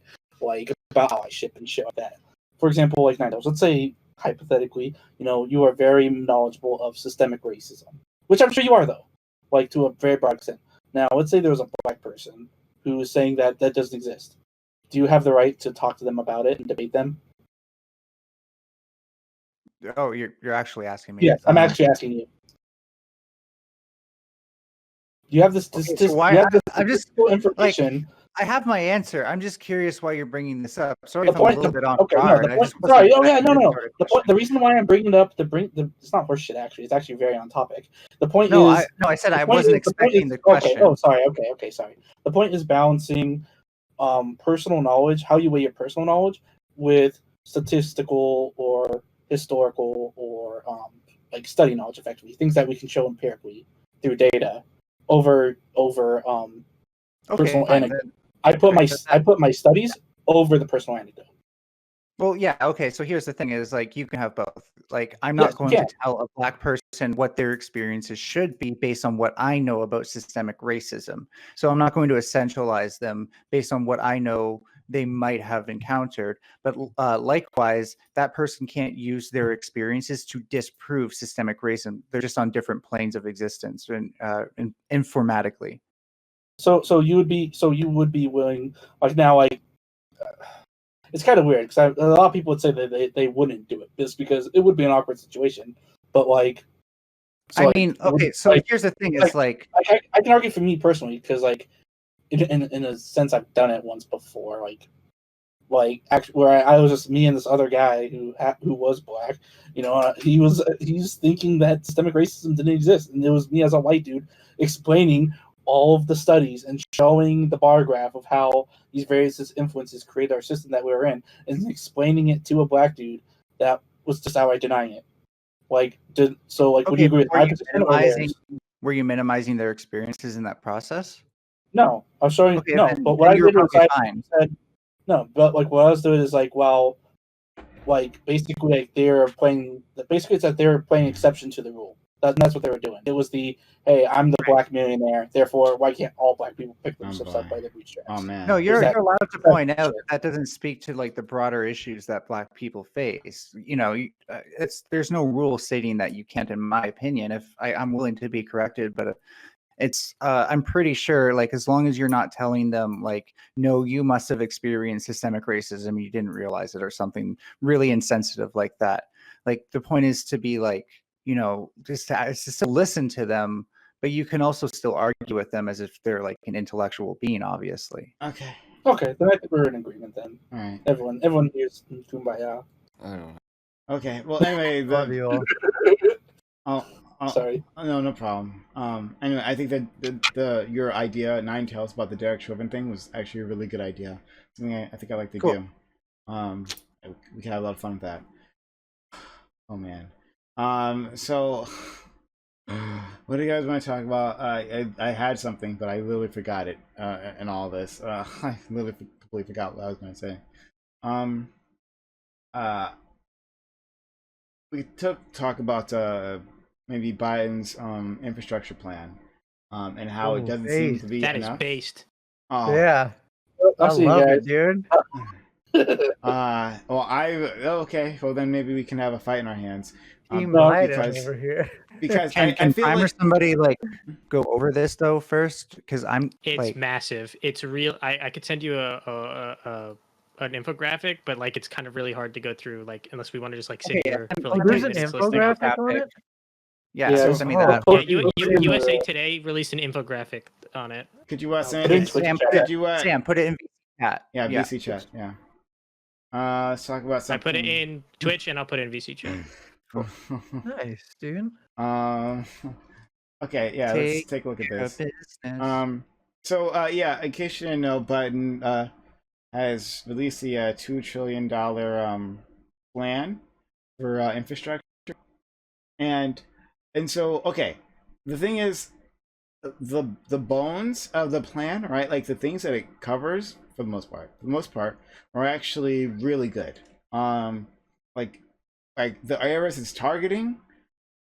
about allyship and shit like that. For example, like Ninetales, let's say hypothetically, you are very knowledgeable of systemic racism, which I'm sure you are though, like to a very broad extent. Now, let's say there was a black person who is saying that doesn't exist. Do you have the right to talk to them about it and debate them? Oh, you're actually asking me. Yes, I'm actually asking you. You have this. Okay, this so why- you have this I'm just, statistical information. I have my answer. I'm just curious why you're bringing this up. Sorry The if I'm a point- little bit on okay, no, guard. the I point- just wasn't sorry. Oh yeah, expecting no. this sort of The question. the reason why I'm bringing it up, it's not horseshit. Actually, it's actually very on topic. The point No, is, I said the I point wasn't is- the point expecting is- the question. Okay. Oh, sorry. Okay. Sorry. The point is balancing, personal knowledge, how you weigh your personal knowledge, with statistical or historical or like study knowledge, effectively things that we can show empirically through data over Okay, personal fine. anecdote. I put my studies over the personal anecdote. Well, yeah, okay. So here's the thing: is like you can have both. Like I'm not Yes, you going to can. tell a black person what their experiences should be based on what I know about systemic racism. So I'm not going to essentialize them based on what I know they might have encountered. But likewise, that person can't use their experiences to disprove systemic racism. They're just on different planes of existence and informatically. So you would be willing, like now, like it's kind of weird because a lot of people would say that they wouldn't do it just because it would be an awkward situation. But like, so, I like, mean, okay. So like, here's the thing: is like I can argue for me personally because like in a sense I've done it once before. Like actually where I was just me and this other guy who was black. He's thinking that systemic racism didn't exist, and it was me as a white dude explaining all of the studies and showing the bar graph of how these various influences create our system that we were in, and explaining it to a black dude that was just outright denying it. Would you agree with my position or theirs? Were you minimizing their experiences in that process? No, I was showing Okay, no. then- But then what I you were did was probably I fine. said no. But like what I was doing is like, well, like basically like they're playing. Basically, it's that they're playing exception to the rule. That's what they were doing. It was the hey, I'm the black millionaire, therefore why can't all black people pick themselves up by their bootstraps? Oh man. No, you're that- allowed to point out that doesn't speak to like the broader issues that black people face. There's no rule stating that you can't, in my opinion. If I'm willing to be corrected, but I'm pretty sure like as long as you're not telling them like, no, you must have experienced systemic racism, you didn't realize it, or something really insensitive like that. Like the point is to be like, just to still listen to them, but you can also still argue with them as if they're like an intellectual being, obviously. Okay. Okay, then I think we're in agreement then. All right. Everyone here's kumbaya. I don't know. Okay. Well, anyway, Love you all. Sorry. No problem. Anyway, I think that your idea, Ninetales, about the Derek Chauvin thing was actually a really good idea. Something I think I like to Cool. do. We can have a lot of fun with that. Oh man. So what do you guys want to talk about? I had something, but I literally forgot it. In all this, I literally completely forgot what I was going to say. We talk about maybe Biden's infrastructure plan, and how it Ooh, doesn't seem to be That is enough. based. Oh, Yeah, I I'll see you love guys. it, dude. okay. Well, then maybe we can have a fight in our hands. Team no, Biden because- over here. Because Can I feel Prime or like somebody like go over this though first? Because I'm It's like, massive. It's real. I could send you an infographic, but like it's kind of really hard to go through, like unless we want to just like sit Okay, here and- for oh, like there's 10 an minutes listening. infographic on it? yeah, Yeah, so it's- send me oh, that. oh, Yeah, Put it in USA the- Today released an infographic on it. could you send Put it in it? Twitch Sam, chat. Could you Sam, put it in VC chat. yeah, VC chat. Yeah. Let's talk about I something. put it in Twitch and I'll put it in VC chat. Nice, dude. Okay, yeah, let's take a look at Your this. business. So yeah, in case you didn't know, Biden has released the $2 trillion plan for infrastructure, and so okay, the thing is, the bones of the plan, right? Like the things that it covers, for the most part, are actually really good. Like the areas it's targeting,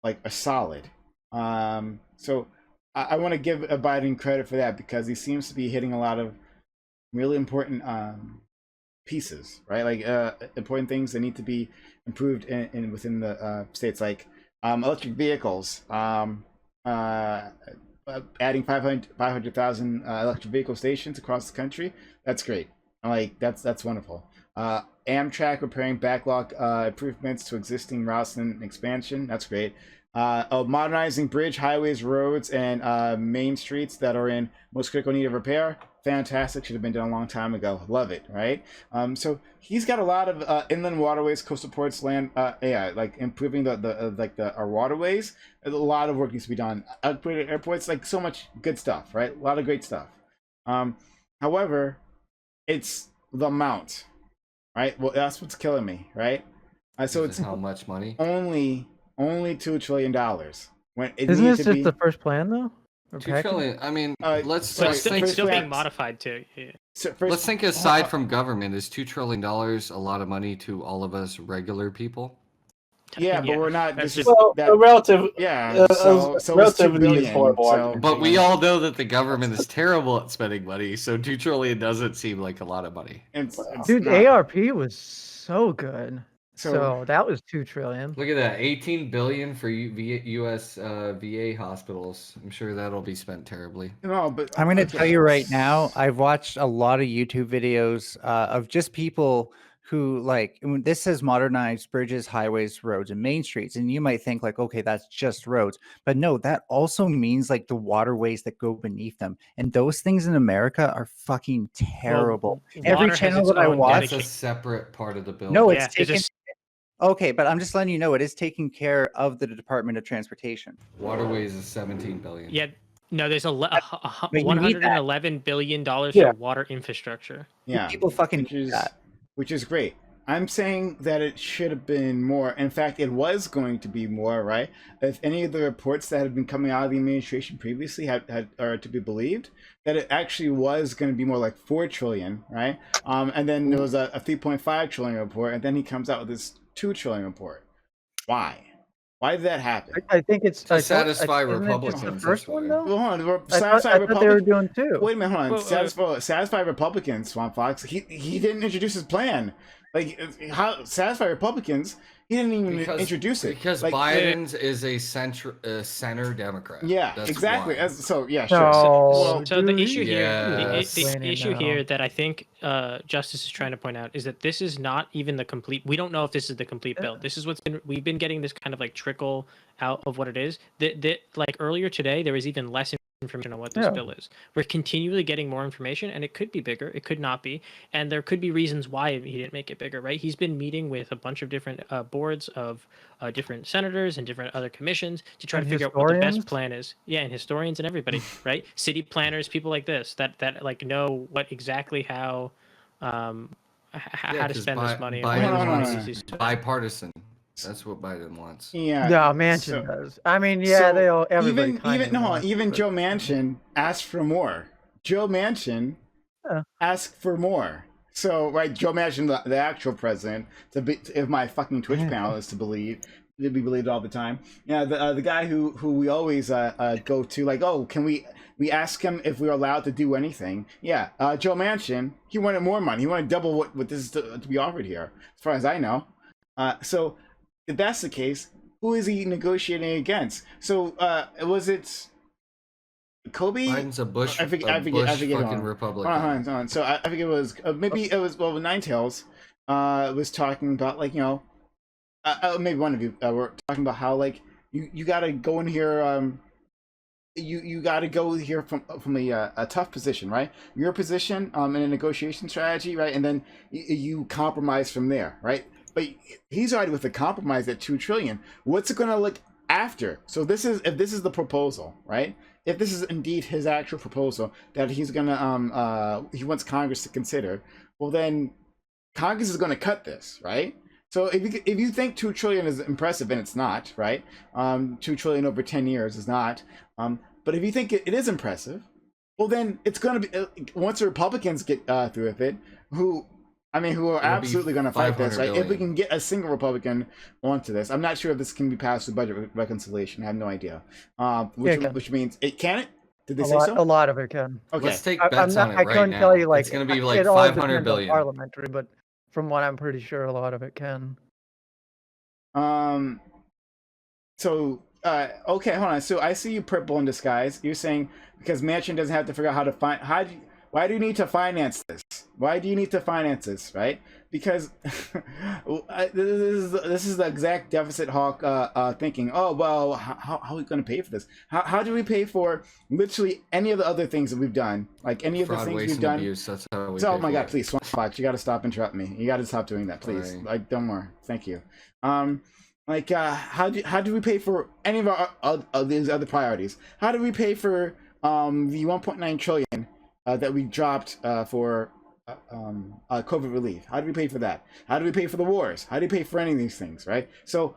like, are solid. So I want to give Biden credit for that, because he seems to be hitting a lot of really important pieces, right? Like important things that need to be improved in within the states, like electric vehicles. Adding 500,000 electric vehicle stations across the country. That's great. Like that's wonderful. Amtrak repairing backlog improvements to existing routes and expansion. That's great. Modernizing bridge, highways, roads, and main streets that are in most critical need of repair. Fantastic. Should have been done a long time ago. Love it. Right. So he's got a lot of inland waterways, coastal ports, land. Like improving our waterways. A lot of work needs to be done. Upgraded airports, like so much good stuff. Right. A lot of great stuff. However, it's the amount. Right. Well, that's what's killing me. Right. So it's how much money? Only $2 trillion. When it Isn't needs this to just be the first plan though? Or 2 package? trillion. I mean, let's But Let's it's still think- being modified too. Yeah. let's think aside from government. Is $2 trillion a lot of money to all of us regular people? Yeah, but we're not. That's This just- is Well, that. a relative. Yeah, so it's 2 relativity is billion. horrible So, argument. But we all know that the government is terrible at spending money, so 2 trillion doesn't seem like a lot of money. it's Dude, not. ARP was so good. So- So that was 2 trillion. Look at that, 18 billion for U.S. VA hospitals. I'm sure that'll be spent terribly. No, but I'm going to okay. tell you right now, I've watched a lot of YouTube videos of just people who this says modernized bridges, highways, roads, and main streets. And you might think like, okay, that's just roads. But no, that also means like the waterways that go beneath them. And those things in America are fucking terrible. Every water has channel its that I own watch, That's a separate part of the bill. no, Yeah, it's there's taken. a Okay, but I'm just letting you know it is taking care of the Department of Transportation. Waterways is 17 billion. Yeah, no, there's you need that. $111 billion Yeah. for water infrastructure. Yeah, People fucking which do is that. which is great. I'm saying that it should have been more. In fact, it was going to be more, right? If any of the reports that had been coming out of the administration previously are to be believed, that it actually was going to be more like 4 trillion, right? And then there was a 3.5 trillion report, and then he comes out with this 2 trillion report. Why? Why did that happen? I think it's To I thought- satisfy isn't it just Republicans, The that's first one why. though. Well, hold on. I thought they were doing 2. Wait a minute, hold on. Well, Satisfy Republicans, Swamp Fox. He didn't introduce his plan. Like, how satisfy Republicans? He didn't even introduce it. Because like, Biden's is a center Democrat. Yeah, That's exactly. why. So yeah, sure. No, So the dude. issue here, Yes. the Explain it issue now. here that I think Justice is trying to point out is that this is not even the complete. We don't know if this is the complete bill. This is we've been getting this kind of like trickle out of what it is. That like earlier today, there was even less information on what this Yeah. bill is. We're continually getting more information, and it could be bigger, it could not be, and there could be reasons why he didn't make it bigger. Right? He's been meeting with a bunch of different boards of different senators and different other commissions to try And to figure out what the historians? best plan is. Yeah, and historians and everybody, right? City planners, people like this that like know what exactly how how to 'cause spend this money. Biden Hold on, wants hold on. these- bipartisan. That's what Biden wants. Yeah. Yeah, Manchin so- does. I mean, yeah, so they all everybody even Joe Manchin asked for more. Joe Manchin Yeah. asked for more. So right, Joe Manchin, the actual president, if my fucking Twitch panel is to be believed all the time. Yeah, the guy who we always go to, like, oh, can we ask him if we're allowed to do anything? Yeah, Joe Manchin, he wanted more money. He wanted double what this is to be offered here, as far as I know. So if that's the case, who is he negotiating against? So was it Kobe? Biden's a Bush, I forget fucking hold on. Republican. Hold on. So I think it was maybe it was Nine Tails was talking about, like, you know, maybe one of you were talking about how, like, you got to go in here you got to go here from a tough position, right? Your position in a negotiation strategy, right? And then you compromise from there, right? But he's already with a compromise at 2 trillion. What's it going to look after? So if this is the proposal, right? if this is indeed his actual proposal that he's gonna he wants Congress to consider, well then Congress is gonna cut this, right? So if you think 2 trillion is impressive, and it's not, right? 2 trillion over 10 years is not. But if you think it is impressive, well then it's gonna be once the Republicans get through with it, who are It'll be absolutely going to fight this, 500 right? If we billion. can get a single Republican onto this, I'm not sure if this can be passed with budget reconciliation. I have no idea. Which means it can it? Did they say so? A lot of it can. Okay. Let's take I'm bets not, on it I right couldn't now. tell you, like, it's going to be like it all 500 depends on billion. parliamentary, but from what I'm pretty sure, a lot of it can. So okay, hold on. So I see you purple in disguise. You're saying because Manchin doesn't have to figure out how to why do you need to finance this? Why do you need to finance this, right? Because this is the exact deficit hawk thinking. Oh well, how are we going to pay for this? How do we pay for literally any of the other things that we've done? Like any of the Fraud, things waste, we've and done. abuse. That's how we So, oh pay my for God, it. please, Swampfox, you got to stop interrupting me. You got to stop doing that, please. Sorry. Like, don't more. Thank you. How do we pay for any of our these other priorities? How do we pay for the 1.9 trillion that we dropped for COVID relief? How do we pay for that? How do we pay for the wars? How do we pay for any of these things, right? So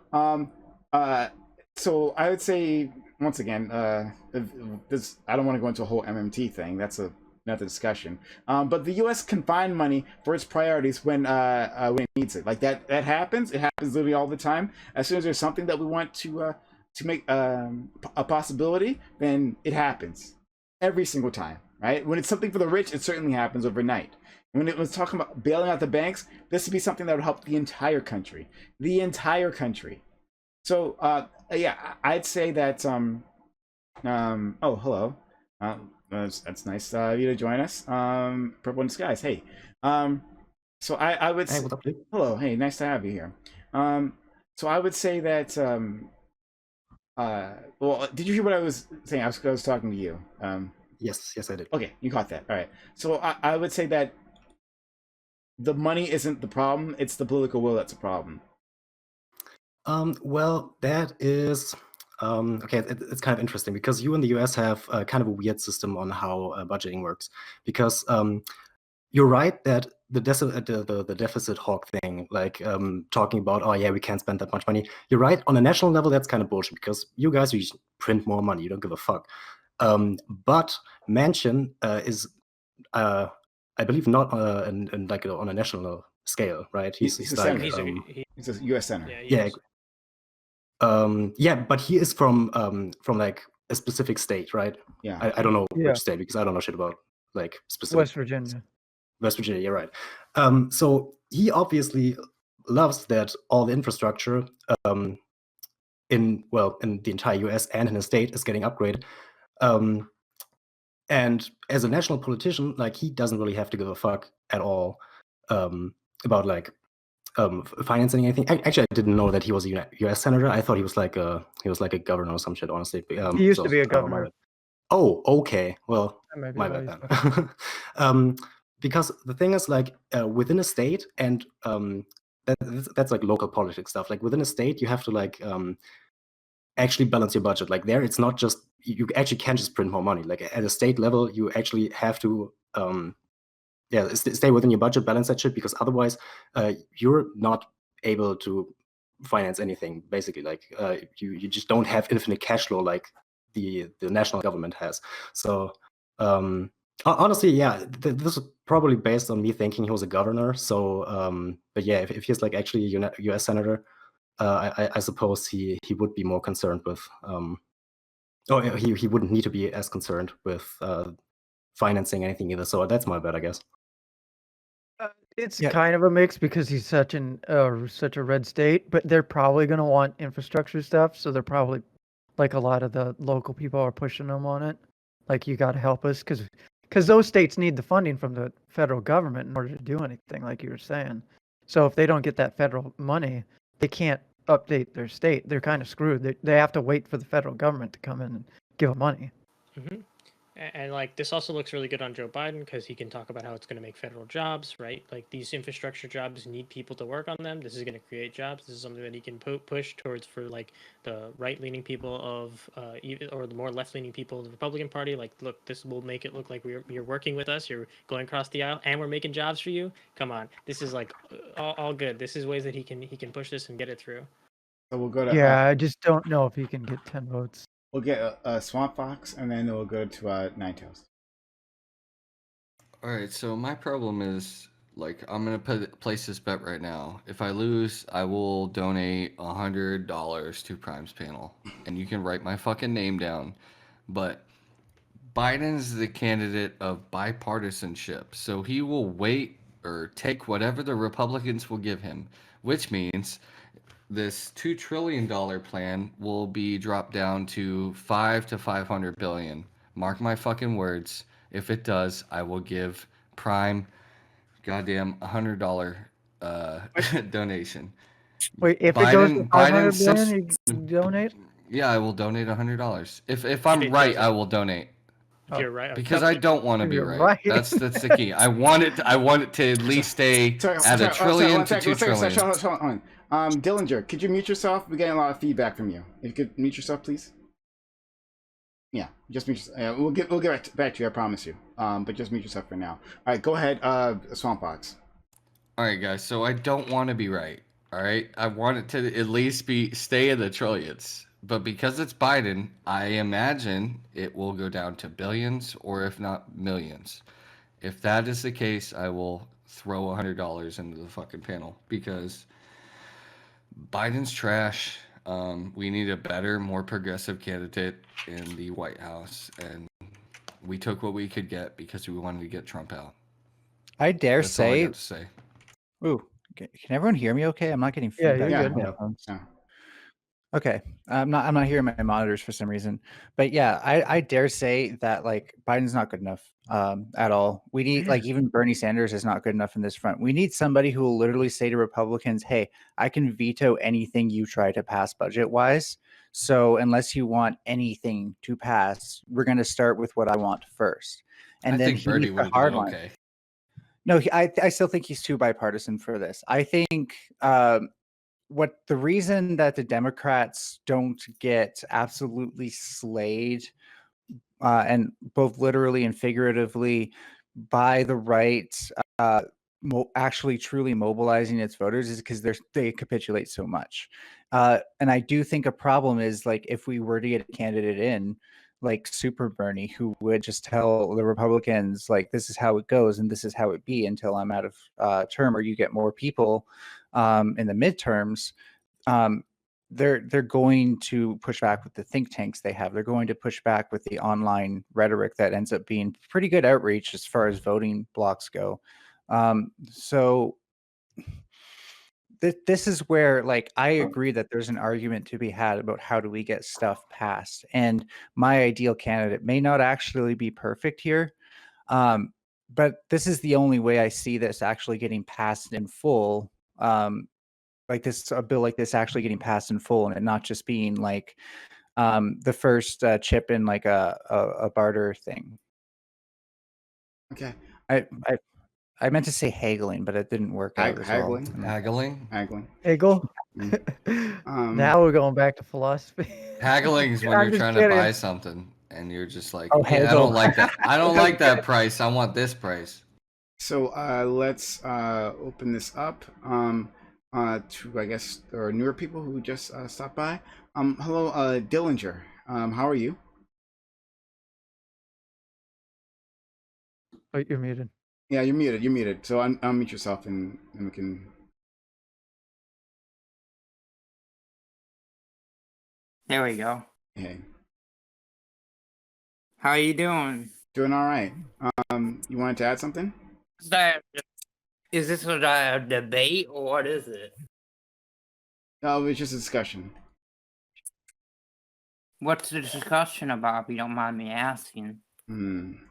so I would say once again, this I don't want to go into a whole MMT thing. That's another discussion. But the U.S. can find money for its priorities when it needs it. Like that happens. It happens literally all the time. As soon as there's something that we want to make a possibility, then it happens every single time, right? When it's something for the rich, it certainly happens overnight. When it was talking about bailing out the banks, this would be something that would help the entire country. The entire country. So yeah, I'd say that oh, hello. That's nice of you to join us. Purple in Disguise. Hey. So I would Hey, what's up, dude? hello, hey, nice to have you here. So I would say that well, did you hear what I was saying? I was talking to you. Yes, I did. Okay, you caught that. All right. So I would say that the money isn't the problem, it's the political will that's a problem. Well, that is okay. It's kind of interesting because you in the US have kind of a weird system on how budgeting works. Because you're right that the deficit hawk thing, like talking about, oh yeah, we can't spend that much money. You're right. On a national level, that's kind of bullshit because you guys, you just print more money. You don't give a fuck. But Manchin is, I believe, not in like on a national scale, right? He's a like senator. He's a U.S. senator. yeah. Yeah, but he is from like a specific state, right? Yeah. I don't know Yeah. which state because I don't know shit about like specific. West Virginia. West Virginia, you're right. So he obviously loves that all the infrastructure in the entire US and in his state is getting upgraded. And as a national politician, like he doesn't really have to give a fuck at all about like financing anything. Actually, I didn't know that he was a U.S. senator. I thought he was like a governor or some shit. Honestly, He used to be a governor. Oh, okay. Well, That might be my why bad he's then. Because the thing is, like within a state, and that's like local politics stuff. Like within a state, you have to like actually balance your budget. Like there, it's not just you actually can't just print more money. Like at a state level, you actually have to stay within your budget, balance that shit, because otherwise you're not able to finance anything, basically. Like you just don't have infinite cash flow like the national government has. So honestly, yeah, this is probably based on me thinking he was a governor. So but yeah, if he's like actually a US senator, I suppose he would be more concerned with he wouldn't need to be as concerned with financing anything either. So that's my bad, I guess. It's Yeah. kind of a mix because he's such a red state, but they're probably going to want infrastructure stuff, so they're probably like a lot of the local people are pushing them on it. Like you got to help us because those states need the funding from the federal government in order to do anything, like you were saying. So if they don't get that federal money, they can't update their state. They're kind of screwed. They have to wait for the federal government to come in and give them money. Hmm. And like this also looks really good on Joe Biden because he can talk about how it's going to make federal jobs, right? Like these infrastructure jobs need people to work on them. This is going to create jobs. This is something that he can push towards for like the right-leaning people of, or the more left-leaning people of the Republican Party. Like, look, this will make it look like you're working with us. You're going across the aisle, and we're making jobs for you. Come on, this is like all good. This is ways that he can push this and get it through. So we'll go to Yeah, I just don't know if he can get 10 votes. we'll get Swamp Fox, and then we'll go to Ninetales. All right, so my problem is like I'm gonna place this bet right now. If I lose, I will donate $100 to Prime's panel, and you can write my fucking name down. But Biden's the candidate of bipartisanship, so he will wait or take whatever the Republicans will give him, which means this $2 trillion plan will be dropped down to 5 to 500 billion. Mark my fucking words. If it does, I will give Prime goddamn $100 donation. Wait, if it goes to Biden 500 Biden's billion, you donate? yeah, I will donate $100. If I'm It right, doesn't. I will donate. If you're right, Because I don't want to If be you're right. right. That's the key. I want it to at least stay at a trillion to 2 trillion. Hold on. Dillinger, could you mute yourself? We're getting a lot of feedback from you. If you could mute yourself, please. Yeah, just mute yourself. We'll get back to you, I promise you. But just mute yourself for now. All right, go ahead, Swamp Fox. All right, guys. So I don't want to be right. All right, I want it to at least stay in the trillions. But because it's Biden, I imagine it will go down to billions, or if not millions. If that is the case, I will throw $100 into the fucking panel because Biden's trash. We need a better, more progressive candidate in the White House, and we took what we could get because we wanted to get Trump out. I dare That's all I say. got to say. Ooh, can everyone hear me? Okay, I'm not getting Yeah, feedback. you're Yeah, good. yeah. Headphones. Yeah. Okay, I'm not hearing my monitors for some reason, but yeah, I dare say that like Biden's not good enough at all. We need like even Bernie Sanders is not good enough in this front. We need somebody who will literally say to Republicans, "Hey, I can veto anything you try to pass budget wise. So unless you want anything to pass, we're going to start with what I want first." And I then think Bernie would have been okay. No, I still think he's too bipartisan for this. I think what the reason that the Democrats don't get absolutely slayed, and both literally and figuratively by the right, actually truly mobilizing its voters is because they capitulate so much. And I do think a problem is like if we were to get a candidate in like Super Bernie who would just tell the Republicans like this is how it goes and this is how it be until I'm out of term or you get more people in the midterms. They're going to push back with the think tanks they have. They're going to push back with the online rhetoric that ends up being pretty good outreach as far as voting blocks go. So this is where like I agree that there's an argument to be had about how do we get stuff passed, and my ideal candidate may not actually be perfect here, but this is the only way I see this actually getting passed in full. Like this a bill like this actually getting passed in full and it not just being like the first chip in like a barter thing. Okay. I meant to say haggling, but it didn't work out as well. Haggling? Haggle? Now we're going back to philosophy. Haggling is when I'm you're just trying kidding. to buy something and you're just like, Oh, yeah, I haggle. don't like that. I don't like that price. I want this price. So let's open this up to I guess there are newer people who just stopped by. Hello, Dillinger. How are you? Oh, you're muted. Yeah, you're muted. You're muted. So unmute yourself and we can. There we go. Hey, How are you doing? doing all right. You wanted to add something? Is this a debate or what is it? No, it was just a discussion. What's the discussion about, if you don't mind me asking?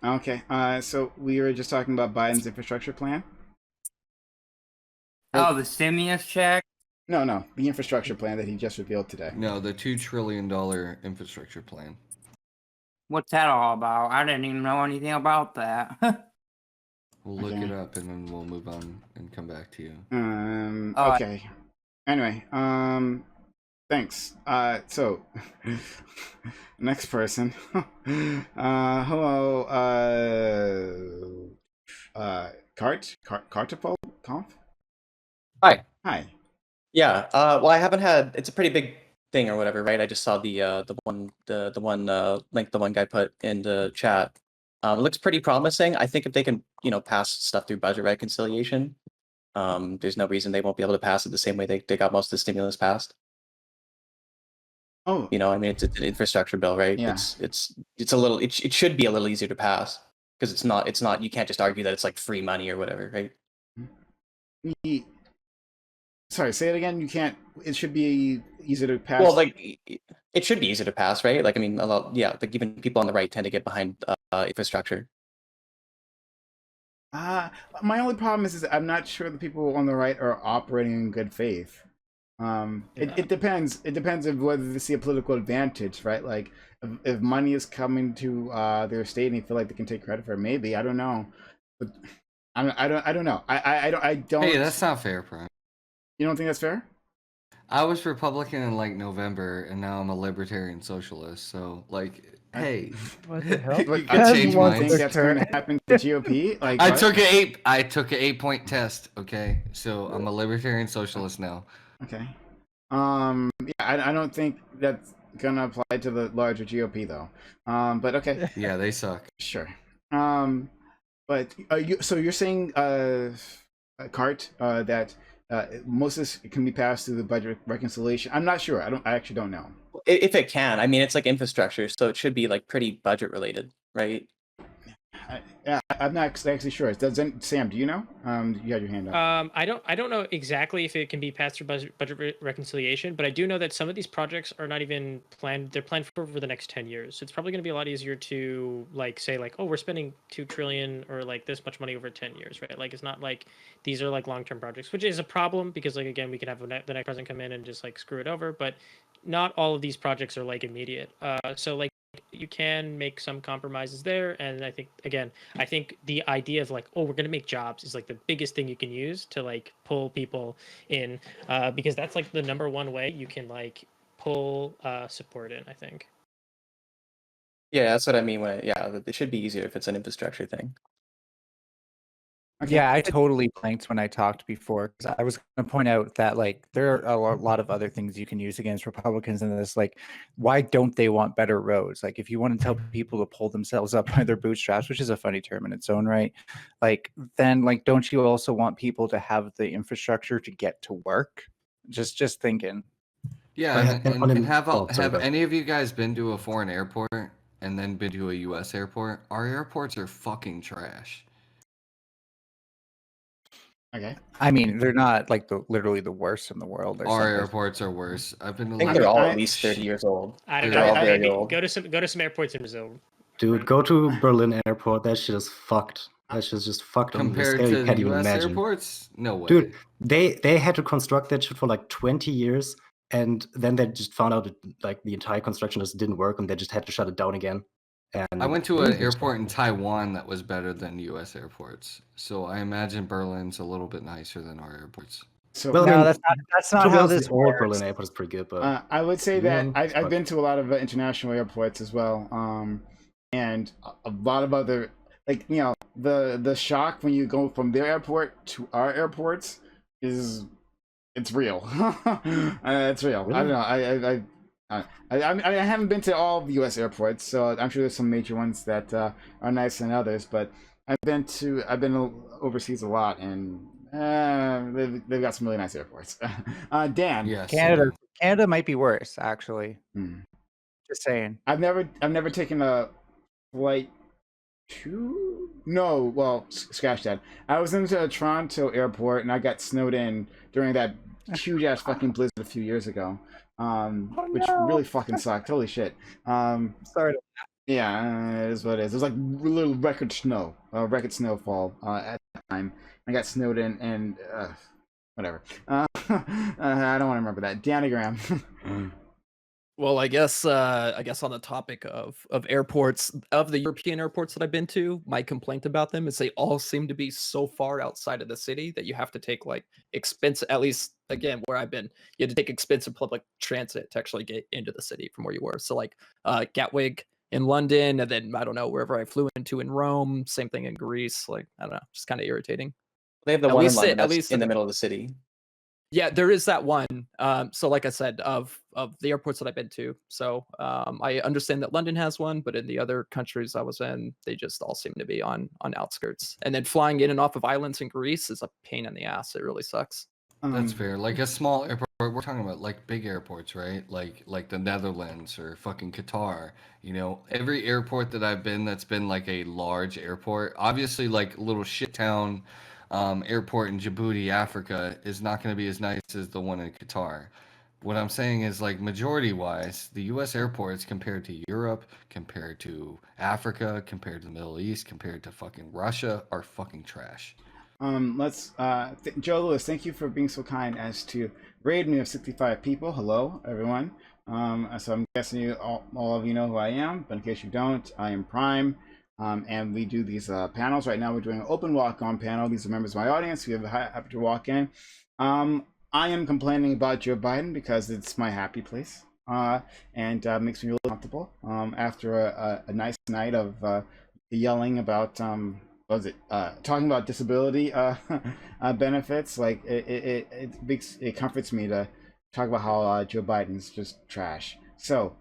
Okay. So we were just talking about Biden's infrastructure plan. Oh, the stimulus check? No, the infrastructure plan that he just revealed today. No, the $2 trillion infrastructure plan. What's that all about? I didn't even know anything about that. We'll look Okay. it up and then we'll move on and come back to you. Okay. Anyway, thanks. So next person. Hello, Cartipole Conf? Hi. Hi. Yeah. Well, I haven't had. It's a pretty big thing or whatever, right? I just saw the one link the one guy put in the chat. It looks pretty promising. I think if they can, pass stuff through budget reconciliation, there's no reason they won't be able to pass it the same way they got most of the stimulus passed. Oh, I mean, it's an infrastructure bill, right? Yeah. It's a little. It should be a little easier to pass because it's not. It's not. You can't just argue that it's like free money or whatever, right? Sorry, say it again. You can't. It should be easy to pass. Well, like it should be easy to pass, right? Like, I mean, a lot, yeah. Like even people on the right tend to get behind infrastructure. My only problem is I'm not sure the people on the right are operating in good faith. It depends. It depends on whether they see a political advantage, right? Like if money is coming to their state and they feel like they can take credit for it, maybe I don't know, but I don't know. I don't. Hey, that's not fair, Prime. You don't think that's fair? I was Republican in like November, and now I'm a libertarian socialist. So, like, hey, What the hell? you But can I change don't wants think minds. that's going to happen to GOP. Like I what? took an 8-point test. Okay, so I'm a libertarian socialist now. Okay. Yeah, I don't think that's gonna apply to the larger GOP though. But okay. Yeah, they suck. Sure. But you're saying, Cart, that most of this can be passed through the budget reconciliation. I'm not sure. I actually don't know. If it can, I mean, it's like infrastructure, so it should be like pretty budget related, right? I'm not actually sure. Doesn't Sam? Do you know? You had your hand up. I don't know exactly if it can be passed through budget reconciliation, but I do know that some of these projects are not even planned. They're planned for over the next 10 years. So it's probably going to be a lot easier to like say like, oh, we're spending 2 trillion or like this much money over 10 years, right? Like it's not like these are like long-term projects, which is a problem because like again, we could have the next president come in and just like screw it over, but not all of these projects are like immediate. So like you can make some compromises there, and I think the idea of like, oh, we're gonna make jobs is like the biggest thing you can use to like pull people in, because that's like the number one way you can like pull support in, I think. Yeah, that's what I mean. It should be easier if it's an infrastructure thing. Okay. Yeah, I totally blanked when I talked before because I was going to point out that like there are a lot of other things you can use against Republicans in this. Like, why don't they want better roads? Like, if you want to tell people to pull themselves up by their bootstraps, which is a funny term in its own right, like then like don't you also want people to have the infrastructure to get to work? Just thinking. Yeah, and sorry, have go ahead. any of you guys been to a foreign airport and then been to a U.S. airport? Our airports are fucking trash. Okay. I mean, they're not like literally the worst in the world. Or Our something. airports are worse. I've been to I think like they're all I- at least 30 years old. I don't They're know. all very Maybe old. go to some airports in Brazil. Dude, go to Berlin Airport. That shit is fucked. That shit's just fucked on the compared scale to you the can't even U.S. imagine. airports. No way. Dude, they had to construct that shit for like 20 years, and then they just found out that like the entire construction just didn't work, and they just had to shut it down again. And I went to an it's- airport in Taiwan that was better than U.S. airports, so I imagine Berlin's a little bit nicer than our airports. So Well, I No, mean, that's not to be how honest, this the old works. Berlin airport is pretty good, but I would say new that one I've sucks. been to a lot of international airports as well, and a lot of other the shock when you go from their airport to our airports it's real. It's real. I don't know. I haven't been to all the U.S. airports, so I'm sure there's some major ones that are nicer than others. But I've been overseas a lot, and they've got some really nice airports. Dan. Yes. Canada might be worse, actually. Hmm. Just saying. I've never taken a flight to. No, well, scratch that. I was into a Toronto airport and I got snowed in during that huge ass fucking blizzard a few years ago, which really fucking sucked. Holy shit. Sorry. Yeah, it is what it is. It was like little record snowfall at that time. I got snowed in and whatever. I don't want to remember that. Danagram. Well, I guess on the topic of airports, of the European airports that I've been to, my complaint about them is they all seem to be so far outside of the city that you have to take like expensive, at least again where I've been, you had to take expensive public transit to actually get into the city from where you were. So like Gatwick in London, and then I don't know, wherever I flew into in Rome, same thing in Greece. Like I don't know, just kind of irritating. They have the At one in least London at that's least in the middle of the city. yeah, there is that one. So like I said, of the airports that I've been to, so I understand that London has one, but in the other countries I was in, they just all seem to be on outskirts. And then flying in and off of islands in Greece is a pain in the ass. It really sucks. That's fair. Like a small airport, we're talking about like big airports, right? Like the Netherlands or fucking Qatar. You know, every airport that I've been that's been like a large airport, obviously like a little shit town airport in Djibouti, Africa, is not going to be as nice as the one in Qatar. What I'm saying is like majority wise, the US airports compared to Europe, compared to Africa, compared to the Middle East, compared to fucking Russia are fucking trash. Let's Joe Lewis, thank you for being so kind as to raid me of 65 people. Hello, everyone. So I'm guessing you all of you know who I am, but in case you don't, I am Prime. And we do these panels. Right now we're doing an open walk-on panel. These are members of my audience who have happy to walk in. I am complaining about Joe Biden because it's my happy place. And makes me really comfortable after a nice night of yelling about what was it? Talking about disability benefits. Like it comforts me to talk about how Joe Biden's just trash. So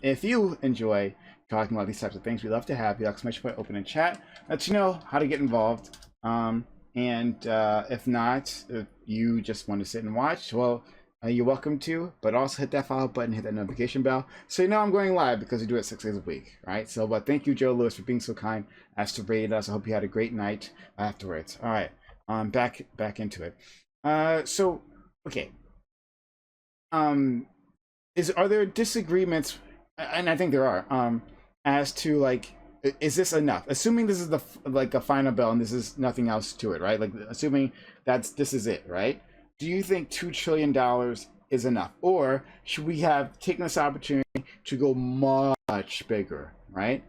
if you enjoy talking about these types of things, we love to have the exclamation point open in chat. Let you know how to get involved. And if not, if you just want to sit and watch, well, you're welcome to, but also hit that follow button, hit that notification bell, so you know I'm going live because we do it 6 days a week, right? So, but thank you, Joe Lewis, for being so kind as to raid us. I hope you had a great night afterwards. All right, back into it. So, okay. Are there disagreements? And I think there are. As to like, is this enough? Assuming this is the like a final bill and this is nothing else to it, right? Like assuming this is it, right? Do you think $2 trillion is enough, or should we have taken this opportunity to go much bigger, right?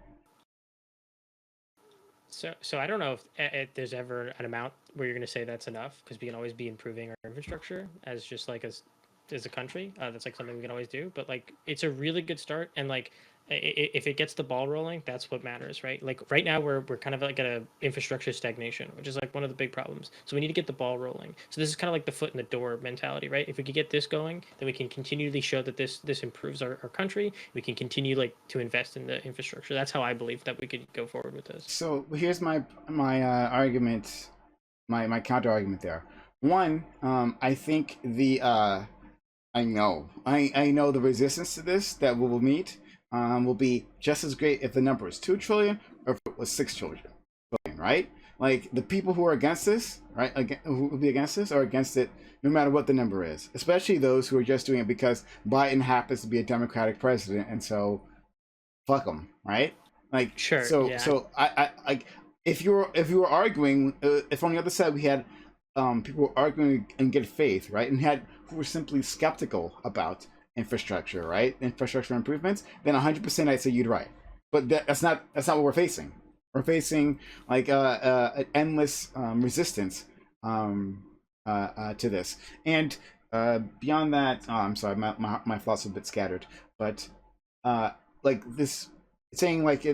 So I don't know if there's ever an amount where you're going to say that's enough, because we can always be improving our infrastructure as just like as a country. That's like something we can always do. But like it's a really good start, and like if it gets the ball rolling, that's what matters, right? Like right now we're kind of like at a infrastructure stagnation, which is like one of the big problems. So we need to get the ball rolling. So this is kind of like the foot in the door mentality, right? If we could get this going, then we can continually show that this improves our country. We can continue like to invest in the infrastructure. That's how I believe that we could go forward with this. So here's my argument, my counter argument there. One, I think I know the resistance to this that we will meet will be just as great if the number is 2 trillion or if it was 6 trillion, right? Like the people who are against this, right, who will be against this are against it no matter what the number is, especially those who are just doing it because Biden happens to be a Democratic president, and so fuck them, right? Like sure. So yeah. so I like if you were arguing, if on the other side we had people were arguing in good faith, right, and who were simply skeptical about infrastructure, right, infrastructure improvements, then 100% I'd say you'd right. But that's not what we're facing. We're facing like an endless resistance to this, and beyond that, I'm sorry, my thoughts are a bit scattered, but like this saying like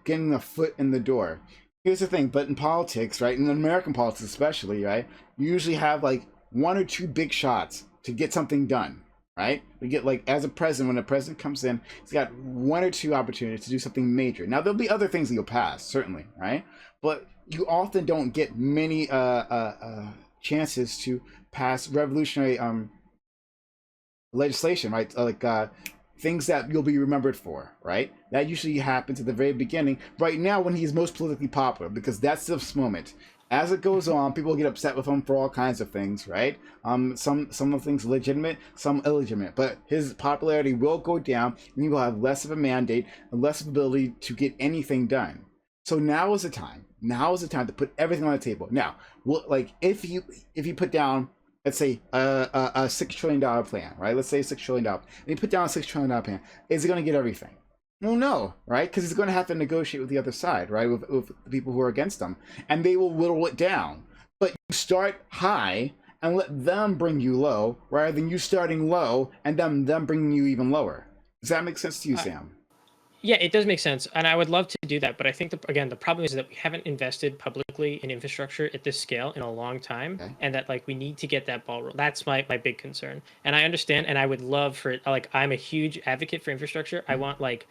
getting a foot in the door. Here's the thing, but in politics, right, in American politics especially, right, you usually have like 1 or 2 big shots to get something done, right? We get like, as a president, when a president comes in, he's got 1 or 2 opportunities to do something major. Now there'll be other things that you'll pass, certainly, right? But you often don't get many chances to pass revolutionary legislation, right? Like things that you'll be remembered for, right? That usually happens at the very beginning, right now when he's most politically popular, because that's the moment. As it goes on, people get upset with him for all kinds of things, right? Some of the things legitimate, some illegitimate, but his popularity will go down, and he will have less of a mandate and less of ability to get anything done. So now is the time. Now is the time to put everything on the table. Now, like if you put down let's say a $6 trillion plan, right? Let's say $6 trillion. And you put down a $6 trillion plan. Is it going to get everything? Well, no, right? Because it's going to have to negotiate with the other side, right? With the people who are against them, and they will whittle it down. But you start high and let them bring you low, rather than you starting low and them bringing you even lower. Does that make sense to you, Sam? Yeah, it does make sense, and I would love to do that. But I think again, the problem is that we haven't invested publicly in infrastructure at this scale in a long time, and that like we need to get that ball rolling. That's my big concern, and I understand, and I would love for it. Like I'm a huge advocate for infrastructure. I want like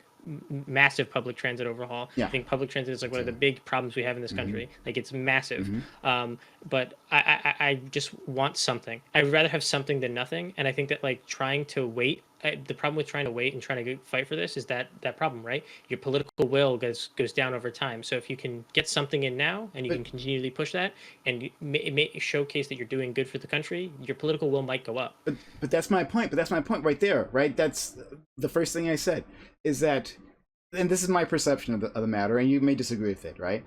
massive public transit overhaul. Yeah. I think public transit is like one of the big problems we have in this country. Like it's massive. But I just want something. I'd rather have something than nothing. And I think that like trying to wait, the problem with trying to wait and trying to fight for this is that problem, right? Your political will goes down over time. So if you can get something in now and you can continually push that and showcase that you're doing good for the country, your political will might go up. But that's my point. But that's my point right there, right? That's the first thing I said, is that, and this is my perception of the matter, and you may disagree with it, right?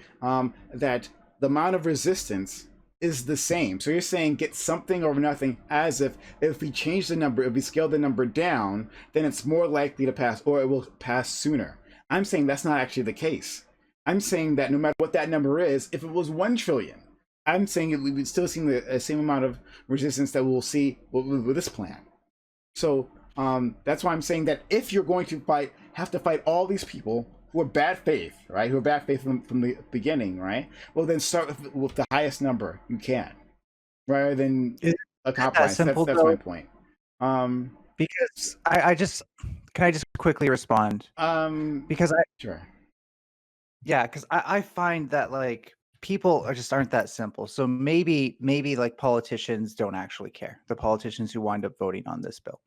That the amount of resistance is the same. So you're saying get something over nothing, as if we change the number, if we scale the number down, then it's more likely to pass, or it will pass sooner. I'm saying that's not actually the case. I'm saying that no matter what that number is, if it was 1 trillion, I'm saying we would still see the same amount of resistance that we'll see with this plan. So that's why I'm saying that if you're going to have to fight all these people who are bad faith, right? Who are bad faith from the beginning, right? Well, then start with the highest number you can, rather than a compromise. That's my point. Because can I just quickly respond? Because sure. Yeah, because I find that like people aren't that simple. So maybe like politicians don't actually care. The politicians who wind up voting on this bill.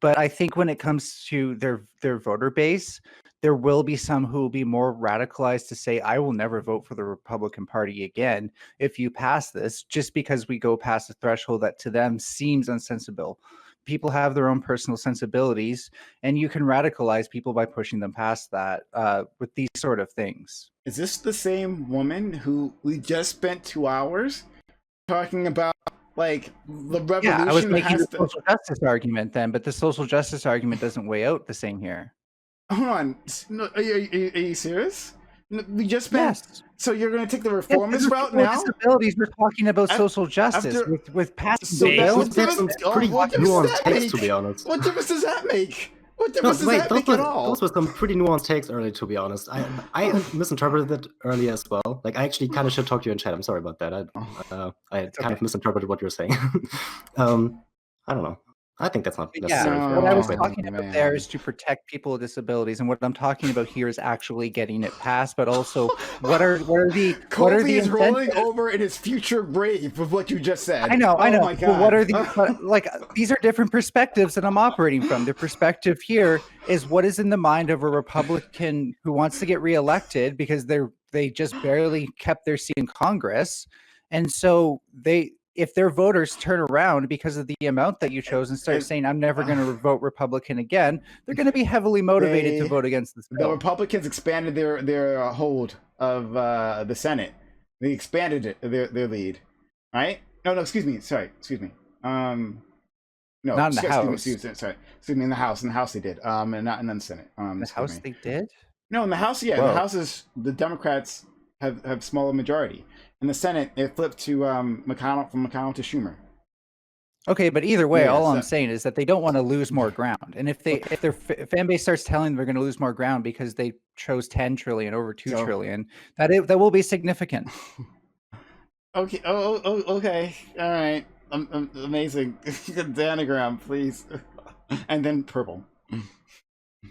But I think when it comes to their voter base, there will be some who will be more radicalized to say, I will never vote for the Republican Party again if you pass this, just because we go past a threshold that to them seems unsensible. People have their own personal sensibilities, and you can radicalize people by pushing them past that with these sort of things. Is this the same woman who we just spent 2 hours talking about? Like the revolution. Yeah, I was making the social justice argument then, but the social justice argument doesn't weigh out the same here. Hold on, no, are you serious? No, we just spent. Yes. So you're going to take the reformist route now? Disabilities. We're talking about social justice with passing bills. That's some pretty nuanced takes, to be honest. What difference does that make? What difference does that make at all? Those were some pretty nuanced takes earlier, to be honest. I misinterpreted it earlier as well. Like, I actually kind of should talk to you in chat. I'm sorry about that. I kind of misinterpreted what you were saying. I don't know. I think that's not necessary. Yeah, what I was talking about there is to protect people with disabilities, and what I'm talking about here is actually getting it passed. But also, what are the Kobe is rolling over in his future grave with what you just said. I know. Oh my God. But what are the like? These are different perspectives that I'm operating from. The perspective here is what is in the mind of a Republican who wants to get reelected because they just barely kept their seat in Congress, and so if their voters turn around because of the amount that you chose and start saying, I'm never going to vote Republican again, they're going to be heavily motivated to vote against this bill. The Republicans expanded their hold of the Senate. They expanded their lead, right? No, excuse me. No, not in the House. Excuse me, in the House. In the House they did. And not in the Senate. The House they did? No, in the House, yeah. Whoa. In the House the Democrats have smaller majority. In the Senate, it flipped to McConnell, from McConnell to Schumer. Okay, but either way, all I'm saying is that they don't want to lose more ground. And if their fan base starts telling them they're going to lose more ground because they chose 10 trillion over 2 trillion, that will be significant. Okay. Okay. All right. Amazing. Danagram, please. And then purple.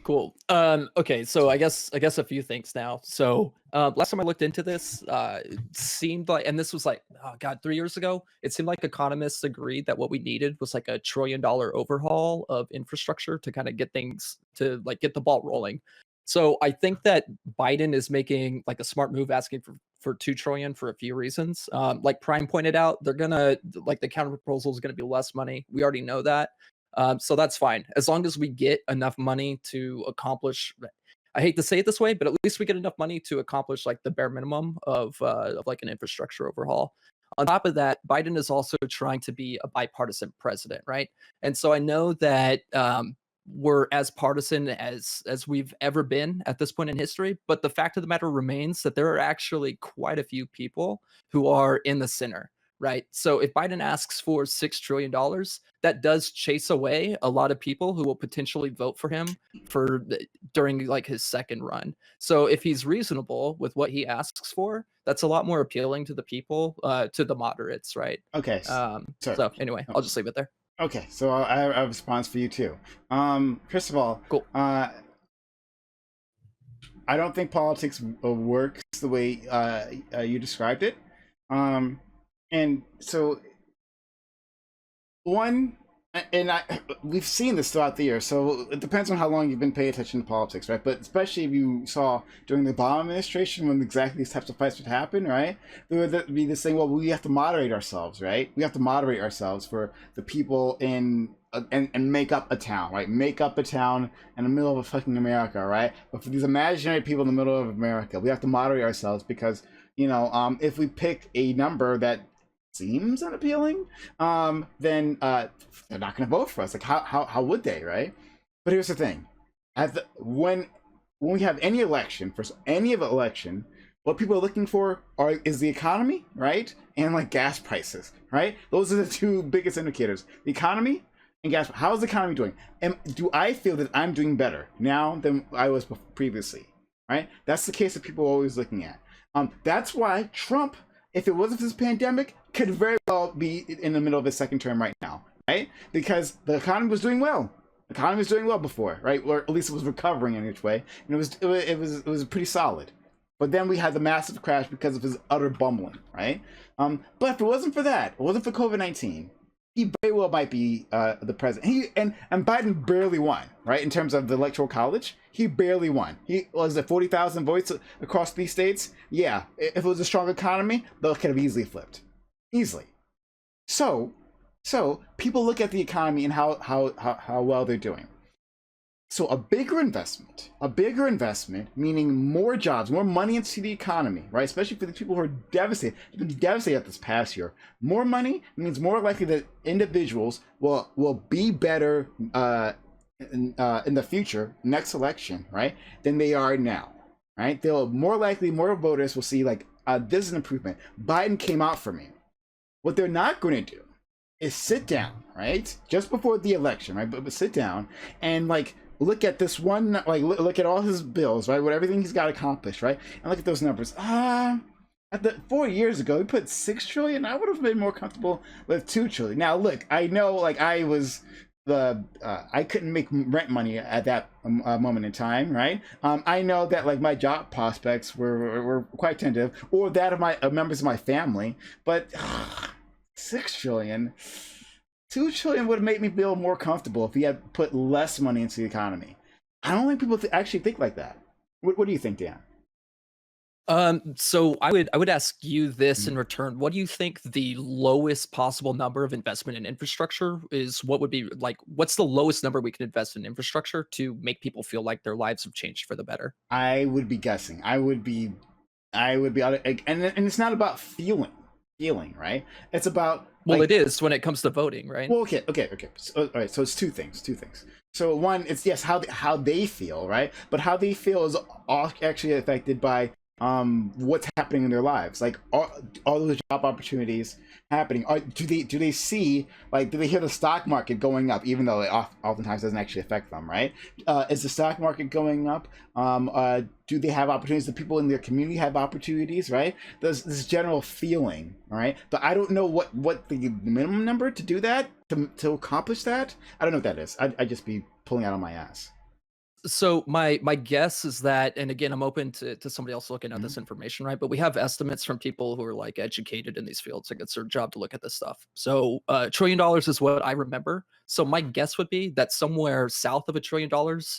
Cool. Okay, so I guess a few things now. So last time I looked into this, it seemed like, and this was like, oh God, 3 years ago, it seemed like economists agreed that what we needed was like $1 trillion overhaul of infrastructure to kind of get things to like get the ball rolling. So I think that Biden is making like a smart move, asking for 2 trillion for a few reasons. Like Prime pointed out, they're gonna like the counter proposal is gonna be less money. We already know that. So that's fine. As long as we get enough money to accomplish, I hate to say it this way, but at least we get enough money to accomplish like the bare minimum of like an infrastructure overhaul. On top of that, Biden is also trying to be a bipartisan president, right? And so I know that we're as partisan as we've ever been at this point in history, but the fact of the matter remains that there are actually quite a few people who are in the center, right? So if Biden asks for $6 trillion, that does chase away a lot of people who will potentially vote for him during like his second run. So if he's reasonable with what he asks for, that's a lot more appealing to the people, to the moderates, right? Okay. So anyway, Oh. I'll just leave it there. Okay, so I have a response for you too. First of all, cool. I don't think politics works the way you described it. And so we've seen this throughout the year, so it depends on how long you've been paying attention to politics, right? But especially if you saw during the Obama administration when exactly these types of fights would happen, right? There would be this thing, well, we have to moderate ourselves, right? We have to moderate ourselves for the people and make up a town, right? Make up a town in the middle of a fucking America, right? But for these imaginary people in the middle of America, we have to moderate ourselves because, if we pick a number that seems unappealing, then they're not going to vote for us. Like, how would they, right? But here's the thing: when we have any election, what people are looking for is the economy, right, and like gas prices, right? Those are the two biggest indicators: the economy and gas. How's the economy doing? And do I feel that I'm doing better now than I was previously? Right? That's the case that people are always looking at. That's why Trump, if it wasn't for this pandemic, could very well be in the middle of his second term right now, right? Because the economy was doing well. The economy was doing well before, right? Or at least it was recovering in each way, and it was pretty solid. But then we had the massive crash because of his utter bumbling, right? But if it wasn't for that, it wasn't for COVID-19, he very well might be the president. And Biden barely won, right? In terms of the electoral college, he barely won. He was at 40,000 votes across 3 states. Yeah, if it was a strong economy, they could have easily flipped, easily. So people look at the economy and how well they're doing. So a bigger investment, meaning more jobs, more money into the economy, right? Especially for the people who are devastated. They've been devastated this past year. More money means more likely that individuals will be better in the future, next election, right, than they are now, right? They'll more likely, more voters will see like, this is an improvement. Biden came out for me. What they're not going to do is sit down, right, just before the election, right, but sit down and like, look at this one, like look at all his bills, right? What everything he's got accomplished, right? And look at those numbers. 4 years ago, he put $6 trillion. I would have been more comfortable with $2 trillion. Now, look, I know, like I couldn't make rent money at that moment in time, right? I know that like my job prospects were quite tentative, or that of my members of my family. But $6 trillion. $2 trillion would have made me feel more comfortable if he had put less money into the economy. I don't think people actually think like that. What do you think, Dan? So I would ask you this in return. What do you think the lowest possible number of investment in infrastructure is? What would be like? What's the lowest number we can invest in infrastructure to make people feel like their lives have changed for the better? I would be guessing. I would be, and it's not about feeling, right? It's about. Well, it is when it comes to voting, right? Well, okay. So, all right. So it's two things. So one, it's yes, how they feel, right? But how they feel is actually affected by what's happening in their lives, like all those job opportunities happening. Do they see, like, do they hear the stock market going up, even though it oftentimes doesn't actually affect them, right? Is the stock market going up? Do they have opportunities? Do people in their community have opportunities, right? There's this general feeling, all right? But I don't know what the minimum number to do that, to accomplish that. I don't know what that is. I'd just be pulling out on my ass. So my guess is that, and again, I'm open to somebody else looking at this information, right? But we have estimates from people who are like educated in these fields. Like it's their job to look at this stuff. So $1 trillion is what I remember. So my guess would be that somewhere south of $1 trillion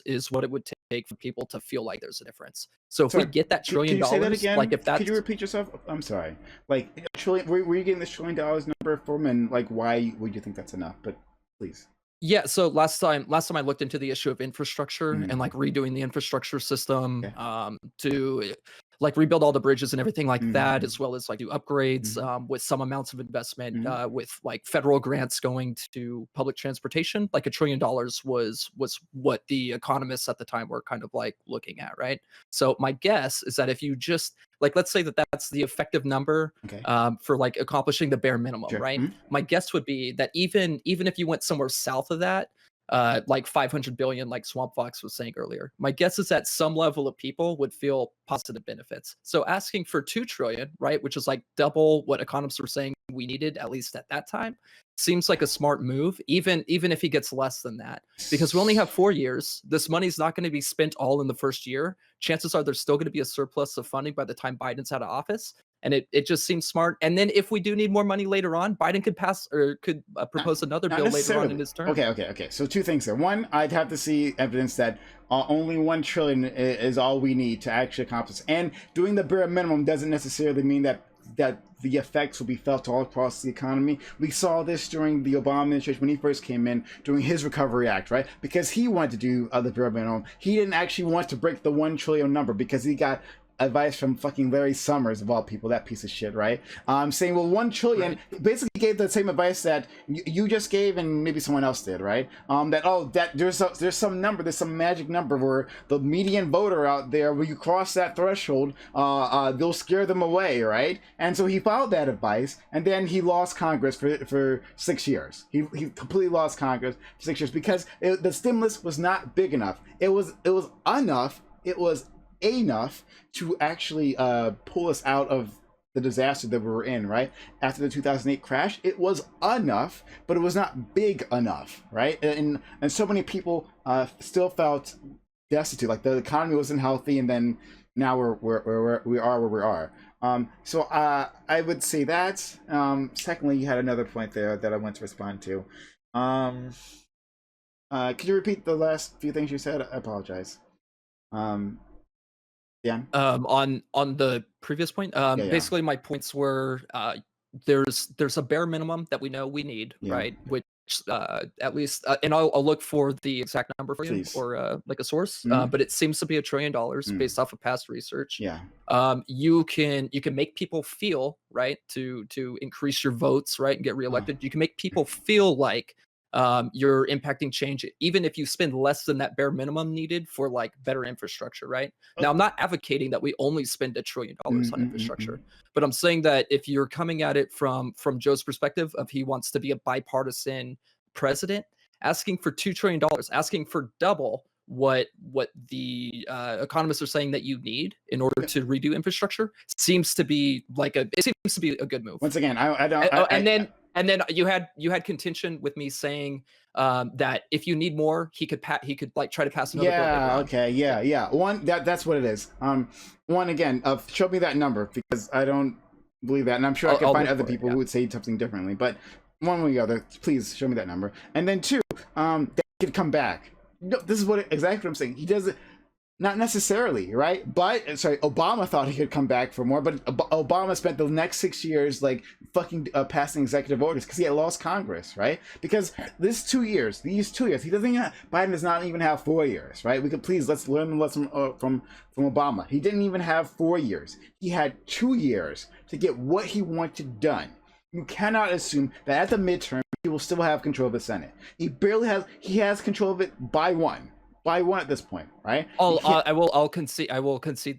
is what it would take for people to feel like there's a difference. So if we get that $1 trillion, can you say that again? like if that's, could you repeat yourself? I'm sorry. Like $1 trillion, were you getting this $1 trillion number from, and like why would you think that's enough? But please. Yeah, so last time I looked into the issue of infrastructure and like redoing the infrastructure system to like rebuild all the bridges and everything like that, Mhm. as well as like do upgrades with some amounts of investment with like federal grants going to public transportation. Like $1 trillion was what the economists at the time were kind of like looking at, right? So my guess is that if you just like, let's say that that's the effective number Okay. for like accomplishing the bare minimum, Sure. right? Mhm. My guess would be that even if you went somewhere south of that, like 500 billion, like Swamp Fox was saying earlier, my guess is that some level of people would feel positive benefits. So asking for 2 trillion, right, which is like double what economists were saying we needed, at least at that time, seems like a smart move, even if he gets less than that, because we only have 4 years. This money's not going to be spent all in the first year. Chances are there's still going to be a surplus of funding by the time Biden's out of office. And it just seems smart. And then if we do need more money later on, Biden could pass or could propose another Not bill later on necessarily. in his term. Okay. So 2 things there. One, I'd have to see evidence that only 1 trillion is all we need to actually accomplish. And doing the bare minimum doesn't necessarily mean that the effects will be felt all across the economy. We saw this during the Obama administration when he first came in, during his Recovery Act, right? Because he wanted to do the bare minimum. He didn't actually want to break the 1 trillion number because he got advice from fucking Larry Summers of all people, that piece of shit, right? Saying, well, 1 trillion, basically gave the same advice that you just gave and maybe someone else did, right? That there's some number, there's some magic number where the median voter out there, when you cross that threshold, they'll scare them away, right? And so he followed that advice, and then he lost Congress for 6 years. He completely lost Congress for 6 years because the stimulus was not big enough. It was enough. It was enough to actually pull us out of the disaster that we were in, right? After the 2008 crash, it was enough, but it was not big enough, right? And so many people still felt destitute, like the economy wasn't healthy, and then now we are where we are. So I would say that. Secondly, you had another point there that I want to respond to. Could you repeat the last few things you said? I apologize. Yeah. On the previous point, basically my points were there's a bare minimum that we know we need, right? Which at least and I'll look for the exact number for you, or like a source, but it seems to be $1 trillion based off of past research. You can make people feel, right, to increase your votes, right, and get reelected. You can make people feel like you're impacting change, even if you spend less than that bare minimum needed for like better infrastructure, right? Now, I'm not advocating that we only spend $1 trillion on infrastructure, but I'm saying that if you're coming at it from Joe's perspective of he wants to be a bipartisan president, asking for $2 trillion, asking for double what the economists are saying that you need in order to redo infrastructure seems to be a good move. Once again, I don't. And then you had contention with me saying that if you need more, he could like try to pass another bill later on. Okay, yeah. One, that's what it is. One again, show me that number because I don't believe that, and I'm sure I can find other people who would say something differently. But one way or the other, please show me that number. And then 2, that could come back. No, this is exactly what I'm saying. He does it. Not necessarily, right? But Obama thought he could come back for more, but Obama spent the next 6 years like fucking passing executive orders because he had lost Congress, right? Because these 2 years, he doesn't even. Biden does not even have 4 years, right? Let's learn the lesson from Obama. He didn't even have 4 years. He had 2 years to get what he wanted done. You cannot assume that at the midterm he will still have control of the Senate. He barely has. He has control of it by one at this point, right? I will concede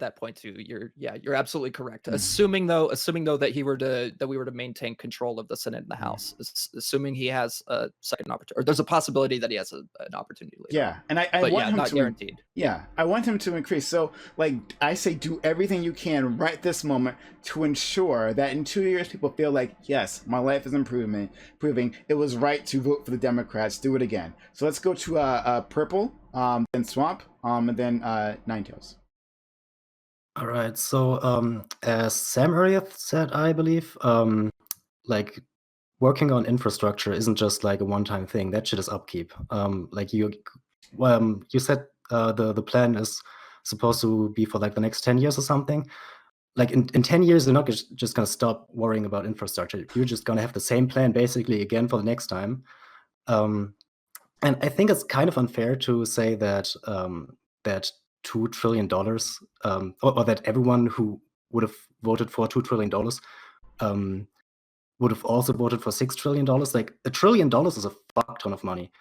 that point too. You're absolutely correct. Assuming though that we were to maintain control of the Senate and the House, assuming he has a second opportunity, or there's a possibility that he has an opportunity later. Yeah, and I want him not to guaranteed. Yeah, I want him to increase. So like I say, do everything you can right this moment to ensure that in 2 years people feel like, yes, my life is proving it was right to vote for the Democrats. Do it again. So let's go to Purple. Then Swamp, and then Ninetales. All right. So, as Sam earlier said, I believe, like working on infrastructure isn't just like a one-time thing. That shit is upkeep. Like you said, the plan is supposed to be for like the next 10 years or something. Like in 10 years, you're not just gonna stop worrying about infrastructure. You're just gonna have the same plan basically again for the next time. And I think it's kind of unfair to say that that $2 trillion, or that everyone who would have voted for $2 trillion would have also voted for $6 trillion. Like $1 trillion is a fuck ton of money.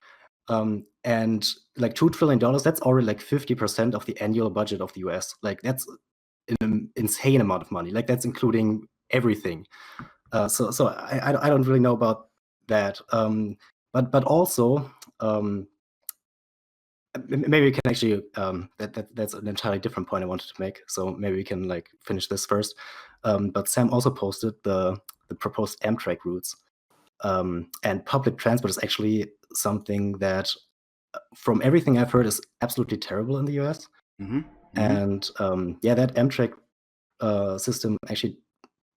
And like $2 trillion, that's already like 50% of the annual budget of the US. Like that's an insane amount of money. Like that's including everything. So I don't really know about that. But also, maybe we can actually that's an entirely different point I wanted to make. So maybe we can like finish this first. But Sam also posted the proposed Amtrak routes, and public transport is actually something that, from everything I've heard, is absolutely terrible in the US. And yeah, that Amtrak system actually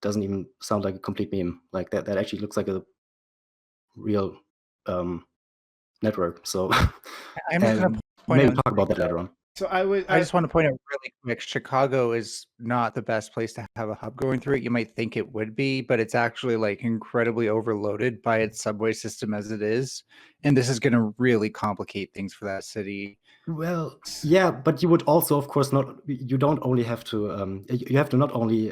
doesn't even sound like a complete meme. Like that actually looks like a real network. So I'm just going to point maybe out talk about that later on. So I just want to point out really quick, Chicago is not the best place to have a hub going through it. You might think it would be, but it's actually like incredibly overloaded by its subway system as it is. And this is going to really complicate things for that city. Well, yeah, but you would also, of course, you don't only have to, you have to not only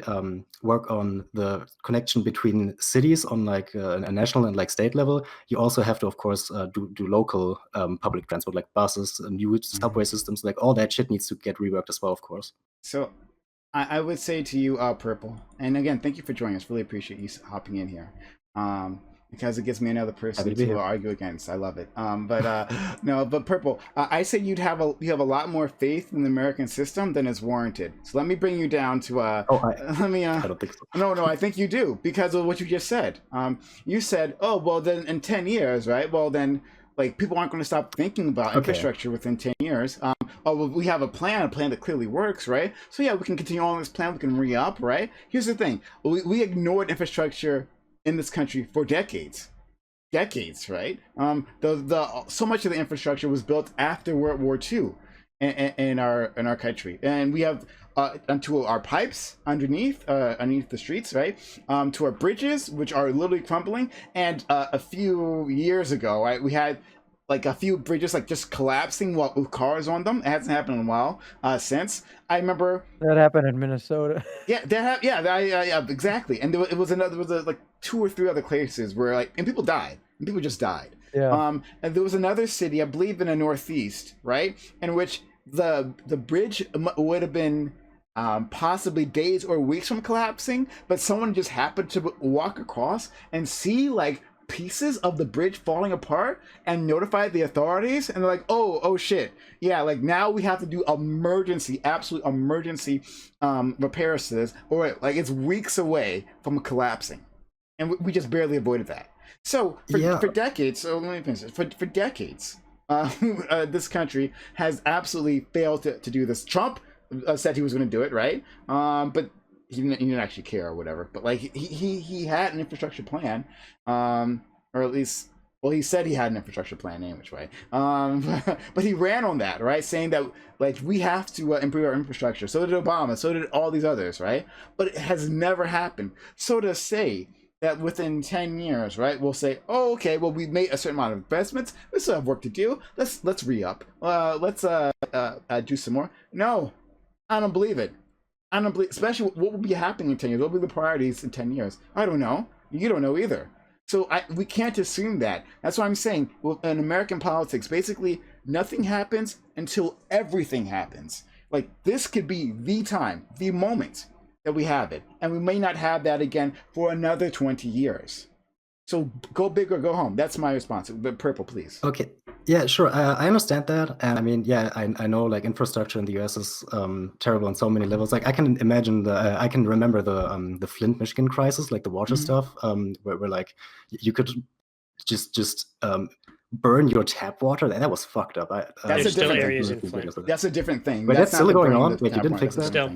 work on the connection between cities on like a national and like state level, you also have to, of course, do local public transport, like buses, new subway systems, like all that shit needs to get reworked as well, of course. So I would say to you, Purple, and again, thank you for joining us. Really appreciate you hopping in here. Because it gives me another person to argue against. I love it. No, but Purple, I say you have a lot more faith in the American system than is warranted. So let me bring you down to I don't think so. No, I think you do, because of what you just said. You said, oh, well, then in 10 years, right? Well, then like people aren't going to stop thinking about infrastructure within 10 years. Oh, well, we have a plan that clearly works, right? So yeah, we can continue on this plan. We can re-up, right? Here's the thing. We ignored infrastructure in this country for decades, right? So much of the infrastructure was built after World War II in our country, and we have to our pipes underneath the streets, right? To our bridges, which are literally crumbling. And a few years ago, right, we had like a few bridges like just collapsing with cars on them. It hasn't happened in a while since. I remember that happened in Minnesota. Yeah, yeah, exactly. And there was like 2 or 3 other places where like, and people died. And people just died. Yeah. And there was another city, I believe in the Northeast, right, in which the bridge would have been possibly days or weeks from collapsing, but someone just happened to walk across and see like pieces of the bridge falling apart and notify the authorities, and they're like, oh shit, yeah, like now we have to do absolute emergency repairs to this, or like it's weeks away from collapsing, and we just barely avoided that. So for decades, so let me finish this. For decades, this country has absolutely failed to do this. Trump said he was going to do it, right? But he didn't actually care or whatever. But like he had an infrastructure plan, or at least, well, he said he had an infrastructure plan in which way. But he ran on that, right? Saying that like we have to improve our infrastructure. So did Obama. So did all these others, right? But it has never happened. So to say that within 10 years, right, we'll say, oh, okay, well, we've made a certain amount of investments. We still have work to do. Let's re-up. Let's do some more. No, I don't believe it. I don't believe, especially what will be happening in 10 years. What will be the priorities in 10 years? I don't know. You don't know either. So we can't assume that. That's why I'm saying, well, in American politics, basically nothing happens until everything happens. Like this could be the time, the moment that we have it. And we may not have that again for another 20 years. So go big or go home. That's my response. But Purple, please. Okay. Yeah, sure. I understand that. And I mean, yeah, I know like infrastructure in the US is terrible on so many levels. Like I can imagine I can remember the Flint, Michigan crisis, like the water stuff, where like you could just burn your tap water. That was fucked up. That's a different areas in Flint. That's a different thing. But that's still going on. Wait, you didn't fix that? Still.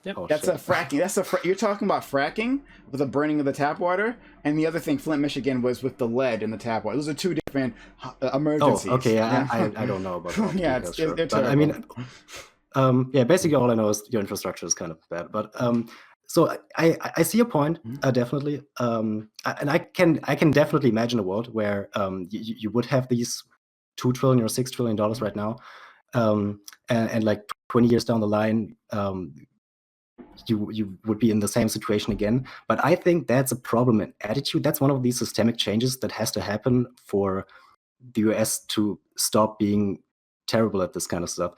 Yep. Oh, that's shit. a fracking. You're talking about fracking with the burning of the tap water, and the other thing, Flint, Michigan, was with the lead in the tap water. Those are 2 different emergencies. Oh, okay. Yeah, I don't know about that. Yeah, details, they're but terrible. I mean, yeah, basically all I know is your infrastructure is kind of bad. But so I see your point, definitely, and I can definitely imagine a world where you would have these $2 trillion or $6 trillion right now, and like 20 years down the line, you would be in the same situation again. But I think that's a problem in attitude. That's one of these systemic changes that has to happen for the US to stop being terrible at this kind of stuff.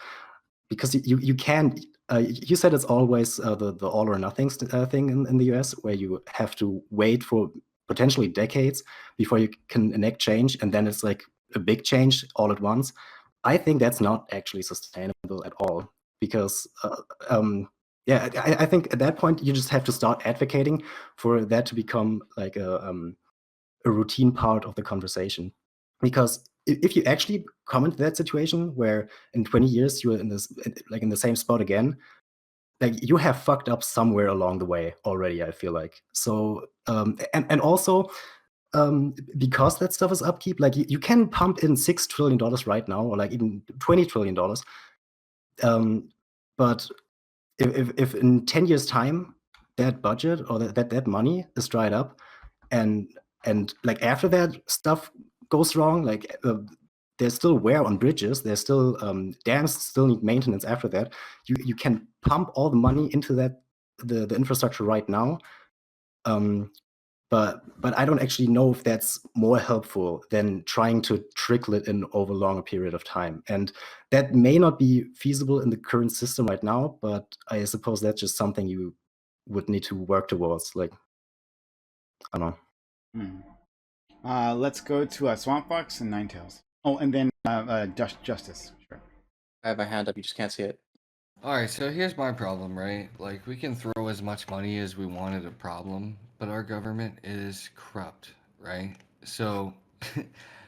Because you can't, you said it's always the all or nothing thing in the US, where you have to wait for potentially decades before you can enact change, and then it's like a big change all at once. I think that's not actually sustainable at all, because yeah, I think at that point you just have to start advocating for that to become like a routine part of the conversation. Because if you actually come into that situation where in 20 years you're in this, like in the same spot again, like you have fucked up somewhere along the way already, I feel like. So and also because that stuff is upkeep, like you can pump in $6 trillion right now, or like even $20 trillion. But if in 10 years time that budget or that money is dried up, and like after that stuff goes wrong, like there's still wear on bridges, there's still dams still need maintenance after that, you can pump all the money into that the infrastructure right now. But I don't actually know if that's more helpful than trying to trickle it in over a longer period of time. And that may not be feasible in the current system right now, but I suppose that's just something you would need to work towards. Like, I don't know. Let's go to Swampbox and Ninetales. Oh, and then Justice. Sure. I have my hand up. You just can't see it. All right, so here's my problem, right? Like, we can throw as much money as we want at a problem, but our government is corrupt, right? So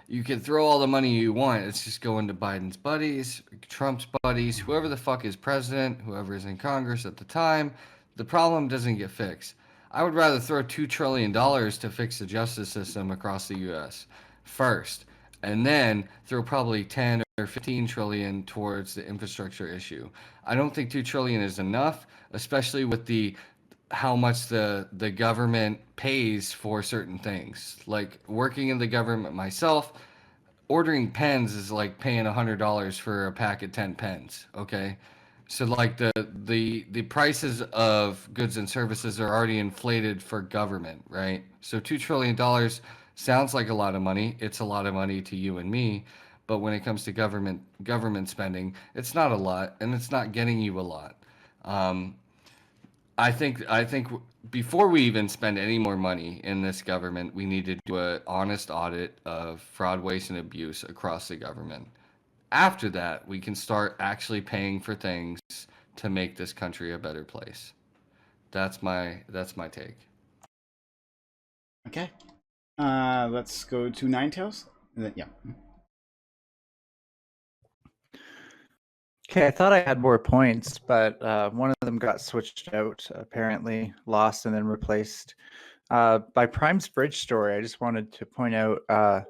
you can throw all the money you want. It's just going to Biden's buddies, Trump's buddies, whoever the fuck is president, whoever is in Congress at the time. The problem doesn't get fixed. I would rather throw $2 trillion to fix the justice system across the U.S. first, and then throw probably 10 or 15 trillion towards the infrastructure issue. I don't think 2 trillion is enough, especially with how much the government pays for certain things. Like, working in the government myself, ordering pens is like paying $100 for a pack of 10 pens, okay? So like the prices of goods and services are already inflated for government, right? So $2 trillion sounds like a lot of money. It's a lot of money to you and me, but when it comes to government spending, it's not a lot, and it's not getting you a lot. I think before we even spend any more money in this government, we need to do an honest audit of fraud, waste, and abuse across the government. After that, we can start actually paying for things to make this country a better place. That's my take. Okay. Let's go to Ninetales. Yeah. Okay, I thought I had more points, but one of them got switched out, apparently lost and then replaced by Prime's Bridge story. I just wanted to point out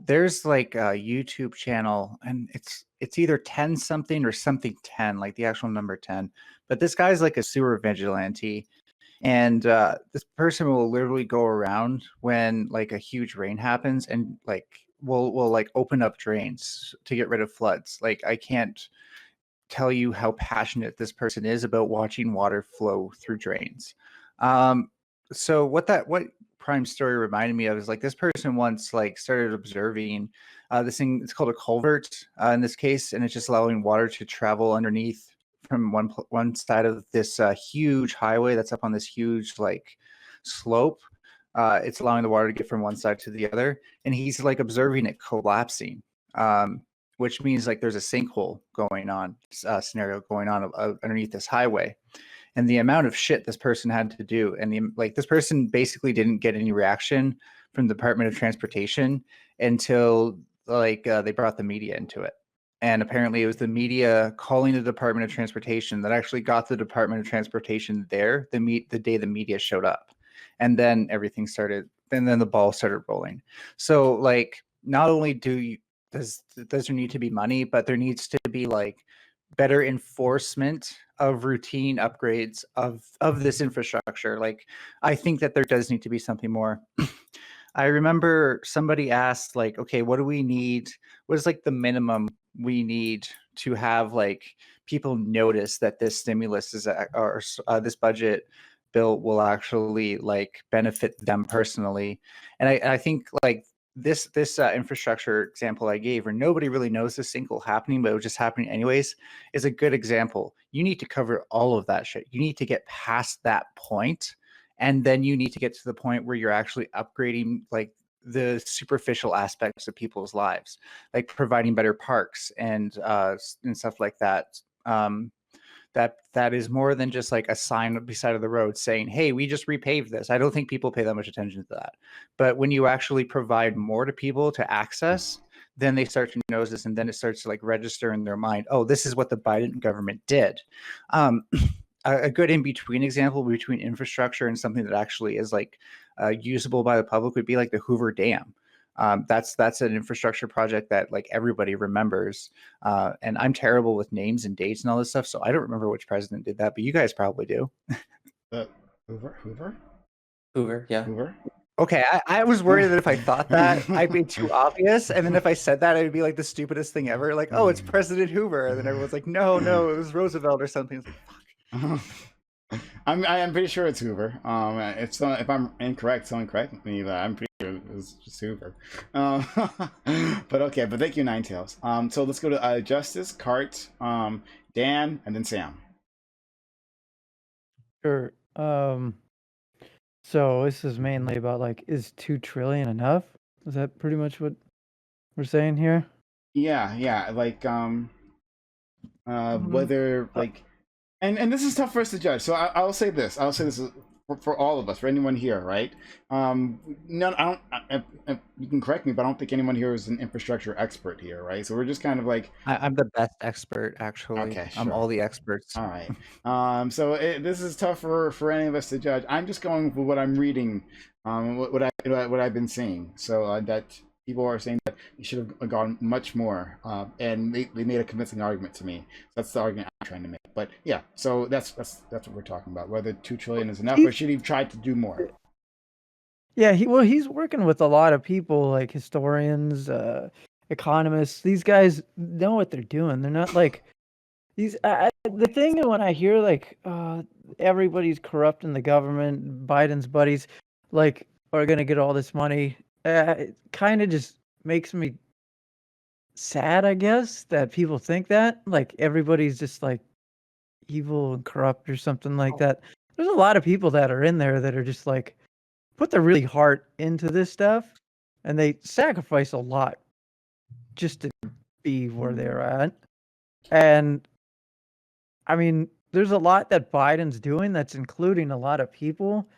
there's like a YouTube channel, and it's either 10 something or something 10, like the actual number 10. But this guy's like a sewer vigilante, and this person will literally go around when like a huge rain happens, and like will like open up drains to get rid of floods. Like, I can't tell you how passionate this person is about watching water flow through drains. So what Prime story reminded me of is like this person once like started observing this thing. It's called a culvert in this case, and it's just allowing water to travel underneath from one side of this huge highway that's up on this huge like slope. It's allowing the water to get from one side to the other, and he's like observing it collapsing. Which means like there's a sinkhole going on, scenario going on underneath this highway. And the amount of shit this person had to do, and this person basically didn't get any reaction from the Department of Transportation until like they brought the media into it. And apparently it was the media calling the Department of Transportation that actually got the Department of Transportation there the day the media showed up. And then everything started, and then the ball started rolling. So like, not only does there need to be money, but there needs to be like better enforcement of routine upgrades of this infrastructure. Like, I think that there does need to be something more. I remember somebody asked like, okay, what do we need? What is like the minimum we need to have like people notice that this stimulus is this budget bill will actually like benefit them personally. And I think like this infrastructure example I gave, where nobody really knows this single happening, but it was just happening anyways, is a good example. You need to cover all of that shit. You need to get past that point, and then you need to get to the point where you're actually upgrading like the superficial aspects of people's lives, like providing better parks and stuff like that. That is more than just like a sign beside of the road saying, hey, we just repaved this. I don't think people pay that much attention to that. But when you actually provide more to people to access, then they start to notice this, and then it starts to like register in their mind, oh, this is what the Biden government did. A good in-between example between infrastructure and something that actually is like usable by the public would be like the Hoover Dam. That's an infrastructure project that like everybody remembers. And I'm terrible with names and dates and all this stuff, so I don't remember which president did that, but you guys probably do. Hoover, yeah. Hoover. Okay, I was worried that if I thought that, I'd be too obvious, and then if I said that, it would be like the stupidest thing ever. Like, oh, it's President Hoover, and then everyone's like, no, it was Roosevelt or something. It's like, fuck. I'm pretty sure it's Hoover. If I'm incorrect, someone correct me. But I'm pretty sure it was just Hoover. But okay. But thank you, Nine Tails. So let's go to Justice, Cart, Dan, and then Sam. Sure. So this is mainly about like, is 2 trillion enough? Is that pretty much what we're saying here? Yeah. Like whether like, and this is tough for us to judge. So I'll say this. I'll say this for all of us, for anyone here, right? None. I don't. You can correct me, but I don't think anyone here is an infrastructure expert here, right? So we're just kind of like. I'm the best expert, actually. Okay, sure. I'm all the experts. All right. So this is tough for any of us to judge. I'm just going with what I'm reading, what I've been seeing. So that people are saying that you should have gone much more, and they made a convincing argument to me. That's the argument I'm trying to make. But yeah, so that's what we're talking about. Whether 2 trillion is enough, or should he try to do more? Yeah, he's working with a lot of people like historians, economists. These guys know what they're doing. They're not like these. The thing when I hear like everybody's corrupt in the government, Biden's buddies, like are gonna get all this money. It kind of just makes me sad, I guess, that people think that like everybody's just like evil and corrupt or something like that. There's a lot of people that are in there that are just like put their really heart into this stuff, and they sacrifice a lot just to be where they're at. And I mean, there's a lot that Biden's doing that's including a lot of people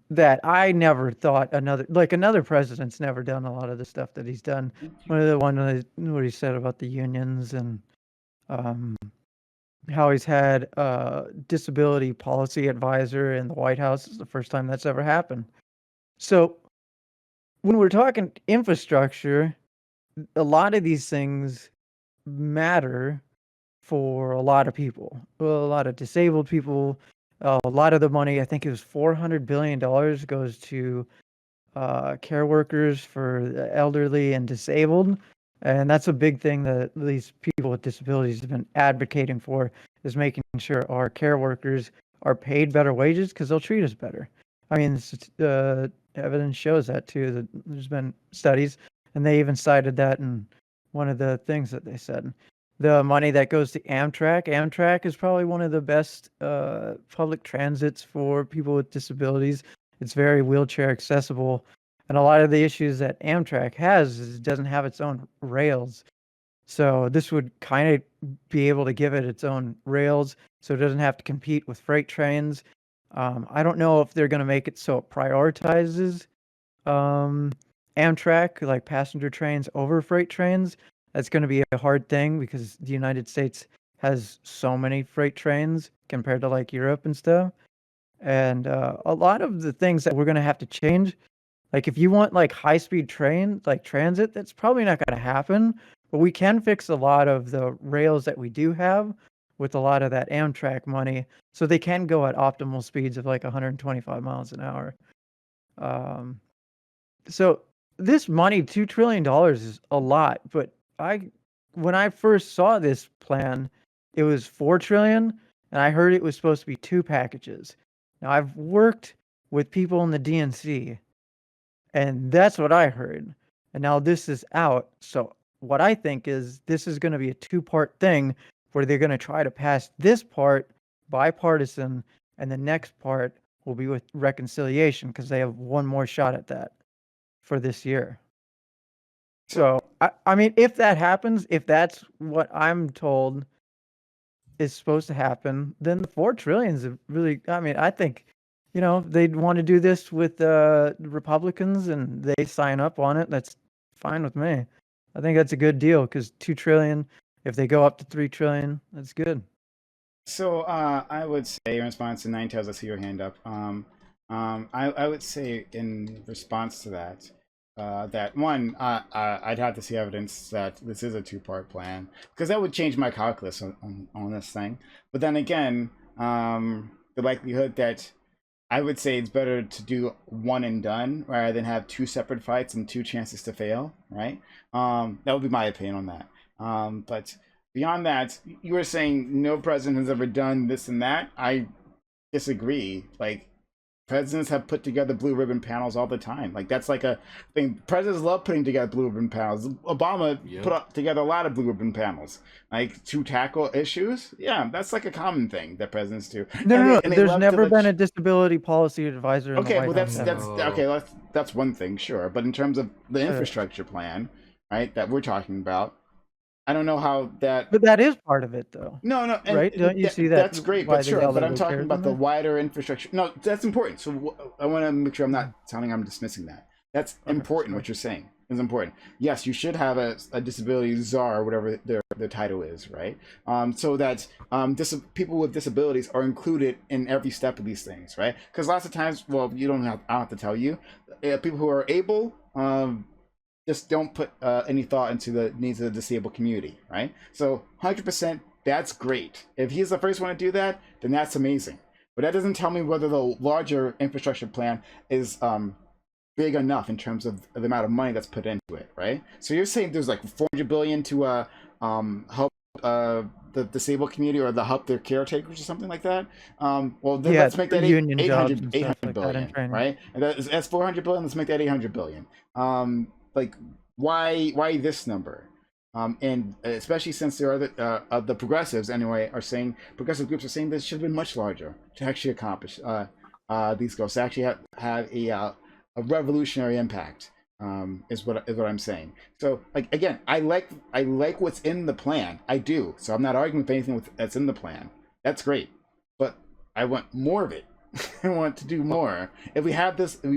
that I never thought another president's never done a lot of the stuff that he's done. One of the what he said about the unions and how he's had a disability policy advisor in the White House. Is the first time that's ever happened. So when we're talking infrastructure, a lot of these things matter for a lot of people. Well, a lot of disabled people. A lot of the money, I think it was $400 billion, goes to care workers for the elderly and disabled. And that's a big thing that these people with disabilities have been advocating for, is making sure our care workers are paid better wages because they'll treat us better. I mean, evidence shows that too. That there's been studies, and they even cited that in one of the things that they said. The money that goes to Amtrak is probably one of the best public transits for people with disabilities. It's very wheelchair accessible. And a lot of the issues that Amtrak has is it doesn't have its own rails. So this would kind of be able to give it its own rails so it doesn't have to compete with freight trains. I don't know if they're going to make it so it prioritizes Amtrak, like passenger trains over freight trains. That's going to be a hard thing because the United States has so many freight trains compared to like Europe and stuff. And a lot of the things that we're going to have to change, like if you want like high-speed train, like transit, that's probably not going to happen. But we can fix a lot of the rails that we do have with a lot of that Amtrak money, so they can go at optimal speeds of like 125 miles an hour. So this money, $2 trillion, is a lot, but when I first saw this plan, it was 4 trillion, and I heard it was supposed to be 2 packages. Now I've worked with people in the DNC, and that's what I heard. And now this is out. So what I think is this is going to be a 2-part thing where they're going to try to pass this part bipartisan, and the next part will be with reconciliation because they have one more shot at that for this year. So I mean, if that happens, if that's what I'm told is supposed to happen, then the 4 trillion is really. I mean, I think, they'd want to do this with Republicans, and they sign up on it. That's fine with me. I think that's a good deal because 2 trillion. If they go up to 3 trillion, that's good. So I would say in response to Nine Tails, I see your hand up. I would say in response to that, that one, I'd have to see evidence that this is a 2-part plan because that would change my calculus on this thing. But then again, the likelihood that I would say it's better to do one and done rather than have 2 separate fights and 2 chances to fail, right? That would be my opinion on that. But beyond that, you were saying no president has ever done this and that. I disagree. Like, presidents have put together blue ribbon panels all the time. Like, that's like a thing. Presidents love putting together blue ribbon panels. Obama put together a lot of blue ribbon panels, like to tackle issues. Yeah, that's like a common thing that presidents do. No. There's never been a disability policy advisor. Okay, in the well White that's House. okay. That's one thing, sure. But in terms of the infrastructure plan, right, that we're talking about, I don't know how that. But that is part of it, though. No, right? Don't you see that? That's great, why but they sure. yell But that I'm who talking cares about in the there? wider infrastructure. No, that's important. So I want to make sure I'm not telling I'm dismissing that. That's important. What you're saying is important. Yes, you should have a disability czar, whatever their title is, right? So that people with disabilities are included in every step of these things, right? Because lots of times, well, I don't have to tell you, people who are able. Just don't put any thought into the needs of the disabled community, right? So 100%, that's great. If he's the first one to do that, then that's amazing. But that doesn't tell me whether the larger infrastructure plan is big enough in terms of the amount of money that's put into it, right? So you're saying there's like 400 billion to help the disabled community or the help their caretakers or something like that. Well, then let's make that union jobs 800 and stuff like that billion, and training. right? And that's 400 billion. Let's make that 800 billion. Like, why this number? And especially since there are the progressives anyway progressive groups are saying this should have been much larger to actually accomplish these goals, to actually have a revolutionary impact. Is what I'm saying. So, like, again, I like what's in the plan. I do. So I'm not arguing with anything that's in the plan. That's great, but I want more of it. I want to do more. If we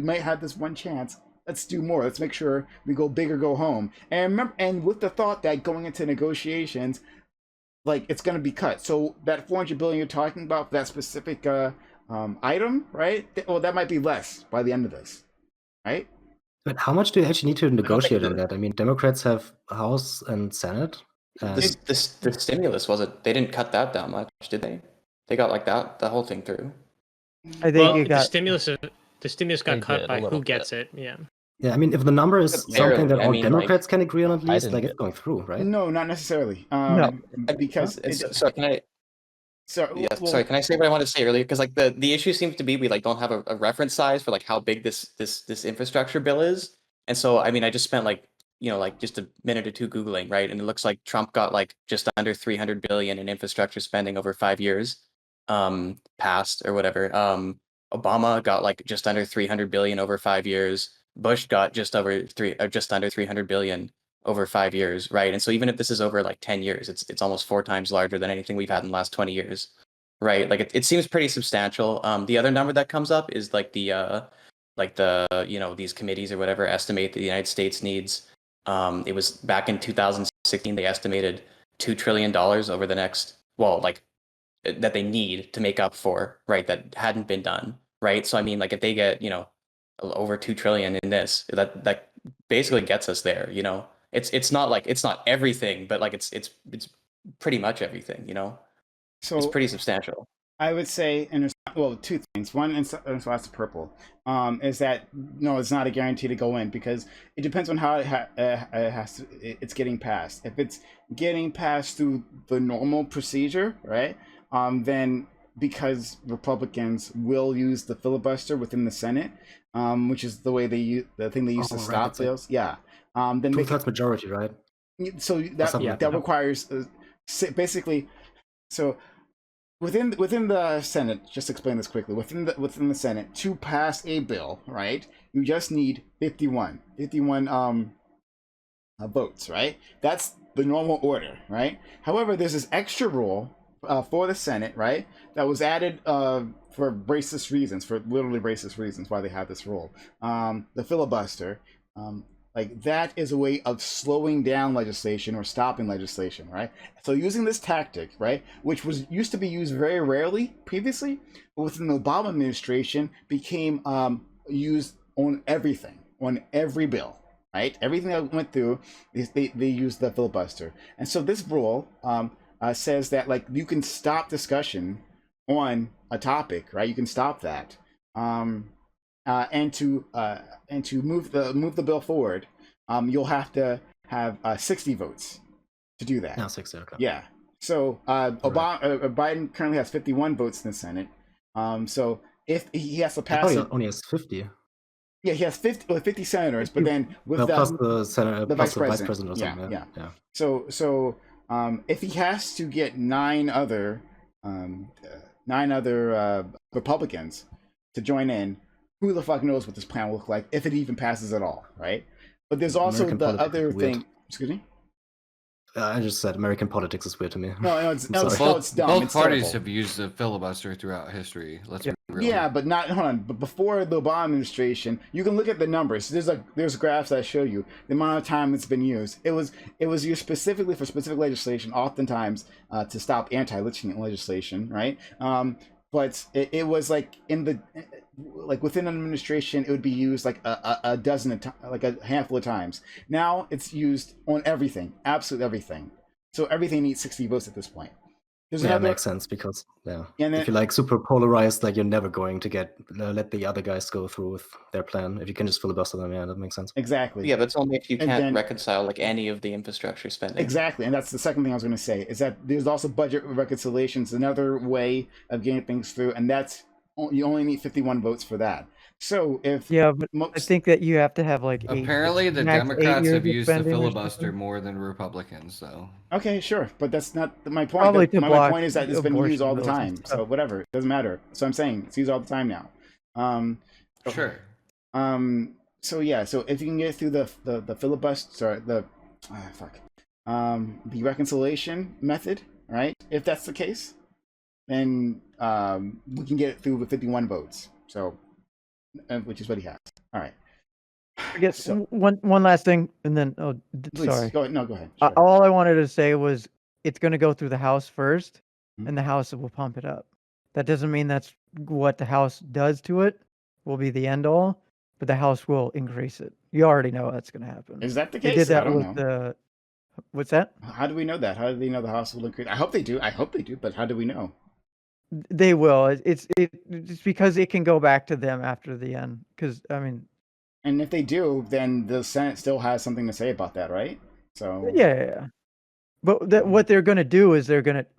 might have this one chance. Let's do more. Let's make sure we go big or go home. And remember, and with the thought that going into negotiations, like, it's going to be cut. So that 400 billion you're talking about, that specific item, right? Well, that might be less by the end of this, right? But how much do you actually need to negotiate on that? I mean, Democrats have House and Senate. The stimulus wasn't. They didn't cut that down much, did they? They got like the whole thing through. I think the stimulus got cut by who gets it. Yeah. Yeah, I mean, if the number is Barely. something that all mean, Democrats can agree on, at least, didn't like, get it's going through, right? No, not necessarily. No. Because So can I? sorry, Sorry, can I say what I wanted to say earlier? Because like the issue seems to be we like don't have a reference size for like how big this infrastructure bill is, and so I mean I just spent like just a minute or two googling, right, and it looks like Trump got like just under 300 billion in infrastructure spending over 5 years, passed or whatever. Obama got like just under 300 billion over 5 years. Bush got just under 300 billion over 5 years, right? And so even if this is over like 10 years, it's almost 4 times larger than anything we've had in the last 20 years, right? Like it seems pretty substantial. The other number that comes up is like the these committees or whatever estimate that the United States needs. It was back in 2016 they estimated $2 trillion over the next that they need to make up for, right, that hadn't been done, right? So I mean, like if they get over 2 trillion in this, that basically gets us there. It's not everything, but like it's pretty much everything. So it's pretty substantial. I would say, well, two things. One, in response to purple, is that no, it's not a guarantee to go in because it depends on how it's getting passed. If it's getting passed through the normal procedure, right? Then because Republicans will use the filibuster within the Senate, which is the way the thing they use to Oh, right, stop that's like bills. Yeah. Then they two-thirds majority, right? so Or something like that that. requires basically so within the Senate, just to explain this quickly, within the Senate to pass a bill, right? You just need 51 votes, right? That's the normal order, right? However, there's this extra rule for the Senate, right? That was added for racist reasons, for literally racist reasons, why they have this rule. The filibuster. Like that is a way of slowing down legislation or stopping legislation, right? So using this tactic, right, which was used to be used very rarely previously, but within the Obama administration became used on everything, on every bill, right? Everything that went through, they used the filibuster, and so this rule says that like you can stop discussion on a topic, right? You can stop that. And to move the bill forward, you'll have to have 60 votes to do that. Now 60, okay. Yeah. So Biden currently has 51 votes in the Senate. So if he has to pass He it, only has 50. yeah, he has 50 senators, but then with Well, plus the Senate, the plus vice the president, or something. yeah. So if he has to get nine other Republicans to join in, who the fuck knows what this plan will look like if it even passes at all, right? But there's also American the politics other is weird. thing. Excuse me. I just said American politics is weird to me. No, it's I'm sorry. no, it's dumb. Both It's parties terrible. have used the filibuster throughout history. Let's be real. Yeah, but not hold on. But before the Obama administration, you can look at the numbers. There's graphs that show you the amount of time it's been used. It was used specifically for specific legislation, oftentimes to stop anti-lynching legislation, right? But it was like within an administration, it would be used like a dozen, like a handful of times. Now it's used on everything, absolutely everything. So everything needs 60 votes at this point. There's It another. makes sense because And then, if you're like super polarized, like you're never going to let the other guys go through with their plan. If you can just filibuster them, that makes sense. Exactly. Yeah, but it's only if you And can't then- reconcile like any of the infrastructure spending. Exactly, and that's the second thing I was going to say is that there's also budget reconciliations, another way of getting things through, and that's you only need 51 votes for that. So if but I think that you have to have like Apparently, the max 8 Democrats years have of used the spending or filibuster something. more than Republicans, though. okay, sure, but that's not my point. Probably to My block point is that it's been used all the abortion bills and time, so stuff. whatever, it doesn't matter. So I'm saying it's used all the time now. Sure. So yeah, so if you can get through the filibuster, the reconciliation method, right? If that's the case, then we can get it through with 51 votes. So, which is what he has. All right. I guess So- one last thing, and then Please, sorry. go ahead. No, go ahead. Sure. All I wanted to say was it's going to go through the House first, Mhm. and the House will pump it up. That doesn't mean that's what the House does to it will be the end all, but the House will increase it. You already know that's going to happen. Is that the They case? did that I don't with know. the. What's that? How do we know that? How do they know the House will increase? I hope they do. But how do we know? They will. It's because it can go back to them after the end. Because I mean, And if they do, then the Senate still has something to say about that, right? So yeah. But what they're going to do is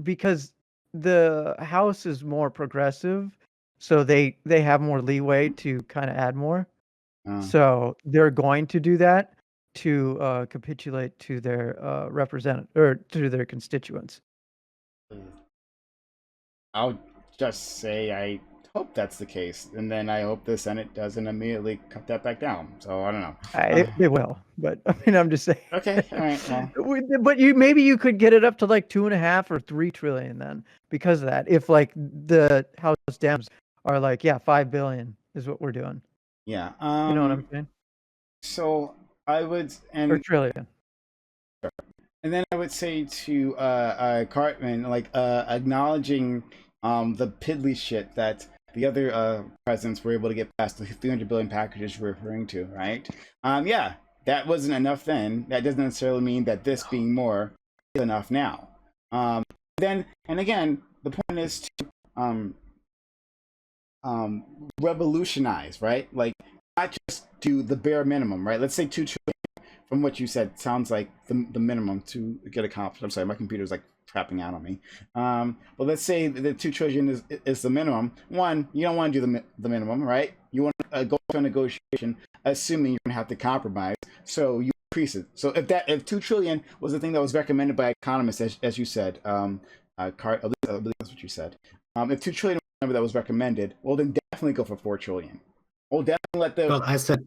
because the House is more progressive, so they have more leeway to kind of add more. So they're going to do that to capitulate to their representative or to their constituents. I'll just say I hope that's the case, and then I hope the Senate doesn't immediately cut that back down. So I don't know. They will, but I mean, I'm just saying. Okay, all right. Well, But maybe you could get it up to like 2.5 or 3 trillion then because of that. If like the House Dems are like, yeah, 5 billion is what we're doing. yeah. You know what I'm saying? So I would Or trillion. And then I would say to Cartman, like acknowledging the piddly shit that the other presidents were able to get past the 300 billion packages you're referring to, right? Yeah, that wasn't enough then. That doesn't necessarily mean that this being more is enough now. And again, the point is to revolutionize, right? Like not just do the bare minimum, right? Let's say 2 trillion. From what you said, sounds like the minimum to get accomplished. I'm sorry, my computer's like trapping out on me. But let's say the 2 trillion is the minimum. One, you don't want to do the minimum, right? You want to go to a negotiation, assuming you're going to have to compromise. So you increase it. So if 2 trillion was the thing that was recommended by economists, as you said, I believe that's what you said. If 2 trillion was the number that was recommended, well then definitely go for 4 trillion. We'll definitely let the. Well, I said.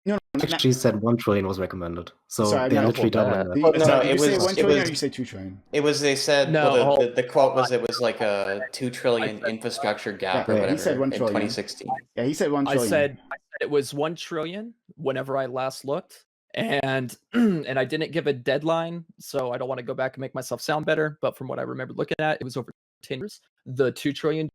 No, actually said 1 trillion was recommended. So sorry, they're no, literally doubling that. Well, no, did it you say was 1 it trillion or was you say 2 trillion? it was they said No, well, hold the quote was it was like a 2 trillion infrastructure gap or Yeah, whatever he said 1 in trillion. 2016. Yeah, he said 1 I trillion. said it was 1 trillion whenever I last looked, and and I didn't give a deadline, so I don't want to go back and make myself sound better. But from what I remember looking at, it was over 10 years. The $2 trillion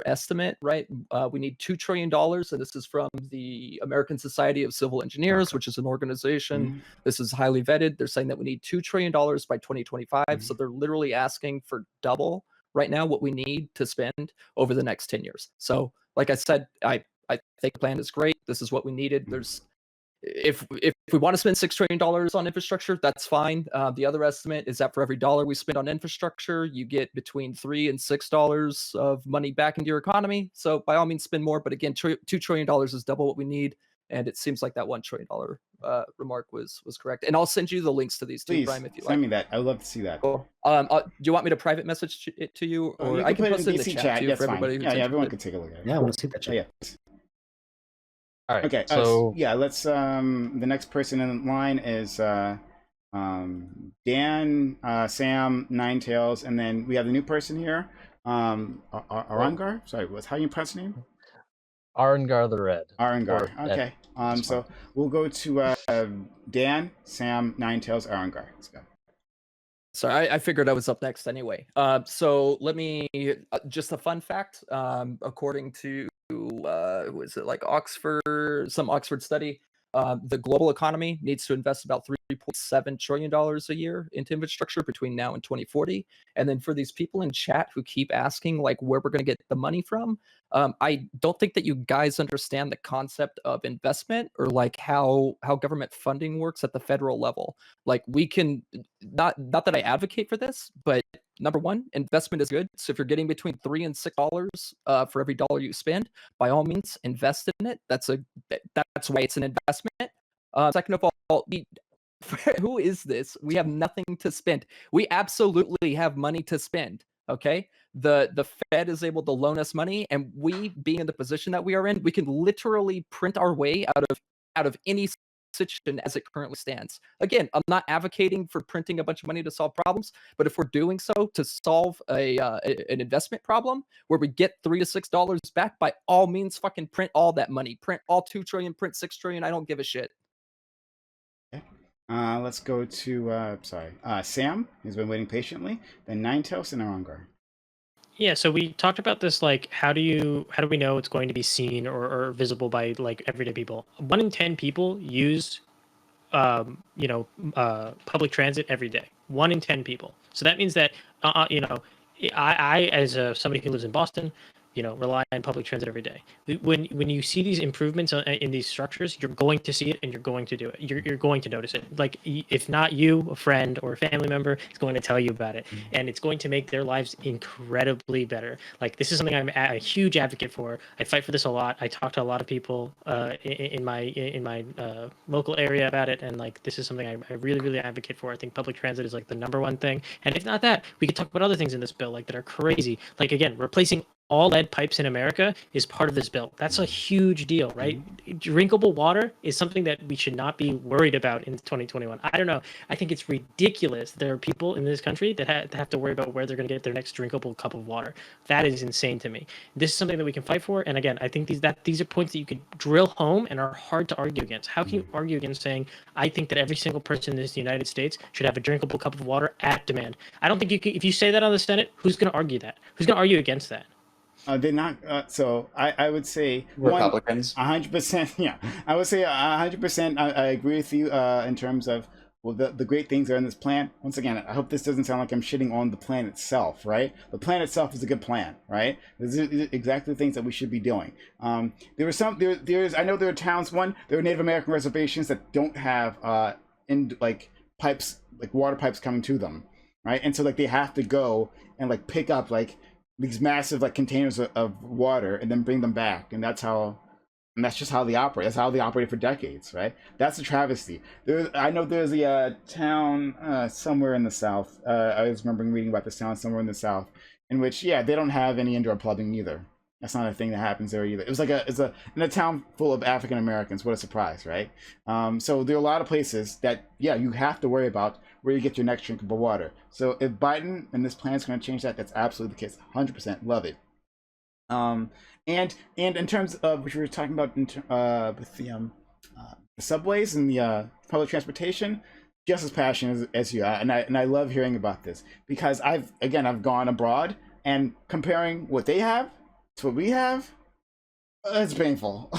estimate, right? We need $2 trillion, and this is from the American Society of Civil Engineers, which is an organization. This is highly vetted. They're saying that we need $2 trillion by 2025. So they're literally asking for double right now what we need to spend over the next 10 years. So, like I said, I think the plan is great. This is what we needed. There's if we want to spend $6 trillion on infrastructure, that's fine. The other estimate is that for every dollar we spend on infrastructure, you get between $3 and $6 of money back into your economy. So by all means, spend more. But again, $2 trillion is double what we need, and it seems like that $1 trillion remark was correct. And I'll send you the links to these two, Please, Prime, if you send like. me that. I would love to see that. Cool. Do you want me to private message it to you, or you I can put post it in the DC chat too That's for fine. everybody? Yeah, who's everyone interested? can take a look at it. Yeah, I want to see that chat. Yeah. All right. Okay. So yeah, let's. The next person in line is Dan, Sam, Nine Tails, and then we have the new person here, Arangar. Sorry, how do you pronounce his name? Arangar the Red. Arangar. Or Okay. So we'll go to Dan, Sam, Nine Tails, Arangar. Let's go. Sorry, I figured I was up next anyway. So let me just a fun fact. According to was it like some Oxford study, the global economy needs to invest about $3.7 trillion a year into infrastructure between now and 2040. And then for these people in chat who keep asking like where we're going to get the money from, I don't think that you guys understand the concept of investment or like how government funding works at the federal level. Like we can not that I advocate for this, but number one, investment is good. So if you're getting between $3 and $6 for every dollar you spend, by all means, invest in it. That's why it's an investment. Second of all, who is this? We have nothing to spend. We absolutely have money to spend. Okay, the Fed is able to loan us money, and we, being in the position that we are in, we can literally print our way out of any situation as it currently stands. Again, I'm not advocating for printing a bunch of money to solve problems, but if we're doing so to solve an investment problem where we get $3 to $6 back, by all means, fucking print all that money. Print all 2 trillion, print 6 trillion. I don't give a shit. Let's go to Sam. He's been waiting patiently. Then Nine Tails and Arangar. Yeah, so we talked about this, like, how do we know it's going to be seen or visible by like everyday people? 1 in 10 people use, public transit every day. 1 in 10 people. So that means that, I as somebody who lives in Boston, rely on public transit every day. When you see these improvements in these structures, you're going to see it and you're going to do it. You're going to notice it. Like, if not you, a friend or a family member is going to tell you about it, and it's going to make their lives incredibly better. Like, this is something I'm a huge advocate for. I fight for this a lot. I talk to a lot of people in my local area about it, and like, this is something I really, really advocate for. I think public transit is like the #1 thing. And if not that, we could talk about other things in this bill, like, that are crazy. Like, again, replacing all lead pipes in America is part of this bill. That's a huge deal, right? Drinkable water is something that we should not be worried about in 2021. I don't know. I think it's ridiculous. There are people in this country that have to worry about where they're going to get their next drinkable cup of water. That is insane to me. This is something that we can fight for. And again, I think these are points that you could drill home and are hard to argue against. How can you argue against saying, I think that every single person in this United States should have a drinkable cup of water at demand? I don't think you can. If you say that on the Senate, who's going to argue that? Who's going to argue against that? They're not. So I would say Republicans. 100%. Yeah, I would say 100%. I agree with you in terms of well, the great things are in this plan. Once again, I hope this doesn't sound like I'm shitting on the plan itself, right? The plan itself is a good plan, right? These are exactly the things that we should be doing. There I know there are towns. There are Native American reservations that don't have pipes, like water pipes coming to them, right? And so like they have to go and like pick up like these massive like containers of water and then bring them back, and that's just how they operate. That's how they operated for decades, right? That's a travesty. I know there's a town somewhere in the South. I was remembering reading about this town somewhere in the South, in which, yeah, they don't have any indoor plumbing either. That's not a thing that happens there either. It's in a town full of African Americans. What a surprise, right? So there are a lot of places that, yeah, you have to worry about where you get your next drink of water. So if Biden and this plan is going to change that, that's absolutely the case. 100% love it. And in terms of which we were talking about with the subways and the public transportation, just as passionate as you are, and I love hearing about this because I've gone abroad and comparing what they have to what we have, it's painful.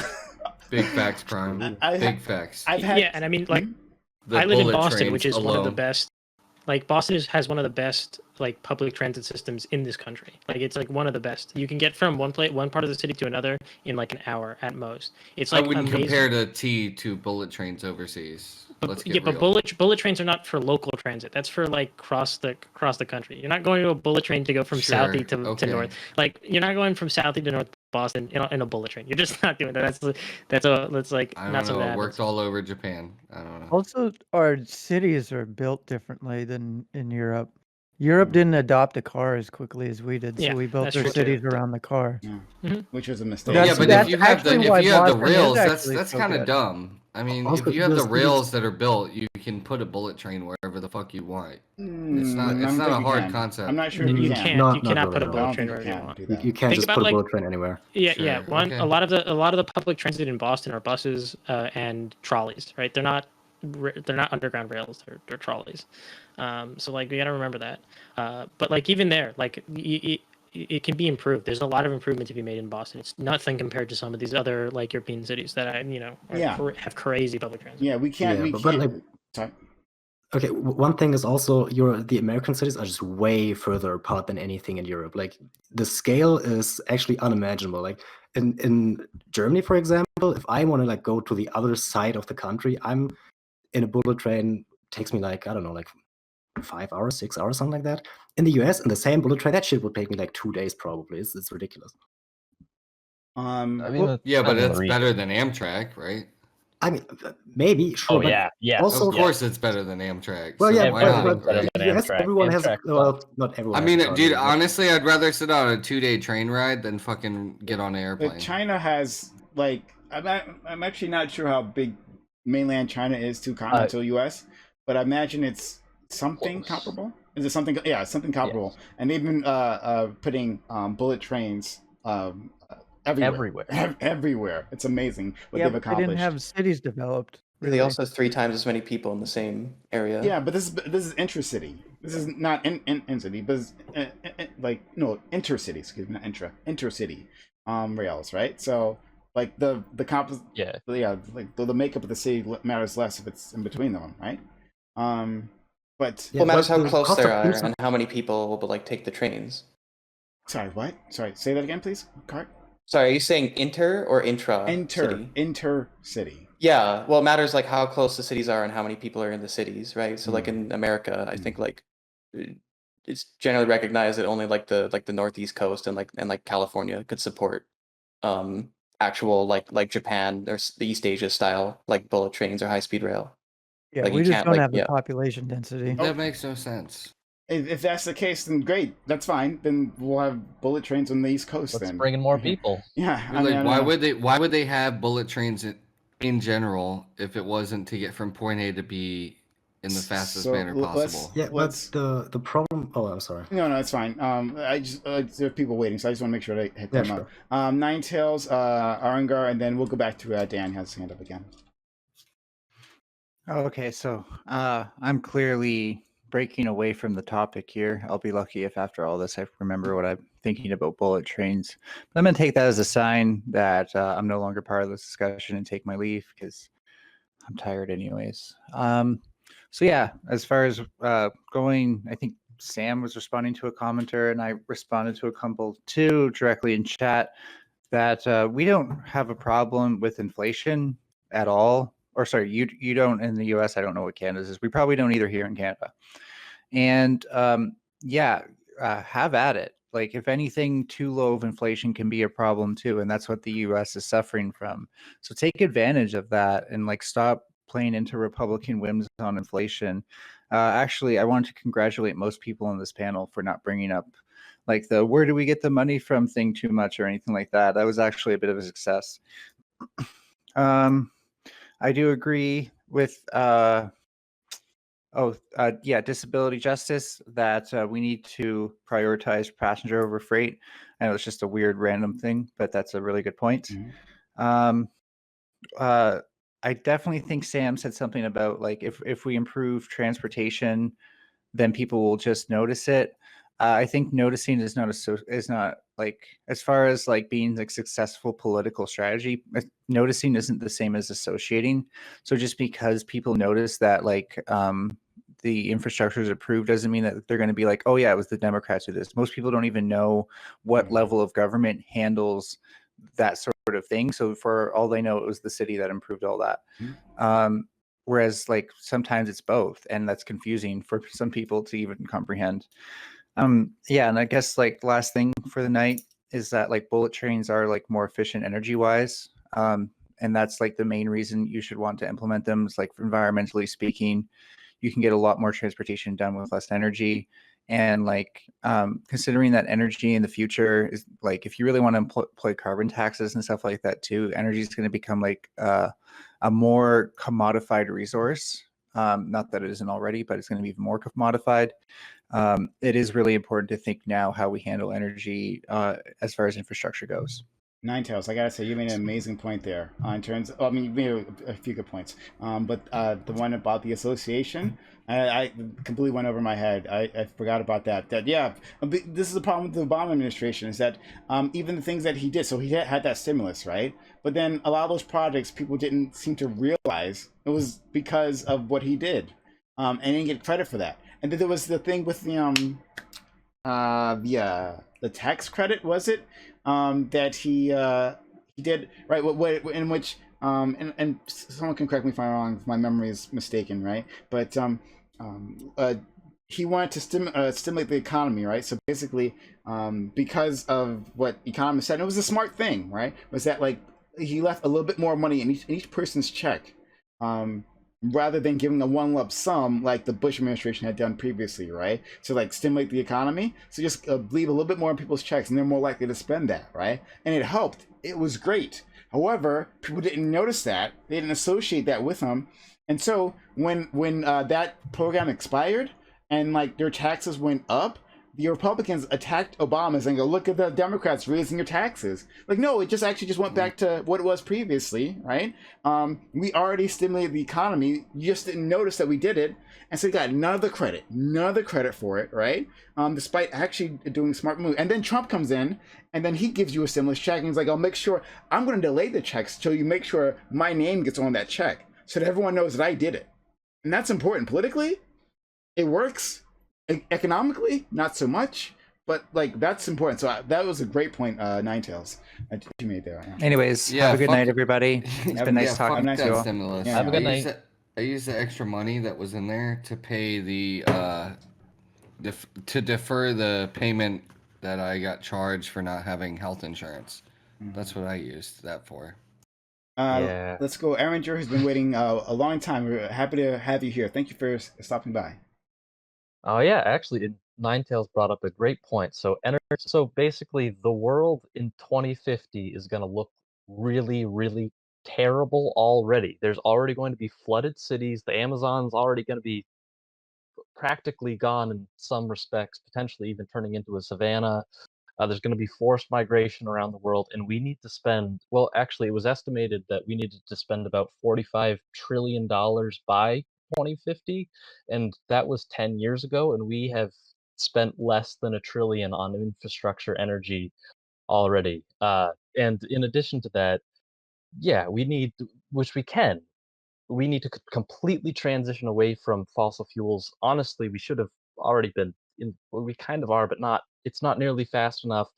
Big facts, Prime. Big facts. Yeah, and I mean, like, I live in Boston, which is one of the best. Like, Boston has one of the best like public transit systems in this country. Like, it's like one of the best. You can get from one part of the city to another in like an hour at most. It's like I wouldn't amazing. compare to bullet trains overseas. Let's get real. But bullet trains are not for local transit. That's for like cross the country. You're not going to a bullet train to go from Southie to North. Like, you're not going from Southie to North Boston in a bullet train. You're just not doing that. That's like I don't not know. something that It worked happens. all over Japan. I don't know. Also, our cities are built differently than in Europe. Europe didn't adopt a car as quickly as we did, Yeah, so we built that's our true, cities too. around the car. Yeah. Which was a mistake. Yeah, but if you have actually why Boston is rails, actually that's so kind of good. dumb. I mean, Also, if you have the those rails that are built, you can put a bullet train wherever the fuck you want. It's not I don't a think you hard can. concept. I'm not sure You you can't. can. Not You cannot put a really, I bullet don't train think you wherever you can want. do You that. can't Think just about, put a like- bullet train anywhere. Yeah, Sure, okay. a lot of the public transit in Boston are buses and trolleys, right? They're not underground rails. They're trolleys. So like we got to remember that. But like even there, like it can be improved. There's a lot of improvement to be made in Boston. It's nothing compared to some of these other like European cities that have crazy public transit. Yeah, we can't. Yeah, we but can't. like, Sorry. okay, one thing is also the American cities are just way further apart than anything in Europe. Like the scale is actually unimaginable. Like in Germany, for example, if I want to like go to the other side of the country, I'm in a bullet train. Takes me like, I don't know, like 5 hours, 6 hours, something like that. In the US, in the same bullet train, that shit would take me like 2 days probably. It's ridiculous. I mean, well, that's Yeah, but kind of it's unreasonable. better than Amtrak, right? I mean, maybe, sure. Oh but yeah, yeah. Also, Of course, it's better than Amtrak. well, so yeah, why but, not? but better Right? than yes, Amtrak. everyone has Amtrak well, sucks. not everyone. I has a mean, car, dude, maybe, but- honestly, I'd rather sit on a 2-day train ride than fucking get on an airplane. But China has like I'm actually not sure how big mainland China is to continental U.S., but I imagine it's something Close. comparable. Is it something? Yeah, something comparable. Yes. And they've been putting bullet trains everywhere. Everywhere. It's amazing what Yeah, they've but they accomplished. didn't have cities developed. They really. also have 3 times as many people in the same area. Yeah, but this is intracity. This is not in city, but it's, intercity. Excuse me, not intercity rails, right? So like the like the makeup of the city matters less if it's in between them, right? But Well, it matters how the close cost they of are infra- and how many people will like take the trains. sorry, what? Sorry, say that again, please. Cart. Sorry, are you saying inter or intra? city? Intercity. Yeah, well, it matters like how close the cities are and how many people are in the cities, right? So like in America, I think like it's generally recognized that only like the northeast coast and like California could support actual like Japan or the East Asia style like bullet trains or high speed rail. Yeah, Like, we you just can't, don't like, have the yeah. population density. That makes no sense. If that's the case, then great. That's fine. Then we'll have bullet trains on the East Coast. Let's then bring in more people. Yeah, You're I mean, like, I why don't know. why would they have bullet trains in general if it wasn't to get from point A to B in the fastest So, manner let's- possible? Yeah, Let's- but the problem. Oh, I'm sorry. No, it's fine. I just there are people waiting, so I just want to make sure I hit Yeah, them sure. up. Nine Tails, Arangar, and then we'll go back to Dan has his hand up again. Okay, so I'm clearly breaking away from the topic here. I'll be lucky if after all this I remember what I'm thinking about bullet trains. But I'm going to take that as a sign that I'm no longer part of this discussion and take my leave because I'm tired anyways. So yeah, as far as going, I think Sam was responding to a commenter, and I responded to a couple too directly in chat that we don't have a problem with inflation at all. Or sorry, you don't in the U.S. I don't know what Canada's is. We probably don't either here in Canada. And yeah, have at it. Like if anything, too low of inflation can be a problem too, and that's what the U.S. is suffering from. So take advantage of that and like stop playing into Republican whims on inflation. Actually, I want to congratulate most people on this panel for not bringing up like the where do we get the money from thing too much or anything like that. That was actually a bit of a success. I do agree with yeah, disability justice, that we need to prioritize passenger over freight. I know it's just a weird random thing, but that's a really good point. I definitely think Sam said something about like if we improve transportation, then people will just notice it. I think noticing is not like as far as like being like successful political strategy. Noticing isn't the same as associating. So just because people notice that like the infrastructure is approved doesn't mean that they're going to be like, oh yeah, it was the Democrats who did this. Most people don't even know what level of government handles that sort of thing. So for all they know, it was the city that improved all that. Whereas like sometimes it's both, and that's confusing for some people to even comprehend. Yeah, and I guess like last thing for the night is that like bullet trains are like more efficient energy wise. And that's like the main reason you should want to implement them. Is like environmentally speaking, you can get a lot more transportation done with less energy. And like considering that energy in the future is like if you really want to employ carbon taxes and stuff like that too, energy is going to become like a more commodified resource. Not that it isn't already, but it's going to be even more commodified. It is really important to think now how we handle energy as far as infrastructure goes. Ninetales, I gotta say, you made an amazing point there in terms of, I mean, you made a few good points. But the one about the association, I completely went over my head. I forgot about that. That, yeah, this is the problem with the Obama administration is that even the things that he did, so he had that stimulus, right? But then a lot of those projects, people didn't seem to realize it was because of what he did. And he didn't get credit for that. And then there was the thing with the tax credit, was it? That he did, right? In which and someone can correct me if I'm wrong, if my memory is mistaken, right? But he wanted to stimulate the economy, right? So basically, because of what economists said, and it was a smart thing, right? Was that like he left a little bit more money in each person's check, rather than giving a one lump sum like the Bush administration had done previously, right? To like stimulate the economy. So just leave a little bit more in people's checks and they're more likely to spend that, right? And it helped. It was great. However, people didn't notice that. They didn't associate that with them. And so when that program expired and like their taxes went up, the Republicans attacked Obama saying, look at the Democrats raising your taxes. Like, no, it just actually just went back to what it was previously, right? We already stimulated the economy. You just didn't notice that we did it. And so you got none of the credit for it, right? Despite actually doing a smart move. And then Trump comes in and then he gives you a stimulus check and he's like, I'll make sure, I'm going to delay the checks till you make sure my name gets on that check so that everyone knows that I did it. And that's important. Politically, it works. Economically, not so much, but like that's important. So that was a great point, Ninetales, that you made there. Yeah. Anyways, have a good night, everybody. It's been nice talking to you all. Stimulus. Have a good night. I used the extra money that was in there to pay the to defer the payment that I got charged for not having health insurance. That's what I used that for. Yeah. Let's go. Eringer has been waiting a long time. We're happy to have you here. Thank you for stopping by. Oh yeah, actually, Ninetales brought up a great point. So basically, the world in 2050 is going to look really, really terrible already. There's already going to be flooded cities. The Amazon's already going to be practically gone in some respects, potentially even turning into a savanna. There's going to be forced migration around the world, and we need to spend, well, actually, it was estimated that we needed to spend about $45 trillion by 2050, and that was 10 years ago, and we have spent less than $1 trillion on infrastructure energy already. And in addition to that, yeah, we need, which we can, we need to completely transition away from fossil fuels. Honestly, we should have already been well, we kind of are, but not. It's not nearly fast enough.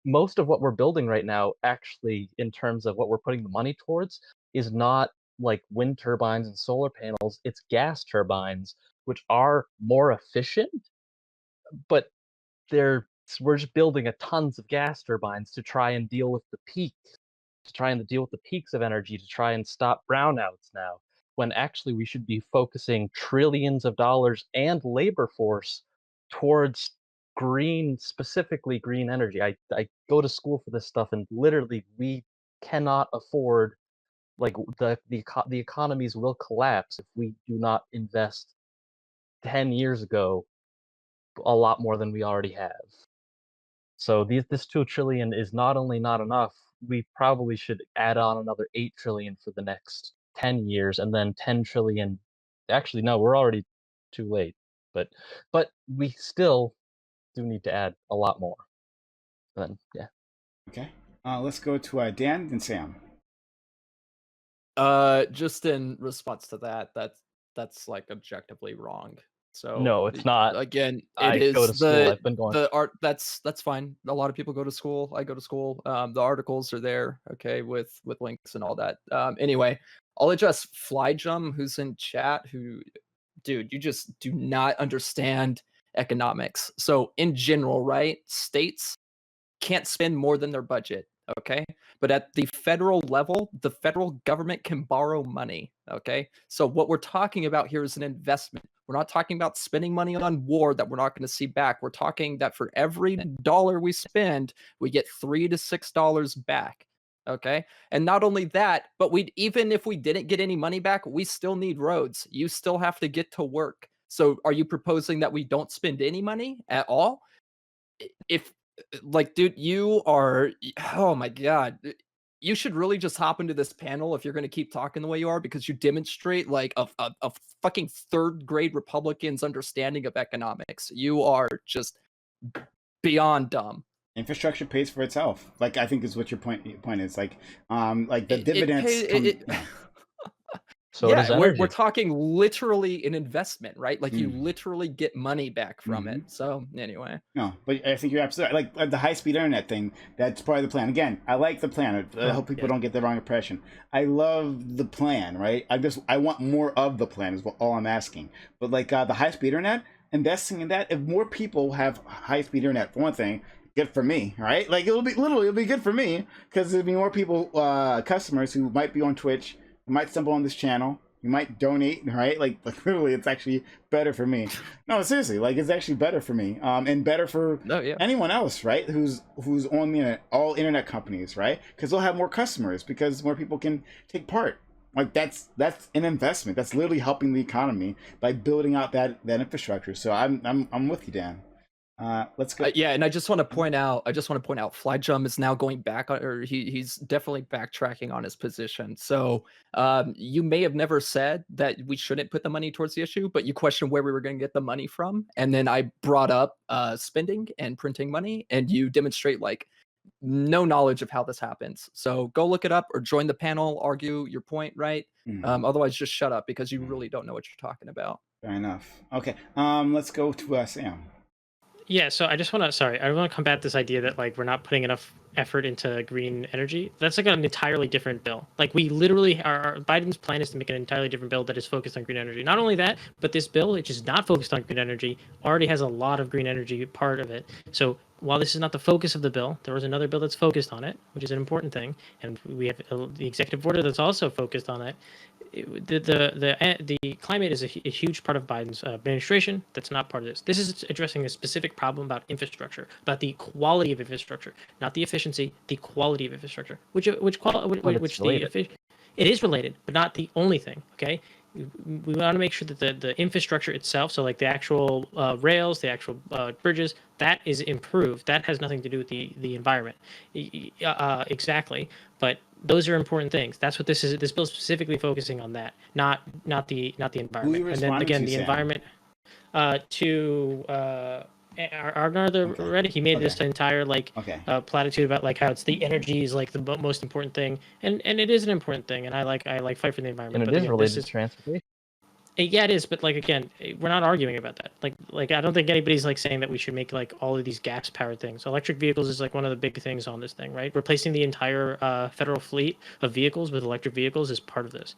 Most of what we're building right now, actually, in terms of what we're putting the money towards, is not like wind turbines and solar panels. It's gas turbines, which are more efficient, but we're just building a tons of gas turbines to try and deal with the peaks, of energy, to try and stop brownouts now, when actually we should be focusing trillions of dollars and labor force towards specifically green energy. I go to school for this stuff, and literally we cannot afford, like, the economies will collapse if we do not invest 10 years ago a lot more than we already have. So this 2 trillion is not only not enough, we probably should add on another 8 trillion for the next 10 years, and then 10 trillion. Actually, no, we're already too late. But we still do need to add a lot more. Then yeah. Okay. Let's go to Dan and Sam. Just in response to that, that's like objectively wrong. So No, it's not. Again, I it is go to school. I've been going. the art. That's fine. A lot of people go to school. I go to school. The articles are there, okay, with links and all that. Anyway, I'll address Flyjum, who's in chat. Who, dude, you just do not understand economics. So in general, right, states can't spend more than their budget, okay? But at the federal level, the federal government can borrow money, okay? So what we're talking about here is an investment. We're not talking about spending money on war that we're not going to see back. We're talking that for every dollar we spend, we get $3 to $6 back, okay? And not only that, but even if we didn't get any money back, we still need roads. You still have to get to work. So are you proposing that we don't spend any money at all? If, like, dude, you are, oh my god, you should really just hop into this panel if you're going to keep talking the way you are, because you demonstrate like a fucking third grade Republican's understanding of economics. You are just beyond dumb. Infrastructure pays for itself. Like, I think is what your point is. Like the dividends So yeah, does we're talking literally an investment, right? Like you Mm. literally get money back from it. So anyway. No, but I think you're absolutely right. Like the high-speed internet thing. That's part of the plan. Again, I like the plan. I hope people don't get the wrong impression. I love the plan, right? I want more of the plan is all I'm asking. But like the high-speed internet, investing in that. If more people have high-speed internet, for one thing, good for me, right? Like it'll be good for me, because there'll be more people, customers who might be on Twitch, who might stumble on this channel. You might donate, right? Like literally, it's actually better for me. No, seriously, like it's actually better for me, and better for anyone else, right? Who's on the internet, all internet companies, right? Because they'll have more customers, because more people can take part. Like that's an investment. That's literally helping the economy by building out that infrastructure. So I'm with you, Dan. Let's go. Yeah, and I just want to point out, Flyjum is now going back, or he's definitely backtracking on his position. So you may have never said that we shouldn't put the money towards the issue, but you questioned where we were going to get the money from, and then I brought up spending and printing money, and you demonstrate like no knowledge of how this happens. So go look it up or join the panel, argue your point, right? Otherwise, just shut up, because you really don't know what you're talking about. Fair enough. Okay, let's go to Sam. Yeah, so I want to combat this idea that like we're not putting enough effort into green energy. That's like an entirely different bill. Like we literally Biden's plan is to make an entirely different bill that is focused on green energy. Not only that, but this bill, which is not focused on green energy, already has a lot of green energy part of it. So while this is not the focus of the bill, there was another bill that's focused on it, which is an important thing, and we have the executive order that's also focused on it. The climate is a huge part of Biden's administration. That's not part of this. This is addressing a specific problem about infrastructure, about the quality of infrastructure, not the efficiency, the quality of infrastructure. It is related, but not the only thing. Okay, we want to make sure that the infrastructure itself, so like the actual rails, the actual bridges, that is improved. That has nothing to do with the environment, exactly. But those are important things. That's what this is. This bill is specifically focusing on that, not the environment. And then again, the environment. Arnard already he made this entire like Okay. platitude about like how it's the energy is like the most important thing, and it is an important thing, and I like fight for the environment. And it but is again, related this to is transportation. yeah, it is, but like again, we're not arguing about that. Like I don't think anybody's like saying that we should make like all of these gas powered things. Electric vehicles is like one of the big things on this thing, right? Replacing the entire federal fleet of vehicles with electric vehicles is part of this.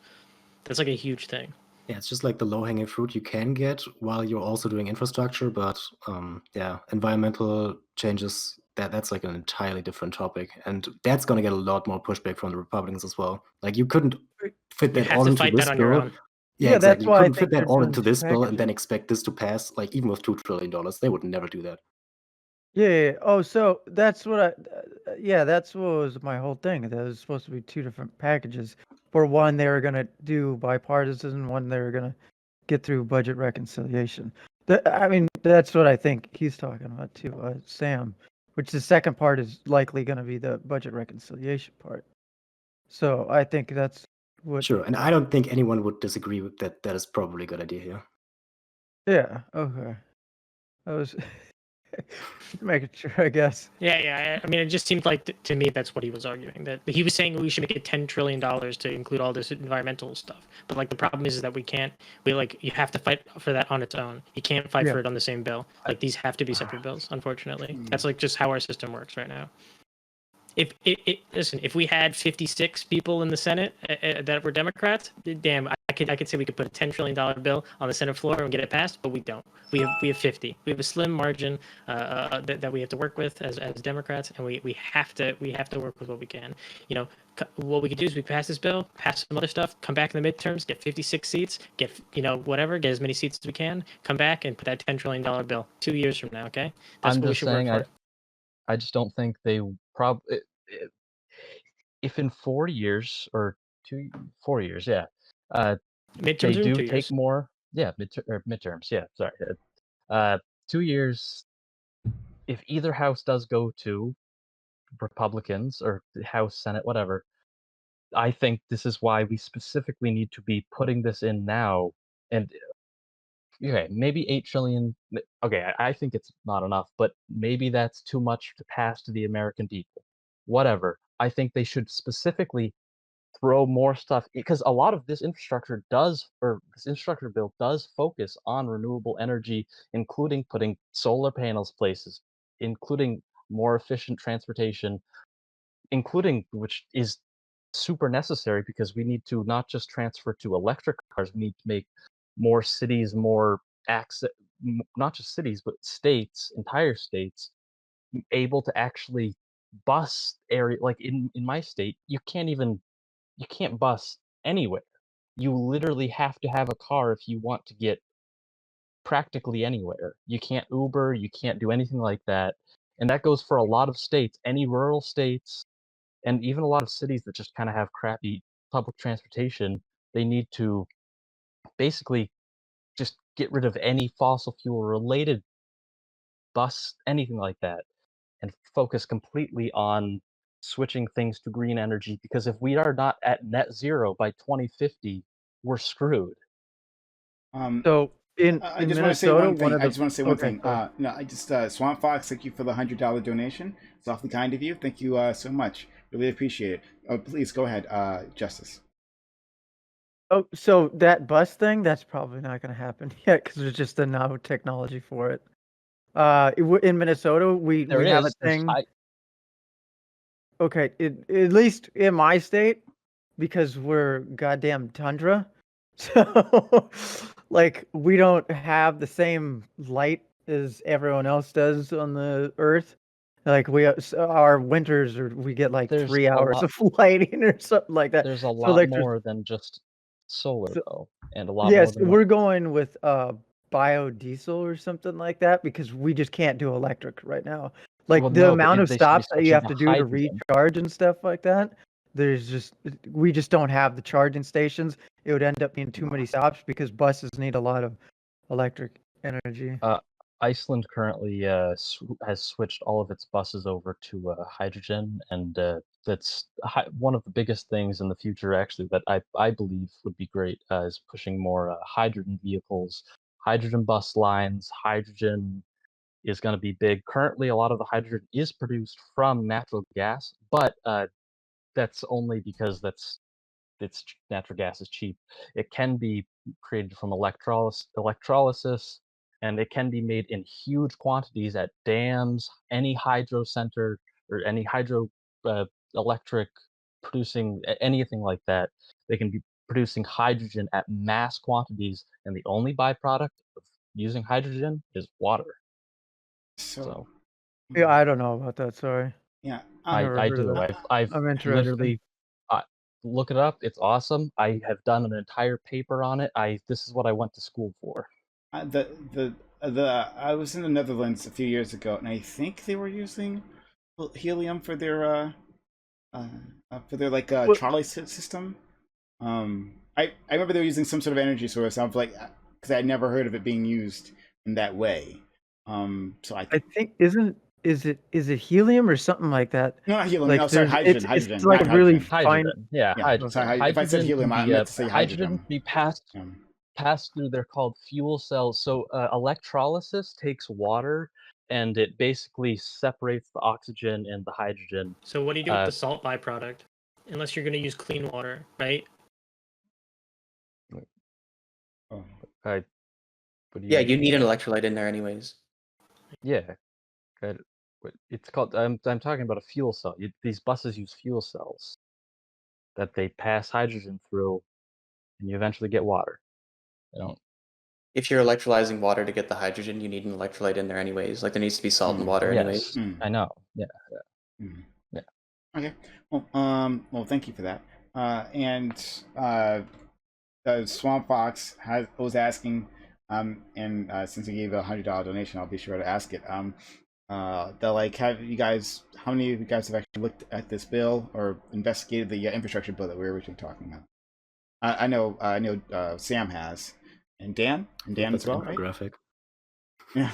That's like a huge thing. Yeah, it's just like the low-hanging fruit you can get while you're also doing infrastructure, but yeah, environmental changes, that's like an entirely different topic, and that's gonna get a lot more pushback from the Republicans as well. Like you couldn't fit You that have all to into fight that this on your bill. own. Yeah, Yeah, exactly. that's You why I couldn't fit think that they're all doing into two this bill and then packages. expect this to pass, like even with $2 trillion. They would never do that. Yeah. Oh, so that's what yeah, that's what was my whole thing. That was supposed to be two different packages. For one, they were gonna do bipartisan. One, they were gonna get through budget reconciliation. I mean, that's what I think he's talking about too, Sam. Which the second part is likely gonna be the budget reconciliation part. So I think that's what. Sure, and I don't think anyone would disagree with that. That is probably a good idea here. Yeah. Okay. I was making sure, I guess. Yeah. I mean, it just seemed like to me that's what he was arguing. That he was saying we should make it $10 trillion to include all this environmental stuff. But like the problem is that we can't. We like you have to fight for that on its own. You can't fight Yeah. for it on the same bill. Like these have to be separate bills. Unfortunately, that's like just how our system works right now. If listen, if we had 56 people in the Senate that were Democrats, damn, I could say we could put a $10 trillion bill on the Senate floor and get it passed, but we don't. We have 50. We have a slim margin that we have to work with as Democrats, and we have to work with what we can. You know, what we could do is we pass this bill, pass some other stuff, come back in the midterms, get 56 seats, get whatever, get as many seats as we can, come back and put that $10 trillion bill 2 years from now. Okay, that's I'm what we just should saying, work for. I just don't think they probably. If in 4 years or 4 years, yeah, Midterms they are in do 2 take years. more, yeah, midterms, yeah, sorry, 2 years. If either house does go to Republicans or the House, Senate, whatever, I think this is why we specifically need to be putting this in now. And okay, maybe 8 trillion. Okay, I think it's not enough, but maybe that's too much to pass to the American people. Whatever. I think they should specifically throw more stuff because a lot of this infrastructure bill does focus on renewable energy, including putting solar panels places, including more efficient transportation, including which is super necessary because we need to not just transfer to electric cars, we need to make more cities more access, not just cities but states, entire states, able to actually bus area. Like in my state, you can't bus anywhere. You literally have to have a car if you want to get practically anywhere. You can't Uber, you can't do anything like that. And that goes for a lot of states, any rural states, and even a lot of cities that just kind of have crappy public transportation. They need to basically just get rid of any fossil fuel related bus, anything like that, and focus completely on switching things to green energy because if we are not at net zero by 2050, we're screwed. So in I just want to say Minnesota, one one thing. of I the just want to say one okay, thing. sorry. No, I just Swamp Fox. Thank you for the $100 donation. It's awfully kind of you. Thank you so much. Really appreciate it. Oh, please go ahead, Justice. Oh, so that bus thing, that's probably not going to happen yet because there's just no technology for it. In Minnesota, we There have a is. thing. Okay, at least in my state, because we're goddamn tundra, so like we don't have the same light as everyone else does on the Earth. Like our winters we get like There's 3 a hours lot. of lighting or something like that. There's a So lot like more than just solar so, though, and a lot more yes, than we're going with biodiesel or something like that because we just can't do electric right now. Like well, the no, but amount of they should be stops that you switching have to to do to hydrogen. recharge and stuff like that, we just don't have the charging stations. It would end up being too many stops because buses need a lot of electric energy. Iceland currently has switched all of its buses over to hydrogen, and that's one of the biggest things in the future, actually, that I believe would be great is pushing more hydrogen vehicles, hydrogen bus lines, hydrogen is going to be big. Currently, a lot of the hydrogen is produced from natural gas, but that's only because natural gas is cheap. It can be created from electrolysis, and it can be made in huge quantities at dams, any hydro center, or any hydro electric producing anything like that. They can be producing hydrogen at mass quantities, and the only byproduct of using hydrogen is water. So Yeah, I don't know about that. Sorry. yeah, I've never I heard of do. that. I've I'm interested. literally look it up. It's awesome. I have done an entire paper on it. This is what I went to school for. I was in the Netherlands a few years ago, and I think they were using helium for their like trolley system. I remember they were using some sort of energy source. I was like, because I'd never heard of it being used in that way. So I think is it helium or something like that? No, not helium. Like no, sorry, there's- hydrogen. it's hydrogen, like not really hydrogen. fine. Yeah, hydrogen. Sorry, if I said helium, I meant to say hydrogen. Be passed through. They're called fuel cells. So electrolysis takes water, and it basically separates the oxygen and the hydrogen. So what do you do with the salt byproduct? Unless you're going to use clean water, right? Yeah, you need an electrolyte in there anyways. Yeah, it's called. I'm talking about a fuel cell. These buses use fuel cells that they pass hydrogen through, and you eventually get water. They don't. If you're electrolyzing water to get the hydrogen, you need an electrolyte in there anyways. Like there needs to be salt and water anyways. Yes, I know. Yeah. Okay. Well, thank you for that. Swamp Fox was asking, and since he gave a $100 donation, I'll be sure to ask it. How many of you guys have actually looked at this bill or investigated the infrastructure bill that we were originally talking about? I know Sam has, and Dan as well, right? Graphic. Yeah.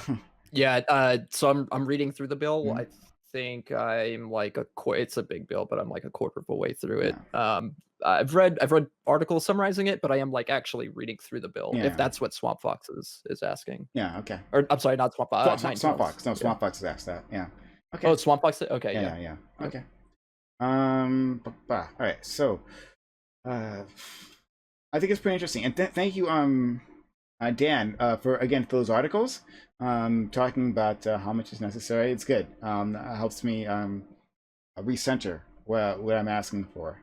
Yeah. So I'm reading through the bill. Mhm. I think I'm like it's a big bill, but I'm like a quarter of a way through it. I've read articles summarizing it, but I am like actually reading through the bill. Yeah. If that's what Swamp Fox is asking. Yeah. Okay. Or I'm sorry, not Swamp Fox. Swamp Fox. No, Swamp Fox has asked that. Yeah. Okay. Oh, Swamp Fox. Okay. Yeah. Yeah. Okay. All right. So, I think it's pretty interesting, and thank you, Dan, for those articles, talking about how much is necessary. It's good. It helps me recenter what I'm asking for.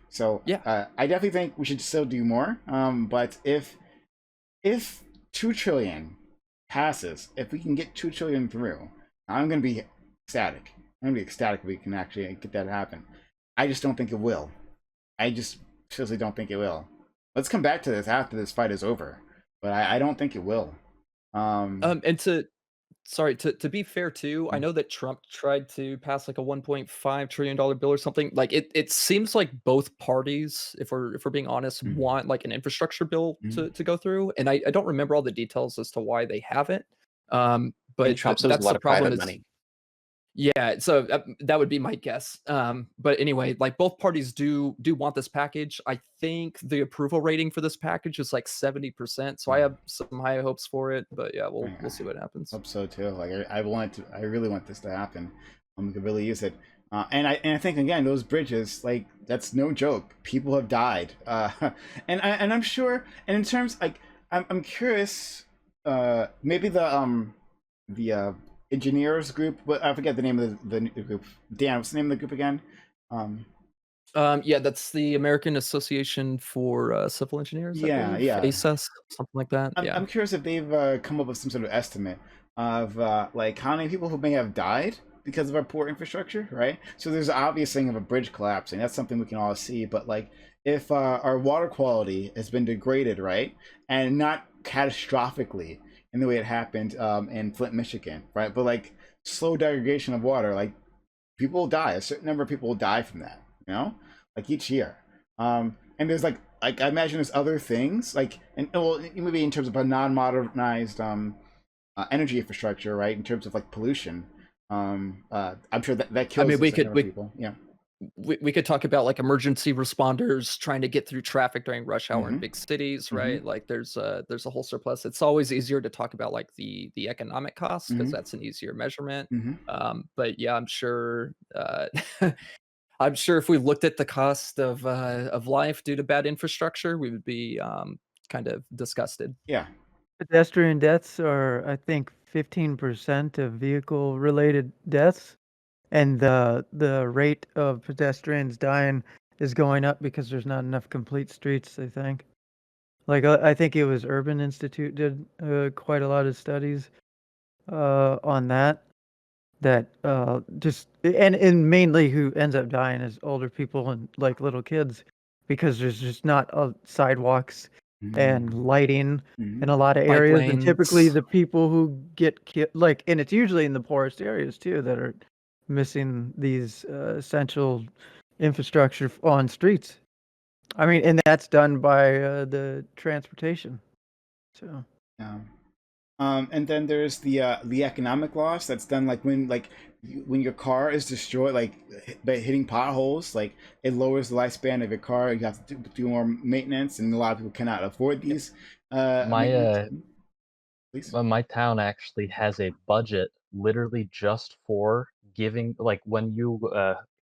So yeah, I definitely think we should still do more. But if 2 trillion passes, if we can get 2 trillion through, I'm gonna be ecstatic. I'm gonna be ecstatic if we can actually get that to happen. I just don't think it will. I just seriously don't think it will. Let's come back to this after this fight is over, but I don't think it will. And to be fair too, I know that Trump tried to pass like a $1.5 trillion bill or something. Like it seems like both parties, if we're being honest, want like an infrastructure bill to go through. And I don't remember all the details as to why they haven't. But Trump's that's a lot the of problem. private Is money. Yeah, so that would be my guess. But anyway, like both parties do want this package. I think the approval rating for this package is like 70%. So I have some high hopes for it. But yeah, we'll see what happens. Hope so too. Like I really want this to happen. We could really use it. And I think again, those bridges, like that's no joke. People have died. And I'm sure. And in terms like I'm curious. Maybe the engineers group, but I forget the name of the group. Dan, what's the name of the group again? Yeah, that's the American Association for Civil Engineers. Yeah, ASES, something like that. I'm curious if they've come up with some sort of estimate of like how many people who may have died because of our poor infrastructure, right? So there's an obvious thing of a bridge collapsing. That's something we can all see. But like if our water quality has been degraded, right, and not catastrophically in the way it happened in Flint, Michigan, right? But like slow degradation of water, like people will die. A certain number of people will die from that, like each year. And there's like I imagine there's other things like, and well, maybe in terms of a non-modernized energy infrastructure, right? In terms of like pollution, I'm sure that kills. I mean, we could people. Yeah. we could talk about like emergency responders trying to get through traffic during rush hour in Mhm. big cities, Mhm. right? Like there's a whole surplus. It's always easier to talk about like the economic costs because Mhm. that's an easier measurement. Mhm. But yeah, I'm sure I'm sure if we looked at the cost of life due to bad infrastructure, we would be kind of disgusted. Yeah. Pedestrian deaths are, I think, 15% of vehicle-related deaths, and the rate of pedestrians dying is going up because there's not enough complete streets, I think. Like, I think it was Urban Institute did quite a lot of studies on that. Just and mainly who ends up dying is older people and like little kids, because there's just not sidewalks and lighting in a lot of Bike areas, and typically lanes. the people who get like, and it's usually in the poorest areas too that are missing these essential infrastructure on streets. I mean, and that's done by the transportation. So. Yeah. And then there's the economic loss that's done like when your car is destroyed, like by hitting potholes, like it lowers the lifespan of your car. You have to do more maintenance, and a lot of people cannot afford these maintenance. Please. My town actually has a budget literally just for giving, like when you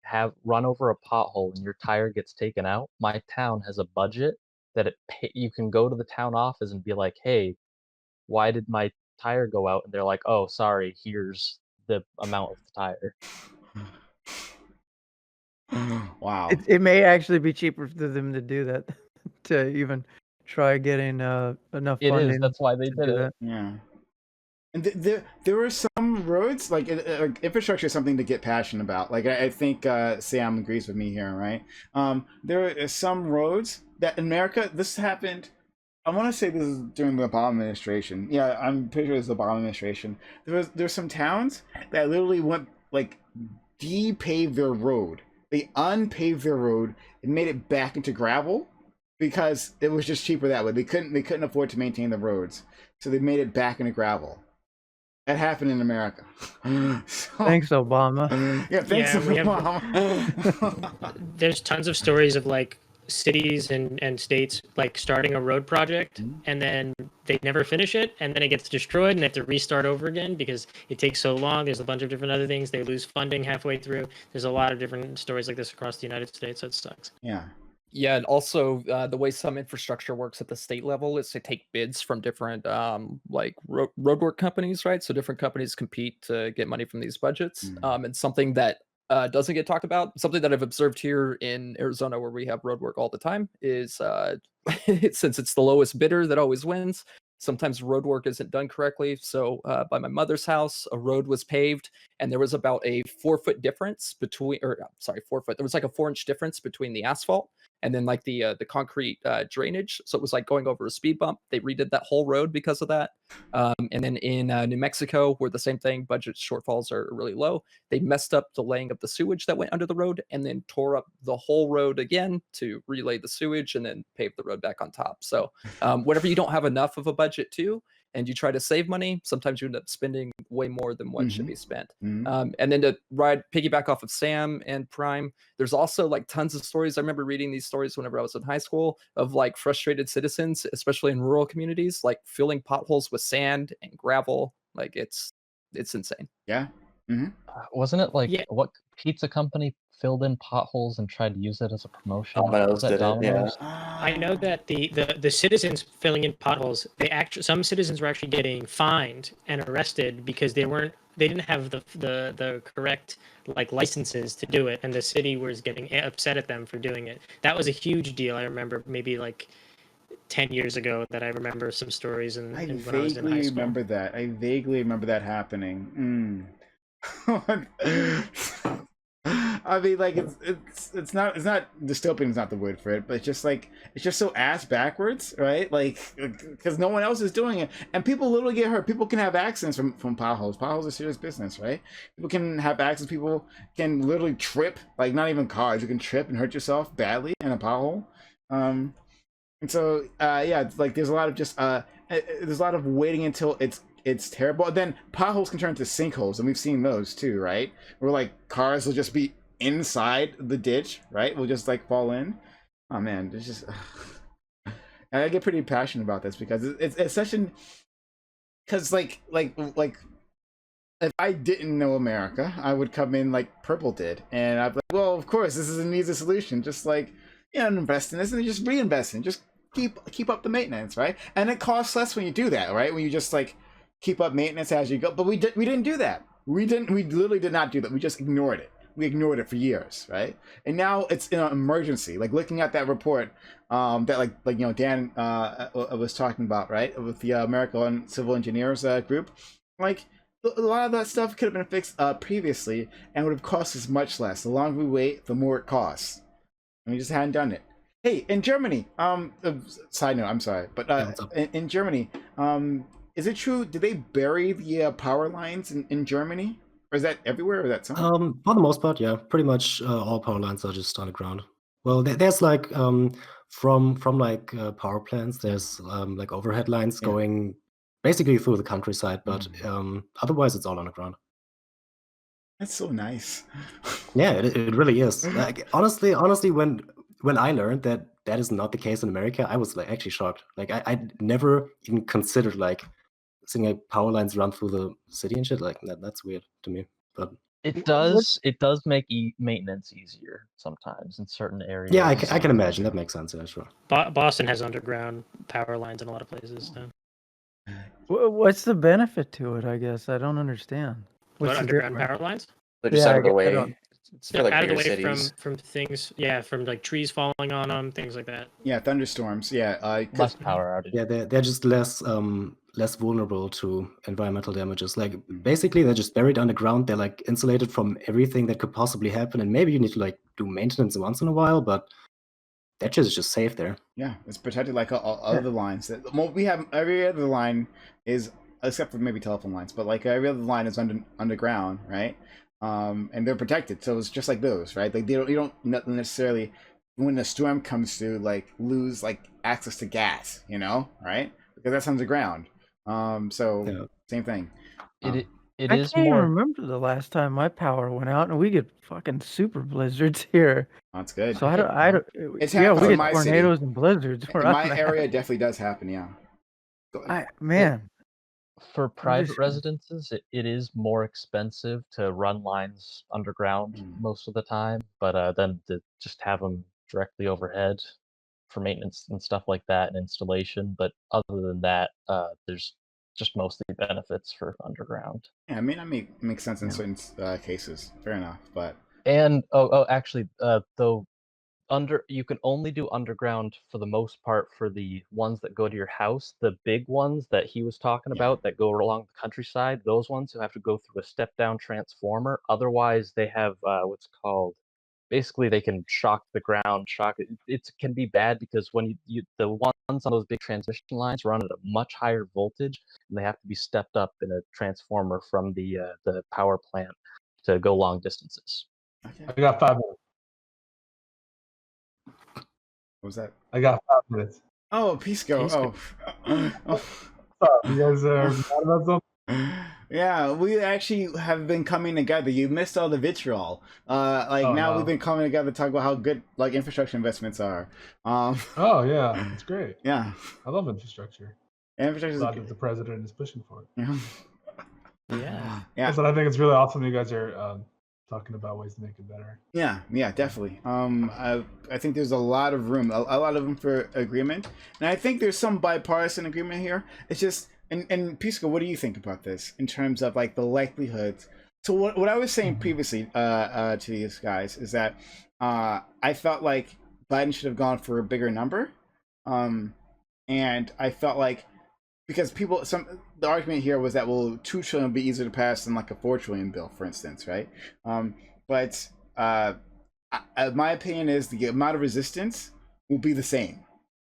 have run over a pothole and your tire gets taken out, my town has a budget that you can go to the town office and be like, hey, why did my tire go out? And they're like, oh, sorry, here's the amount of the tire. Wow. It may actually be cheaper for them to do that, to even try getting enough It is. funding. That's why they to did do it. that. Yeah. And there were some roads, like infrastructure is something to get passionate about. Like I think Sam agrees with me here, right? There are some roads that in America, this happened. I want to say this is during the Obama administration. Yeah, I'm pretty sure it was the Obama administration. There's some towns that literally went like de-paved their road. They unpaved their road and made it back into gravel because it was just cheaper that way. They couldn't afford to maintain the roads, so they made it back into gravel. That happened in America. Thanks, Obama. Yeah, thanks, Yeah, we have- Obama. There's tons of stories of like cities and states like starting a road project and then they never finish it and then it gets destroyed and they have to restart over again because it takes so long. There's a bunch of different other things. They lose funding halfway through. There's a lot of different stories like this across the United States. So it sucks. Yeah. Yeah, and also the way some infrastructure works at the state level is to take bids from different like roadwork companies, right? So different companies compete to get money from these budgets. And something that doesn't get talked about, something that I've observed here in Arizona where we have roadwork all the time is since it's the lowest bidder that always wins, sometimes road work isn't done correctly. So by my mother's house, a road was paved and there was about a 4-foot difference between, or sorry, 4 foot. There was like a 4-inch difference between the asphalt and then like the concrete drainage. So it was like going over a speed bump. They redid that whole road because of that. And then in New Mexico, where the same thing, budget shortfalls are really low, they messed up the laying of the sewage that went under the road and then tore up the whole road again to relay the sewage and then pave the road back on top. So whenever you don't have enough of a budget too, and you try to save money, sometimes you end up spending way more than what should be spent. And then to piggyback off of Sam and Prime, there's also like tons of stories. I remember reading these stories whenever I was in high school of like frustrated citizens, especially in rural communities, like filling potholes with sand and gravel. Like it's insane. Yeah. Wasn't it like what pizza company filled in potholes and tried to use it as a promotion? Domino's Was that did it, yeah. Domino's? I know that the citizens filling in potholes, some citizens were actually getting fined and arrested because they didn't have the correct like licenses to do it, and the city was getting upset at them for doing it. That was a huge deal. I remember maybe like 10 years ago that I remember some stories and when I was in high school. Remember that. I vaguely remember that happening. I mean, like it's not dystopian is not the word for it, but it's just so ass backwards, right? Like because no one else is doing it, and people literally get hurt. People can have accidents from potholes. Potholes are serious business, right? People can have accidents. People can literally trip, like not even cars. You can trip and hurt yourself badly in a pothole. And so yeah, it's like there's a lot of just there's a lot of waiting until it's terrible. And then potholes can turn into sinkholes, and we've seen those too, right? Where like cars will just be inside the ditch, right, will just like fall in. Oh man, it's just. And I get pretty passionate about this because it's such an. Because like if I didn't know America, I would come in like Purple did, and I'd be like, well, of course, this is an easy solution. Just like, invest in this and just reinvest in, just keep up the maintenance, right? And it costs less when you do that, right? When you just like keep up maintenance as you go. But we didn't do that. We literally did not do that. We just ignored it. We ignored it for years, right? And now it's in an emergency. Like looking at that report that Dan was talking about, right, with the American Civil Engineers group, like. A lot of that stuff could have been fixed previously and would have cost us much less. The longer we wait, the more it costs. And we just hadn't done it. Hey, in Germany, side note, I'm sorry, but in Germany, is it true? Did they bury the power lines in Germany, or is that everywhere, or is that somewhere? For the most part, yeah, pretty much all power lines are just underground. Well, there's like from like power plants, there's like overhead lines going basically through the countryside, but otherwise it's all underground. That's so nice. Yeah, it really is. Like honestly, when I learned that is not the case in America, I was like actually shocked. Like I never even considered like seeing like power lines run through the city and shit. Like that's weird to me. But it does make maintenance easier sometimes in certain areas. Yeah, I can imagine. That makes sense. Yeah, sure. Boston has underground power lines in a lot of places. So. What's the benefit to it? I guess I don't understand. What's the underground difference? power lines? They're just out of the I way. don't- It's for like out of the bigger way cities. from things, from like trees falling on them, things like that. Yeah, thunderstorms. Yeah, less power outage. Yeah, they're just less vulnerable to environmental damages. Like basically, they're just buried underground. They're like insulated from everything that could possibly happen, and maybe you need to like do maintenance once in a while, but that shit is just safe there. Yeah, it's protected like all other lines. Well, we have every other line is, except for maybe telephone lines, but like every other line is underground, right? And they're protected, so it's just like those, right? Like you don't necessarily, when the storm comes through, like lose like access to gas, right? Because that's underground. So same thing. It I is can't even more. remember the last time my power went out, and we get fucking super blizzards here. That's good. So I don't. It's Yeah, happens we in get my tornadoes city. and blizzards. In my area, it definitely does happen. Yeah. Man. For private residences, it is more expensive to run lines underground most of the time, but then to just have them directly overhead for maintenance and stuff like that and installation. But other than that, there's just mostly benefits for underground. Yeah, I mean, that makes sense in certain cases. Fair enough, but And actually, though. You can only do underground for the most part for the ones that go to your house. The big ones that he was talking about that go along the countryside, those ones who have to go through a step down transformer. Otherwise, they have what's called, basically they can shock the ground. It can be bad because when the ones on those big transmission lines run at a much higher voltage, and they have to be stepped up in a transformer from the power plant to go long distances. I got 5 minutes. What was that? I got 5 minutes. Oh, Pisco. Oh. You guys are mad about something? Yeah, we actually have been coming together. You missed all the vitriol. We've been coming together to talk about how good like infrastructure investments are. Oh yeah, it's great. Yeah, I love infrastructure. Infrastructure. Glad that the president is pushing for it. Yeah. Listen, I think it's really awesome you guys are talking about ways to make it better. Yeah, definitely. I think there's a lot of room, a lot of room for agreement, and I think there's some bipartisan agreement here. It's just, and Pisco, what do you think about this in terms of like the likelihood? So what I was saying previously to these guys is that I felt like Biden should have gone for a bigger number, and I felt like because the argument here was that, well, $2 trillion would be easier to pass than like a $4 trillion bill, for instance, right? But my opinion is the amount of resistance will be the same,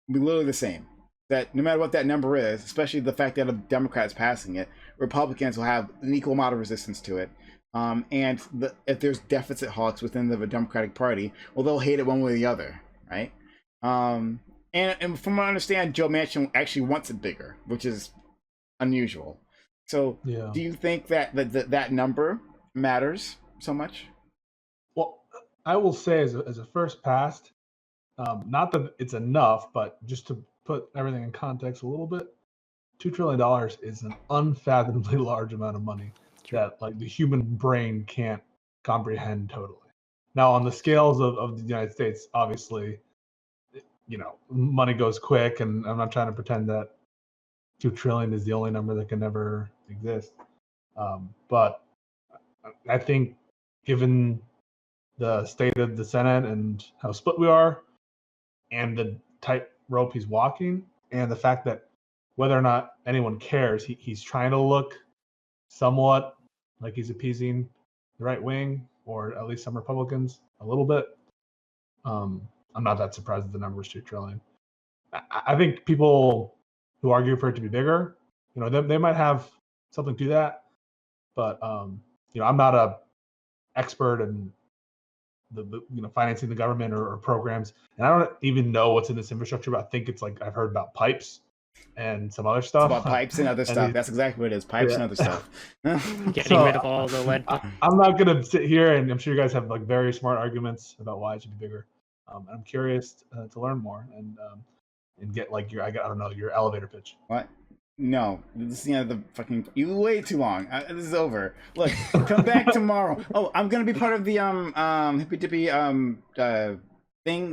will be literally the same. That no matter what that number is, especially the fact that a Democrat's passing it, Republicans will have an equal amount of resistance to it. If there's deficit hawks within the Democratic Party, well, they'll hate it one way or the other, right? And from what I understand, Joe Manchin actually wants it bigger, which is unusual. So, do you think that that number matters so much? Well, I will say as a first pass, not that it's enough, but just to put everything in context a little bit, $2 trillion is an unfathomably large amount of money that like the human brain can't comprehend totally. Now, on the scales of the United States, obviously, money goes quick, and I'm not trying to pretend that 2 trillion is the only number that can never exist. But I think given the state of the Senate and how split we are, and the tightrope he's walking, and the fact that whether or not anyone cares, he's trying to look somewhat like he's appeasing the right wing, or at least some Republicans a little bit. I'm not that surprised that the number is 2 trillion. I think people who argue for it to be bigger, they might have something to that, but I'm not a expert in the financing the government or programs, and I don't even know what's in this infrastructure, but I think it's like I've heard about pipes and some other stuff. It's about pipes and other stuff. That's exactly what it is. Pipes and other stuff. Getting rid of all the lead. I'm not gonna sit here, and I'm sure you guys have like very smart arguments about why it should be bigger. I'm curious to learn more and get like your your elevator pitch. What? No, this is the end of the fucking. You way too long. This is over. Look, come back tomorrow. Oh, I'm gonna be part of the hippy dippy thing,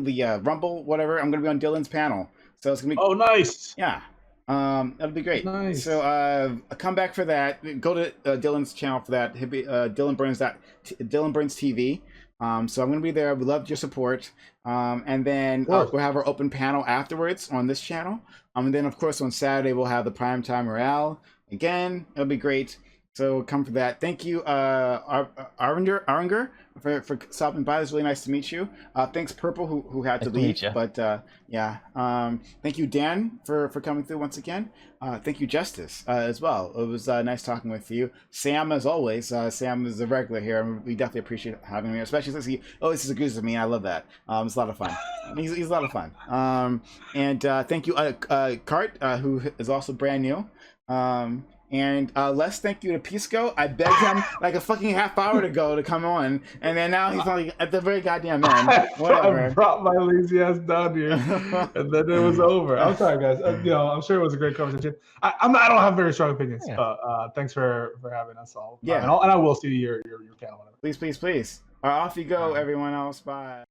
the Rumble, whatever. I'm gonna be on Dylan's panel, so it's gonna be. Oh, nice. Yeah, that'll be great. Nice. So come back for that. Go to Dylan's channel for that. Dylan Burns TV. So I'm gonna be there. We love your support. And then we'll have our open panel afterwards on this channel. And then of course on Saturday we'll have the Primetime Royale again. It'll be great. So come for that. Thank you, Aringer, for stopping by. It's really nice to meet you. Thanks, Purple, who had to leave. But yeah. Thank you, Dan, for coming through once again. Thank you, Justice, as well. It was nice talking with you. Sam, as always. Sam is a regular here, and we definitely appreciate having him, especially since he always disagrees with me. I love that. It's a lot of fun. He's a lot of fun. And thank you, Cart, who is also brand new. And Les, thank you to Pisco. I begged him like a fucking half hour ago to come on, and then now he's like at the very goddamn end. Whatever. I brought my lazy ass down here, and then it was over. I'm sorry, guys. I'm sure it was a great conversation. I don't have very strong opinions, but thanks for having us all. Yeah, and I will see your panel. Please. Off you go, everyone else. Bye.